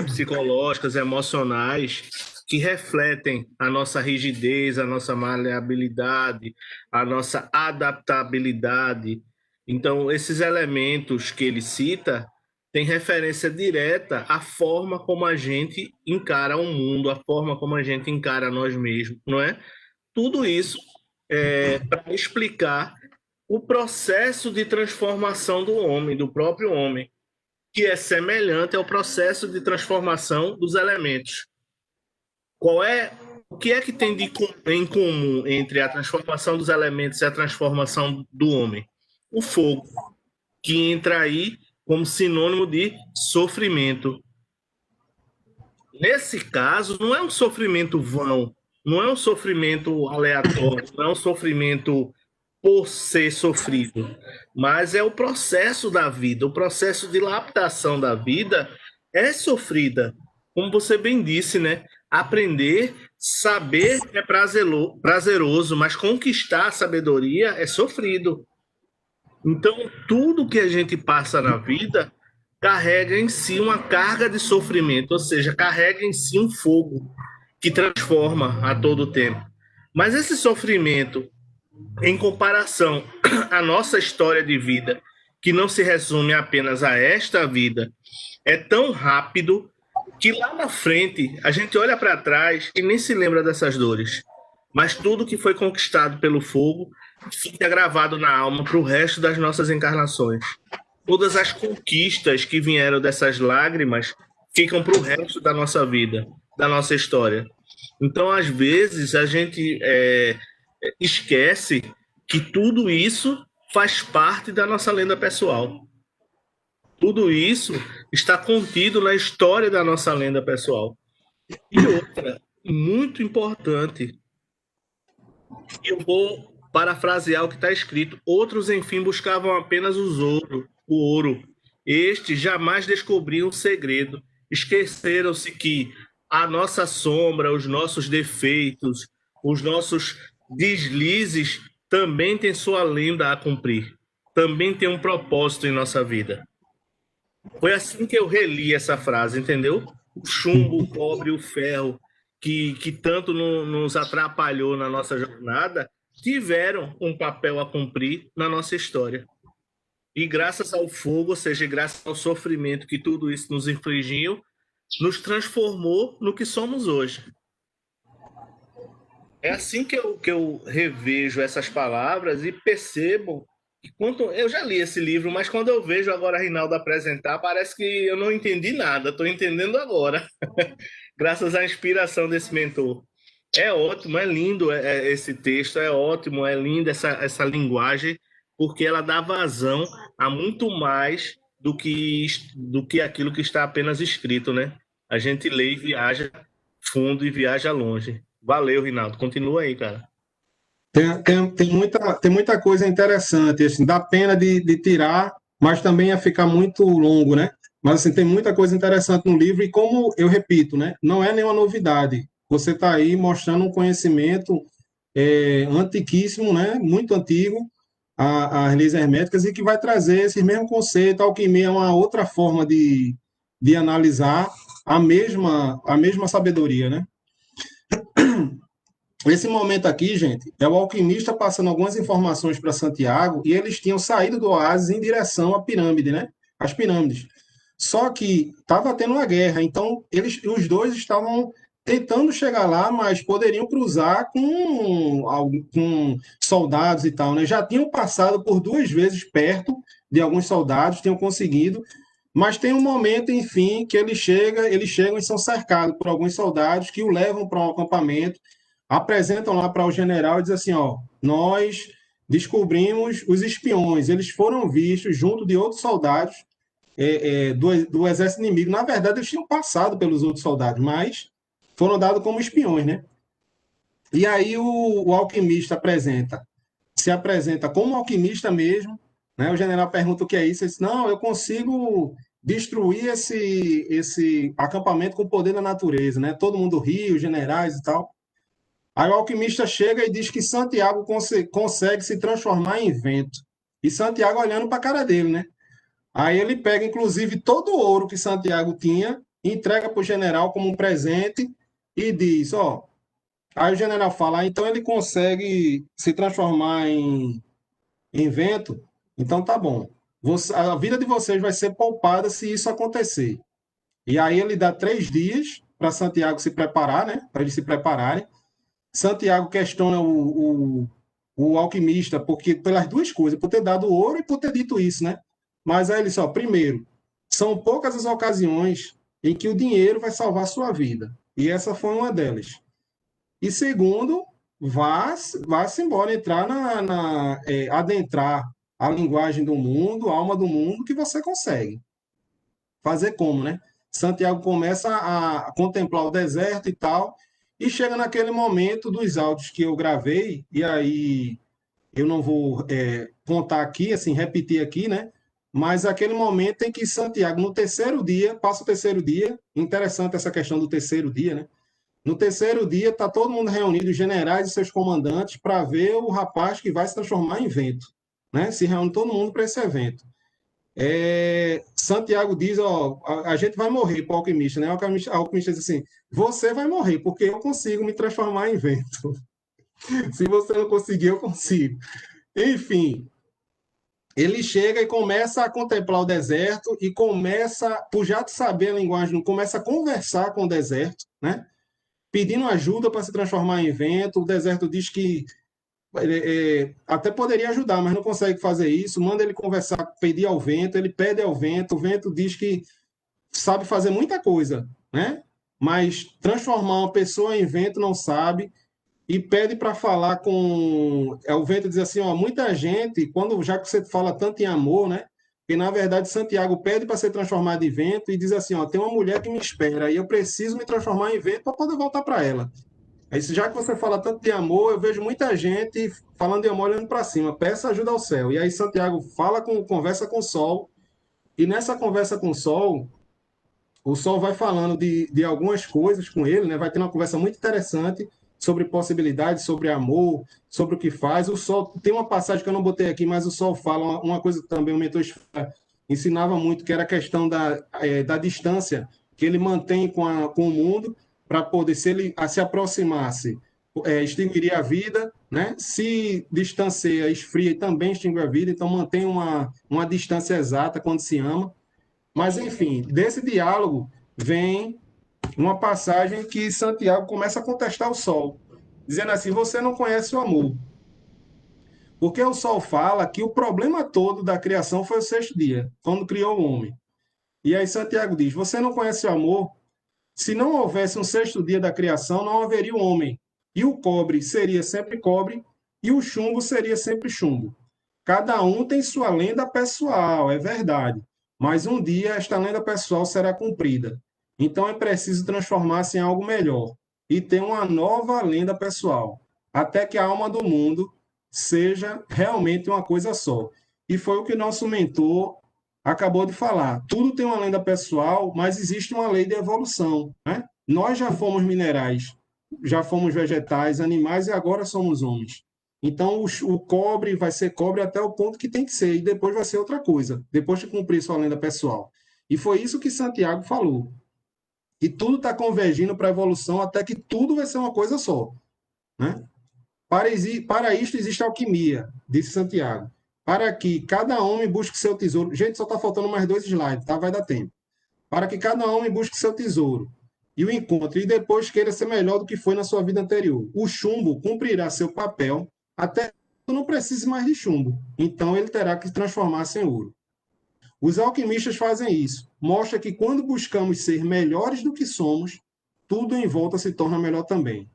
psicológicas, emocionais, que refletem a nossa rigidez, a nossa maleabilidade, a nossa adaptabilidade. Então, esses elementos que ele cita têm referência direta à forma como a gente encara o mundo, a forma como a gente encara nós mesmos, não é? Tudo isso para explicar o processo de transformação do homem, do próprio homem, que é semelhante ao processo de transformação dos elementos. O que é que tem em comum entre a transformação dos elementos e a transformação do homem? O fogo, que entra aí como sinônimo de sofrimento. Nesse caso, não é um sofrimento vão, não é um sofrimento aleatório, não é um sofrimento por ser sofrido, mas é o processo da vida, o processo de lapidação da vida é sofrida. Como você bem disse, né? Aprender, saber é prazeroso, mas conquistar a sabedoria é sofrido. Então, tudo que a gente passa na vida carrega em si uma carga de sofrimento, ou seja, carrega em si um fogo que transforma a todo tempo. Mas esse sofrimento, em comparação à nossa história de vida, que não se resume apenas a esta vida, é tão rápido que lá na frente a gente olha para trás e nem se lembra dessas dores. Mas tudo que foi conquistado pelo fogo fica gravado na alma para o resto das nossas encarnações. todas as conquistas que vieram dessas lágrimas ficam para o resto da nossa vida, da nossa história. Então, às vezes, a gente esquece que tudo isso faz parte da nossa lenda pessoal. Tudo isso está contido na história da nossa lenda pessoal. E outra, muito importante, eu vou parafrasear o que está escrito: outros, enfim, buscavam apenas o ouro. Estes jamais descobriam o segredo. Esqueceram-se que a nossa sombra, os nossos defeitos, os nossos deslizes também têm sua lenda a cumprir. Também tem um propósito em nossa vida. Foi assim que eu reli essa frase, entendeu? O chumbo, o cobre, o ferro, que tanto nos atrapalhou na nossa jornada, tiveram um papel a cumprir na nossa história. E graças ao fogo, ou seja, graças ao sofrimento que tudo isso nos infligiu, nos transformou no que somos hoje. É assim que eu revejo essas palavras e percebo que eu já li esse livro, mas quando eu vejo agora a Rinaldo apresentar, parece que eu não entendi nada, estou entendendo agora, graças à inspiração desse mentor. É ótimo, é lindo esse texto, é ótimo, é linda essa linguagem, porque ela dá vazão a muito mais do que aquilo que está apenas escrito, né? A gente lê e viaja fundo e viaja longe. Valeu, Rinaldo. Continua aí, cara. Tem muita coisa interessante, assim, dá pena de tirar, mas também ia ficar muito longo, né? Mas assim, tem muita coisa interessante no livro, e como eu repito, né? Não é nenhuma novidade. Você está aí mostrando um conhecimento antiquíssimo, né? Muito antigo, as leis herméticas, e que vai trazer esse mesmo conceito. A alquimia é uma outra forma de analisar a mesma sabedoria, né? Esse momento aqui, gente, é o alquimista passando algumas informações para Santiago, e eles tinham saído do oásis em direção à pirâmide, né? As pirâmides. Só que estava tendo uma guerra, então os dois estavam tentando chegar lá, mas poderiam cruzar com soldados e tal, né? Já tinham passado por 2 vezes perto de alguns soldados, tinham conseguido, mas tem um momento, enfim, que eles chegam e são cercados por alguns soldados que o levam para um acampamento, apresentam lá para o general e dizem assim, ó, nós descobrimos os espiões, eles foram vistos junto de outros soldados do exército inimigo. Na verdade, eles tinham passado pelos outros soldados, mas foram dados como espiões, né? E aí o alquimista se apresenta como alquimista mesmo, né? O general pergunta o que é isso, ele diz, não, eu consigo destruir esse acampamento com o poder da natureza, né? Todo mundo ri, os generais e tal. Aí o alquimista chega e diz que Santiago consegue se transformar em vento. E Santiago olhando para a cara dele, né? Aí ele pega, inclusive, todo o ouro que Santiago tinha, entrega para o general como um presente e diz, ó... Aí o general fala, então ele consegue se transformar em vento? Então tá bom. A vida de vocês vai ser poupada se isso acontecer. E aí ele dá 3 dias para Santiago se preparar, né? Para eles se prepararem. Santiago questiona o alquimista porque pelas duas coisas, por ter dado ouro e por ter dito isso, né? Mas aí ele só, primeiro, são poucas as ocasiões em que o dinheiro vai salvar a sua vida. E essa foi uma delas. E segundo, vá-se embora, entrar adentrar a linguagem do mundo, a alma do mundo, que você consegue. Fazer como, né? Santiago começa a contemplar o deserto e tal, e chega naquele momento dos áudios que eu gravei, e aí eu não vou contar aqui, assim, repetir aqui, né? Mas aquele momento em que Santiago, no terceiro dia, passa o terceiro dia, interessante essa questão do terceiro dia, né? No terceiro dia, está todo mundo reunido, os generais e seus comandantes, para ver o rapaz que vai se transformar em vento, né? Se reúne todo mundo para esse evento. Santiago diz, ó, a gente vai morrer para o alquimista, né? O alquimista diz assim, você vai morrer, porque eu consigo me transformar em vento. Se você não conseguir, eu consigo. Enfim, ele chega e começa a contemplar o deserto e começa, por já saber a linguagem, começa a conversar com o deserto, né? Pedindo ajuda para se transformar em vento. O deserto diz que até poderia ajudar, mas não consegue fazer isso. Manda ele conversar, pedir ao vento, ele pede ao vento, o vento diz que sabe fazer muita coisa, né? Mas transformar uma pessoa em vento não sabe, e pede para falar com. O vento diz assim: ó, muita gente, já que você fala tanto em amor, né? Que na verdade Santiago pede para ser transformado em vento e diz assim: ó, tem uma mulher que me espera e eu preciso me transformar em vento para poder voltar para ela. Aí, já que você fala tanto de amor, eu vejo muita gente falando de amor olhando para cima, peça ajuda ao céu. E aí Santiago conversa com o sol, e nessa conversa com o sol vai falando de algumas coisas com ele, né? Vai ter uma conversa muito interessante sobre possibilidades, sobre amor, sobre o que faz. O sol tem uma passagem que eu não botei aqui, mas o sol fala uma coisa que também o mentor ensinava muito, que era a questão da distância que ele mantém com o mundo, para poder, se ele se aproximasse, extinguiria a vida, né? Se distancia, esfria e também extingue a vida, então mantém uma distância exata quando se ama. Mas, enfim, desse diálogo vem uma passagem que Santiago começa a contestar o sol, dizendo assim: você não conhece o amor. Porque o sol fala que o problema todo da criação foi o sexto dia, quando criou o homem. E aí Santiago diz: você não conhece o amor? Se não houvesse um sexto dia da criação, não haveria o homem. E o cobre seria sempre cobre, e o chumbo seria sempre chumbo. Cada um tem sua lenda pessoal, é verdade. Mas um dia esta lenda pessoal será cumprida. Então é preciso transformar-se em algo melhor e ter uma nova lenda pessoal, até que a alma do mundo seja realmente uma coisa só. E foi o que nosso mentor acabou de falar. Tudo tem uma lenda pessoal, mas existe uma lei de evolução, né? Nós já fomos minerais, já fomos vegetais, animais e agora somos homens. Então, o cobre vai ser cobre até o ponto que tem que ser, e depois vai ser outra coisa, depois de cumprir sua lenda pessoal. E foi isso que Santiago falou. E tudo está convergindo para a evolução até que tudo vai ser uma coisa só, né? Para isto existe alquimia, disse Santiago. Para que cada homem busque seu tesouro. Gente, só está faltando mais 2 slides, tá? Vai dar tempo. Para que cada homem busque seu tesouro e o encontre, e depois queira ser melhor do que foi na sua vida anterior. O chumbo cumprirá seu papel até que não precise mais de chumbo. Então ele terá que transformar-se em ouro. Os alquimistas fazem isso. Mostra que quando buscamos ser melhores do que somos, tudo em volta se torna melhor também.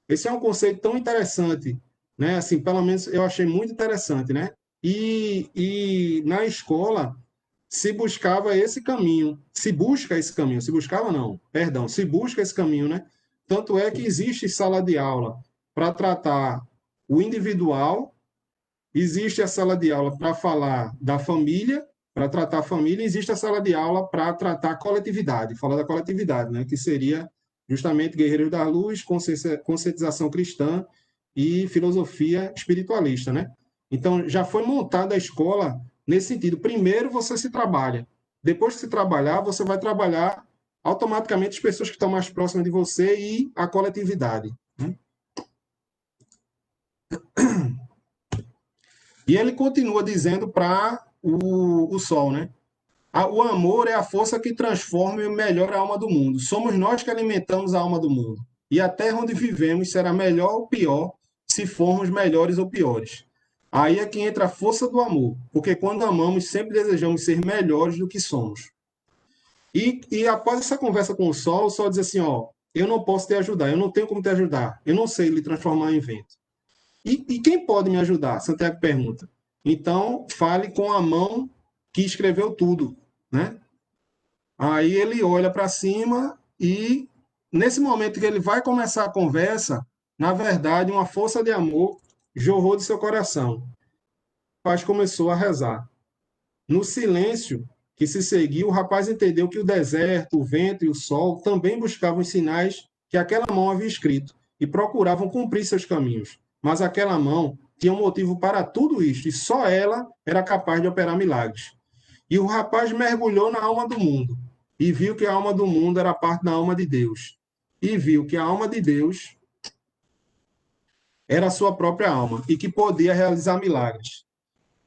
Esse é um conceito tão interessante, né? Assim, pelo menos eu achei muito interessante, né? E na escola se buscava esse caminho, se busca esse caminho, se buscava não, perdão, se busca esse caminho, né? Tanto é que existe sala de aula para tratar o individual, existe a sala de aula para falar da família, para tratar a família, existe a sala de aula para tratar a coletividade, falar da coletividade, né? Que seria justamente Guerreiros da Luz, conscientização cristã e filosofia espiritualista, né? Então, já foi montada a escola nesse sentido. Primeiro você se trabalha. Depois que se trabalhar, você vai trabalhar automaticamente as pessoas que estão mais próximas de você e a coletividade, né? E ele continua dizendo para o sol, né? O amor é a força que transforma e melhora a alma do mundo. Somos nós que alimentamos a alma do mundo. E a terra onde vivemos será melhor ou pior se formos melhores ou piores. Aí é que entra a força do amor, porque quando amamos, sempre desejamos ser melhores do que somos. E após essa conversa com o sol diz assim: ó, eu não posso te ajudar, eu não tenho como te ajudar, eu não sei lhe transformar em vento. E quem pode me ajudar? Santiago pergunta. Então, fale com a mão que escreveu tudo, né? Aí ele olha para cima e, nesse momento que ele vai começar a conversa, na verdade, uma força de amor jorrou de seu coração. O rapaz começou a rezar. No silêncio que se seguiu, o rapaz entendeu que o deserto, o vento e o sol também buscavam os sinais que aquela mão havia escrito e procuravam cumprir seus caminhos. Mas aquela mão tinha um motivo para tudo isto, e só ela era capaz de operar milagres. E o rapaz mergulhou na alma do mundo, e viu que a alma do mundo era parte da alma de Deus. E viu que a alma de Deus era a sua própria alma, e que podia realizar milagres.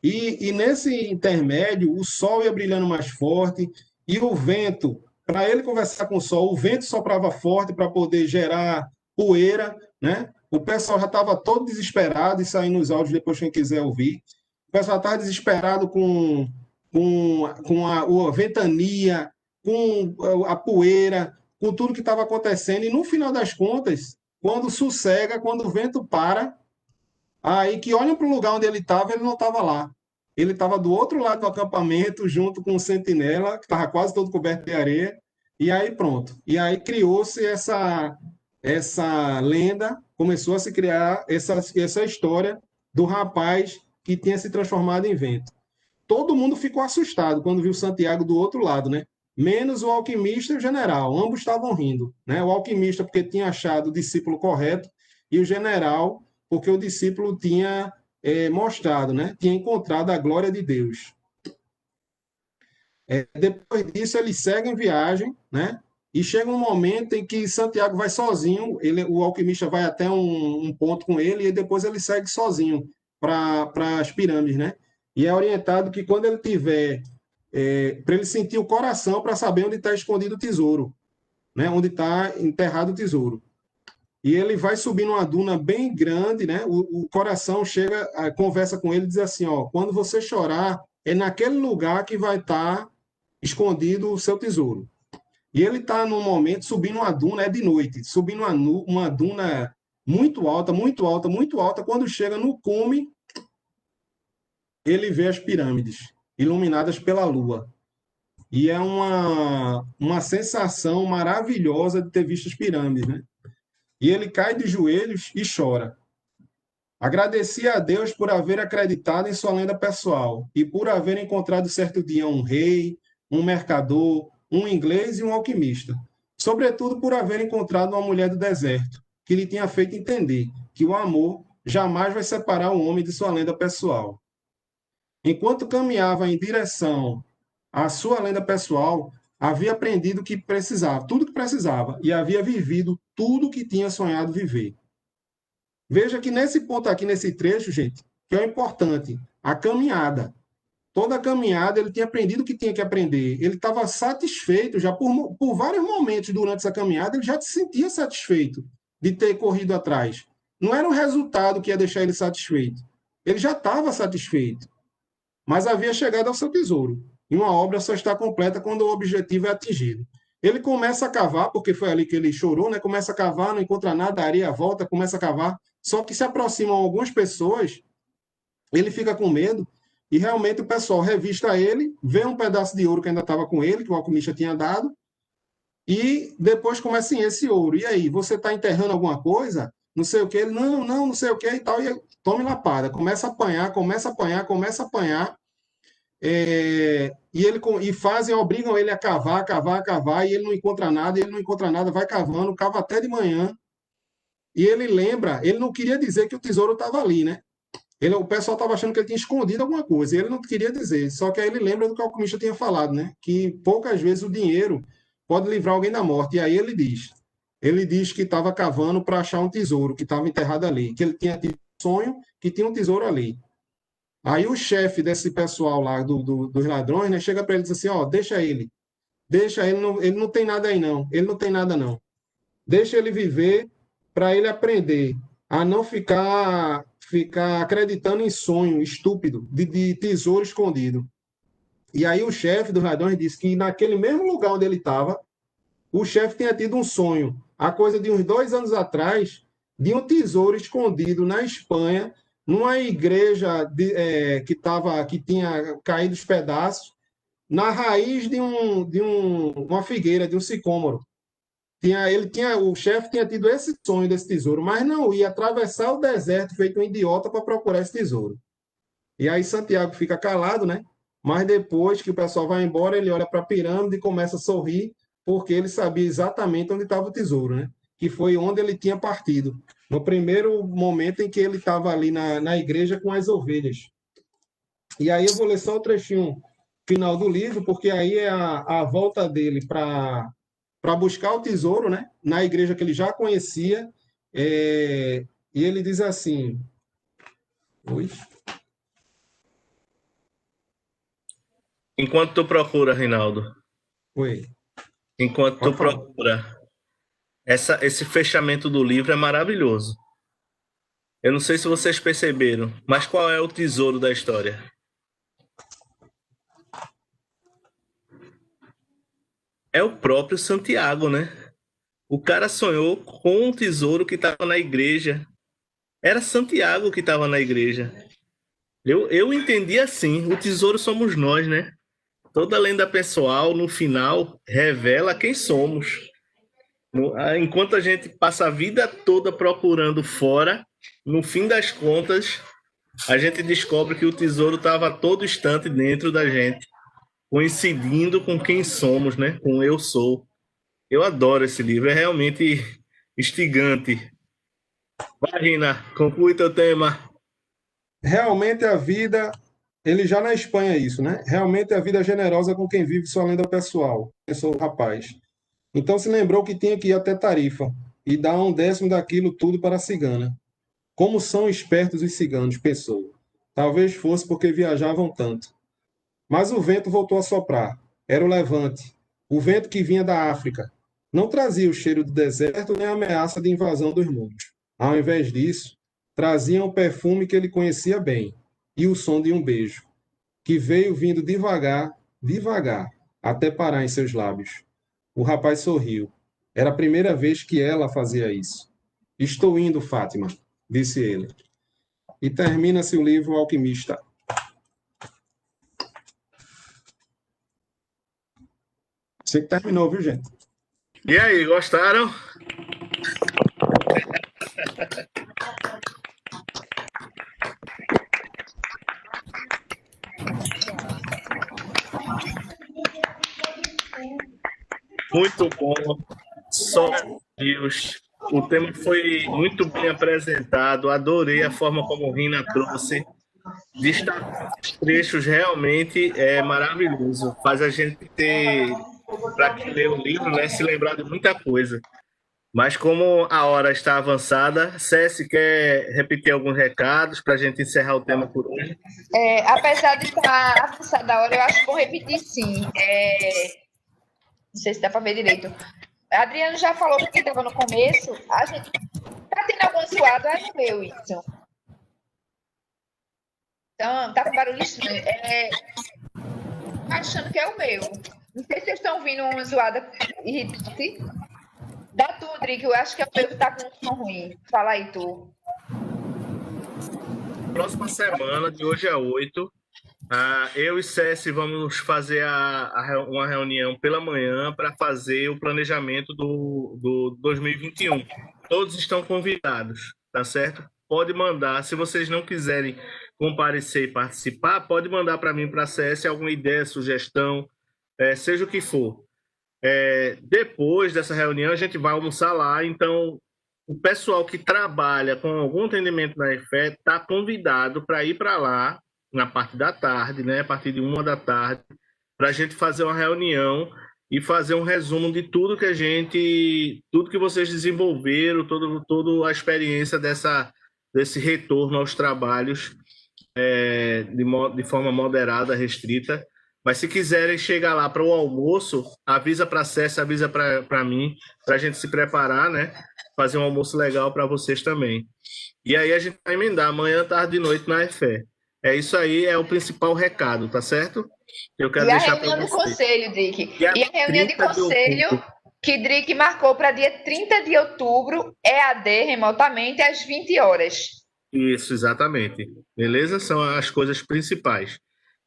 E nesse intermédio, o sol ia brilhando mais forte, e o vento, para ele conversar com o sol, o vento soprava forte para poder gerar poeira, né? o pessoal já estava todo desesperado, e saindo nos áudios depois quem quiser ouvir. O pessoal estava desesperado com a ventania, com a poeira, com tudo que estava acontecendo. E no final das contas, quando sossega, quando o vento para, aí que olham para o lugar onde ele não estava lá. Ele estava do outro lado do acampamento, junto com o sentinela, que estava quase todo coberto de areia. E aí pronto. E aí criou-se essa lenda, começou a se criar essa história do rapaz que tinha se transformado em vento. Todo mundo ficou assustado quando viu Santiago do outro lado, né? Menos o alquimista e o general. Ambos estavam rindo, né? O alquimista porque tinha achado o discípulo correto e o general porque o discípulo tinha mostrado, né? Tinha encontrado a glória de Deus. Depois disso, eles seguem viagem, né? E chega um momento em que Santiago vai sozinho, o alquimista vai até um ponto com ele e depois ele segue sozinho para as pirâmides, né? E é orientado que quando ele tiver, para ele sentir o coração para saber onde está escondido o tesouro, né? Onde está enterrado o tesouro. E ele vai subir numa duna bem grande, né? O coração chega, conversa com ele e diz assim, ó, quando você chorar, é naquele lugar que vai estar escondido o seu tesouro. E ele está num momento subindo uma duna, é de noite, subindo uma duna muito alta, muito alta, muito alta. Quando chega no cume, ele vê as pirâmides iluminadas pela lua. E é uma sensação maravilhosa de ter visto as pirâmides, né? E ele cai de joelhos e chora. Agradecia a Deus por haver acreditado em sua lenda pessoal e por haver encontrado certo dia um rei, um mercador, um inglês e um alquimista. Sobretudo por haver encontrado uma mulher do deserto, que lhe tinha feito entender que o amor jamais vai separar o homem de sua lenda pessoal. Enquanto caminhava em direção à sua lenda pessoal, havia aprendido o que precisava, tudo que precisava, e havia vivido tudo que tinha sonhado viver. Veja que nesse ponto aqui, nesse trecho, gente, que é importante, a caminhada. Toda a caminhada ele tinha aprendido o que tinha que aprender. Ele estava satisfeito já por vários momentos durante essa caminhada, ele já se sentia satisfeito de ter corrido atrás. Não era o resultado que ia deixar ele satisfeito. Ele já estava satisfeito, mas havia chegado ao seu tesouro. E uma obra só está completa quando o objetivo é atingido. Ele começa a cavar, porque foi ali que ele chorou, né? Começa a cavar, não encontra nada, a areia volta, começa a cavar. Só que se aproximam algumas pessoas, ele fica com medo, e realmente o pessoal revista ele, vê um pedaço de ouro que ainda estava com ele, que o alquimista tinha dado, e depois começa assim, esse ouro. E aí, você está enterrando alguma coisa? Não sei o que. Ele, não sei o que e tal. E tome lapada. Começa a apanhar, começa a apanhar, começa a apanhar. Obrigam ele a cavar, e ele não encontra nada, vai cavando, cava até de manhã. E ele lembra, ele não queria dizer que o tesouro estava ali, né? O pessoal estava achando que ele tinha escondido alguma coisa, e ele não queria dizer. Só que aí ele lembra do que o alquimista tinha falado, né? Que poucas vezes o dinheiro pode livrar alguém da morte. E aí ele diz que estava cavando para achar um tesouro que estava enterrado ali, que ele tinha tido um sonho que tinha um tesouro ali. Aí o chefe desse pessoal lá, dos ladrões, né, chega para ele e diz assim, ó, deixa ele, ele não tem nada aí não, ele não tem nada não. Deixa ele viver para ele aprender a não ficar acreditando em sonho estúpido de tesouro escondido. E aí o chefe dos ladrões disse que naquele mesmo lugar onde ele estava, o chefe tinha tido um sonho, há coisa de uns 2 anos atrás, de um tesouro escondido na Espanha, numa igreja que tinha caído os pedaços, na raiz de uma figueira, de um sicômoro. O chefe tinha tido esse sonho desse tesouro, mas não ia atravessar o deserto feito um idiota para procurar esse tesouro. E aí Santiago fica calado, né? Mas depois que o pessoal vai embora, ele olha para a pirâmide e começa a sorrir, porque ele sabia exatamente onde estava o tesouro, né? Que foi onde ele tinha partido. No primeiro momento em que ele estava ali na igreja com as ovelhas. E aí eu vou ler só o trechinho final do livro, porque aí é a volta dele para buscar o tesouro, né? Na igreja que ele já conhecia. E ele diz assim... Oi? Enquanto tu procura, Reinaldo. Oi. Enquanto tu procura... Esse fechamento do livro é maravilhoso. Eu não sei se vocês perceberam, mas qual é o tesouro da história? É o próprio Santiago, né? O cara sonhou com um tesouro que estava na igreja. Era Santiago que estava na igreja. Eu entendi assim, o tesouro somos nós, né? Toda lenda pessoal, no final, revela quem somos. Enquanto a gente passa a vida toda procurando fora, no fim das contas, a gente descobre que o tesouro estava a todo instante dentro da gente, coincidindo com quem somos, né? Com eu sou. Eu adoro esse livro, é realmente instigante. Vai, Rina, conclui teu tema. Realmente a vida, ele já na Espanha isso, né? Realmente a vida é generosa com quem vive sua lenda pessoal. Pensou o rapaz. Então se lembrou que tinha que ir até Tarifa e dar 1/10 daquilo tudo para a cigana. Como são espertos os ciganos, pensou. Talvez fosse porque viajavam tanto. Mas o vento voltou a soprar. Era o levante. O vento que vinha da África. Não trazia o cheiro do deserto nem a ameaça de invasão dos mundos. Ao invés disso, trazia um perfume que ele conhecia bem e o som de um beijo, que veio vindo devagar, devagar, até parar em seus lábios. O rapaz sorriu. Era a primeira vez que ela fazia isso. Estou indo, Fátima, disse ele. E termina-se o livro Alquimista. Você que terminou, viu, gente? E aí, gostaram? Muito bom. Só Deus. O tema foi muito bem apresentado. Adorei a forma como Rina trouxe. Destacar os trechos realmente é maravilhoso. Faz a gente ter, para quem lê o livro, né, se lembrar de muita coisa. Mas como a hora está avançada, Ceci quer repetir alguns recados para a gente encerrar o tema por hoje? Apesar de estar avançada a hora, eu acho bom repetir sim. Não sei se dá para ver direito. Adriano já falou que estava no começo. A gente tá tendo algum zoado, é no meu isso. Então, tá com barulho estranho. Achando que é o meu. Não sei se vocês estão ouvindo uma zoada irritante. Dá tu, Drick, eu acho que é o meu que tá com um som ruim. Fala aí, tu. Próxima semana, de hoje a 8, eu e Ceci vamos fazer uma reunião pela manhã para fazer o planejamento do 2021. Todos estão convidados, tá certo? Pode mandar, se vocês não quiserem comparecer e participar, pode mandar para mim, para a Ceci, alguma ideia, sugestão, seja o que for. Depois dessa reunião, a gente vai almoçar lá, então o pessoal que trabalha com algum atendimento na EFE está convidado para ir para lá na parte da tarde, né, a partir de 1 da tarde, para a gente fazer uma reunião e fazer um resumo de tudo que vocês desenvolveram, toda a experiência desse retorno aos trabalhos de forma moderada, restrita. Mas se quiserem chegar lá para o almoço, avisa para a Cécia, avisa para mim, para a gente se preparar, né? Fazer um almoço legal para vocês também. E aí a gente vai emendar amanhã, tarde e noite na EFE. É isso aí, é o principal recado, tá certo? Eu quero deixar para vocês. E a reunião do conselho, Drick. E a reunião de conselho que Drick marcou para dia 30 de outubro, EAD, remotamente, às 20 horas. Isso, exatamente. Beleza? São as coisas principais.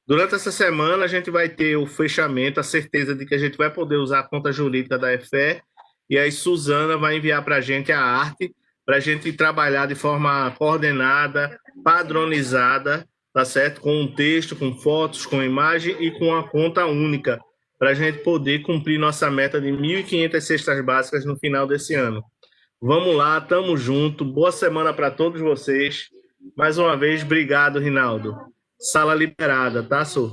Durante essa semana, a gente vai ter o fechamento, a certeza de que a gente vai poder usar a conta jurídica da EFE, e aí Suzana vai enviar para a gente a arte, para a gente trabalhar de forma coordenada, padronizada, tá certo? Com um texto, com fotos, com imagem e com a conta única, para a gente poder cumprir nossa meta de 1.500 cestas básicas no final desse ano. Vamos lá, tamo junto, boa semana para todos vocês. Mais uma vez, obrigado, Rinaldo. Sala liberada, tá, Su?